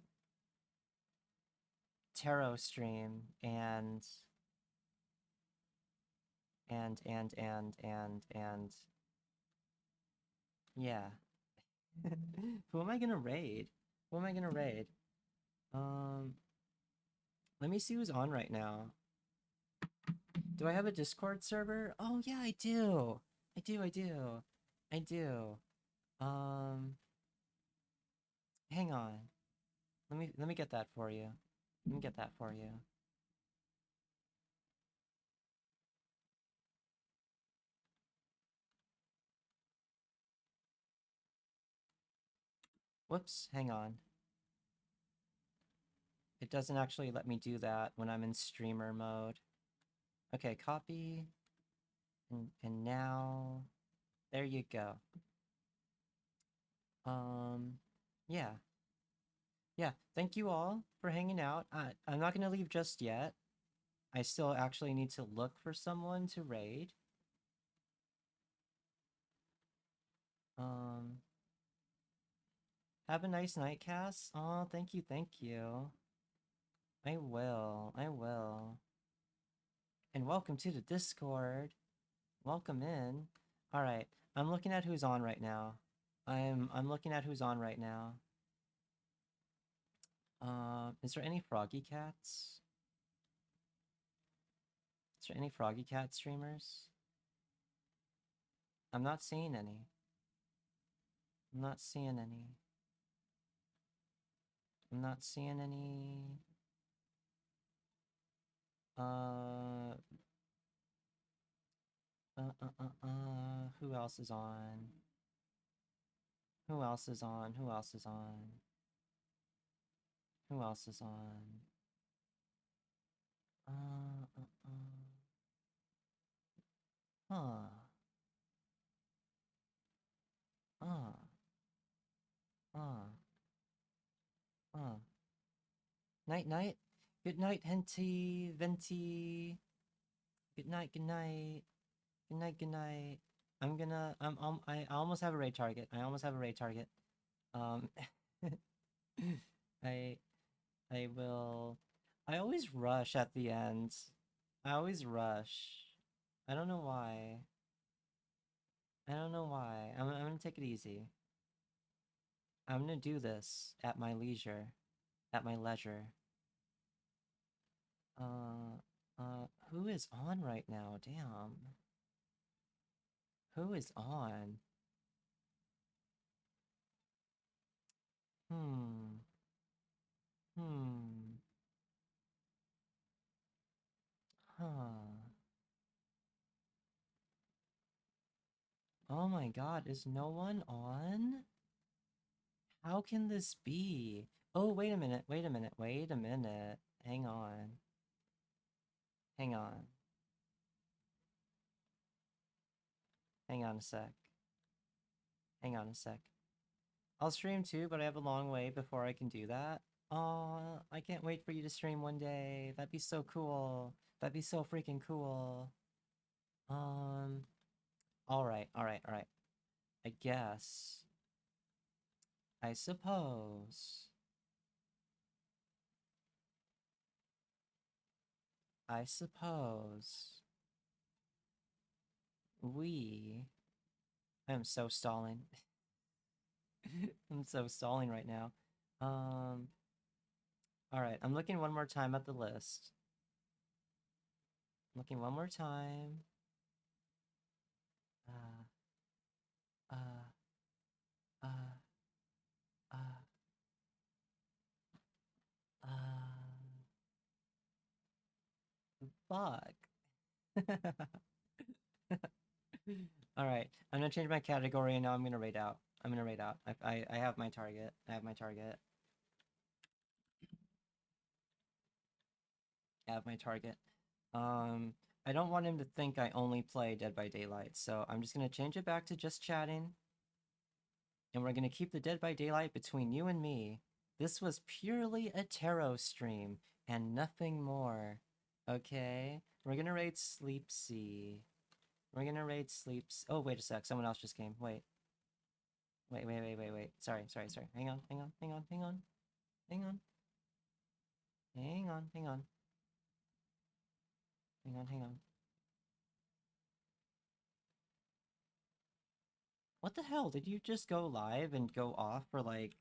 tarot stream and yeah. Who am I gonna raid? Who am I gonna raid? Let me see who's on right now. Do I have a Discord server? Oh yeah, I do. I do. Hang on. Let me get that for you. Let me get that for you. Whoops, hang on. It doesn't actually let me do that when I'm in streamer mode. Okay, copy. And now... There you go. Yeah. Yeah, thank you all for hanging out. I'm not gonna leave just yet. I still actually need to look for someone to raid. Have a nice night, Cass. Oh, thank you. I will. And welcome to the Discord. Welcome in. Alright, I'm looking at who's on right now. I'm looking at who's on right now. Is there any Froggy Cats? Is there any Froggy Cat streamers? I'm not seeing any. I'm not seeing any. Who else is on? Who else is on? Huh. Night. Good night, Henty, Venti. Good night. I almost have a raid target. I almost have a raid target. Um, I I will. I always rush at the end. I always rush. I don't know why. I don't know why. I'm gonna take it easy. I'm gonna do this at my leisure. At my leisure. Who is on right now? Damn. Who is on? Hmm. Hmm. Huh. Oh my god, is no one on? How can this be? Oh, wait a minute, wait a minute, wait a minute. Hang on. Hang on. Hang on a sec. Hang on a sec. I'll stream too, but I have a long way before I can do that. Aw, I can't wait for you to stream one day. That'd be so cool. That'd be so freaking cool. Alright, alright, alright. I guess. I suppose. I suppose. I am so stalling. I'm so stalling right now. Alright, I'm looking one more time at the list. Looking one more time. Uh, uh, uh, uh, fuck. Alright, I'm gonna change my category and now I'm gonna raid out. I'm gonna raid out. I have my target. I have my target. I have my target. I don't want him to think I only play Dead by Daylight, so I'm just gonna change it back to just chatting. And we're gonna keep the Dead by Daylight between you and me. This was purely a tarot stream and nothing more. Okay? We're gonna raid Sleepsy. We're gonna raid Sleeps. Oh, wait a sec. Someone else just came. Wait. Wait. Sorry. Hang on. Hang on. Hang on. Hang on. Hang on. Hang on. Hang on. Hang on. Hang on. What the hell? Did you just go live and go off for like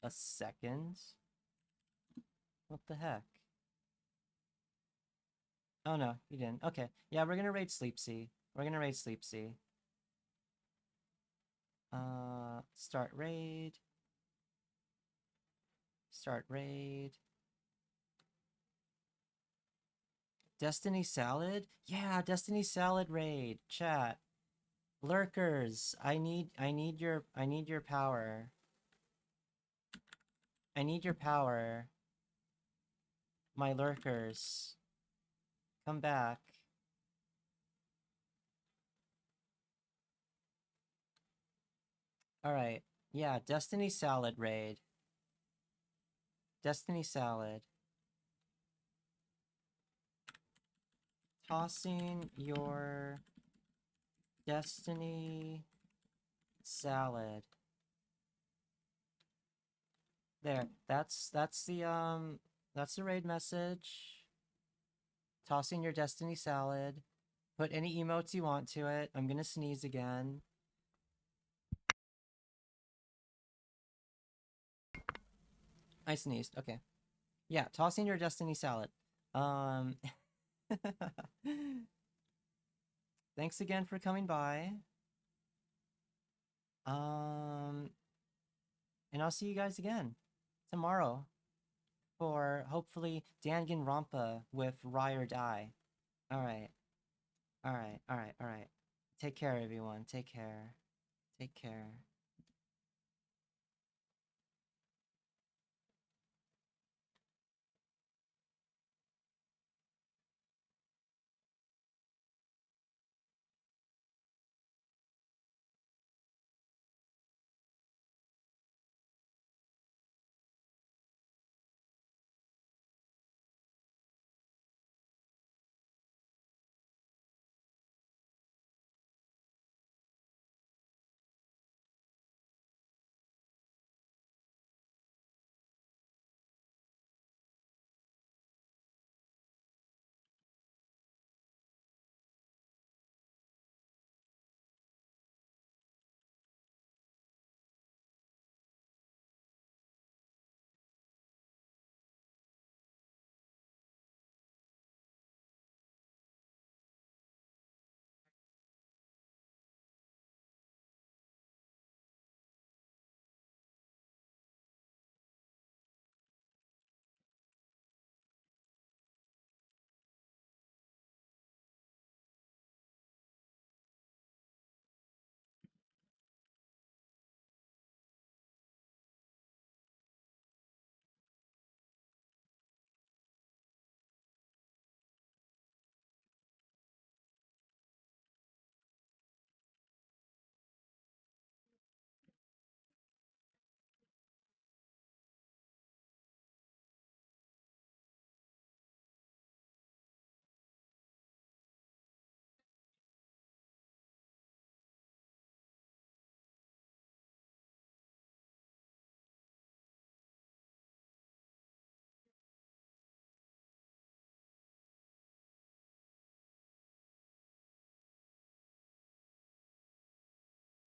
a second? What the heck? Oh no, you didn't. Okay. Yeah, we're gonna raid Sleepsy. We're gonna raid Sleepsy. Start raid. Start raid. Destiny Salad? Yeah, Destiny Salad raid. Chat. Lurkers, I need your power. I need your power. My lurkers. Come back. Alright. Yeah, Destiny Salad raid. Destiny Salad. Tossing your Destiny Salad. There. That's the raid message. Tossing your Destiny Salad. Put any emotes you want to it. I'm gonna sneeze again. I sneezed. Okay. Yeah, tossing your Destiny Salad. Thanks again for coming by. And I'll see you guys again tomorrow for hopefully Danganronpa with Rye or Die. Alright. Alright. Take care, everyone. Take care. Take care.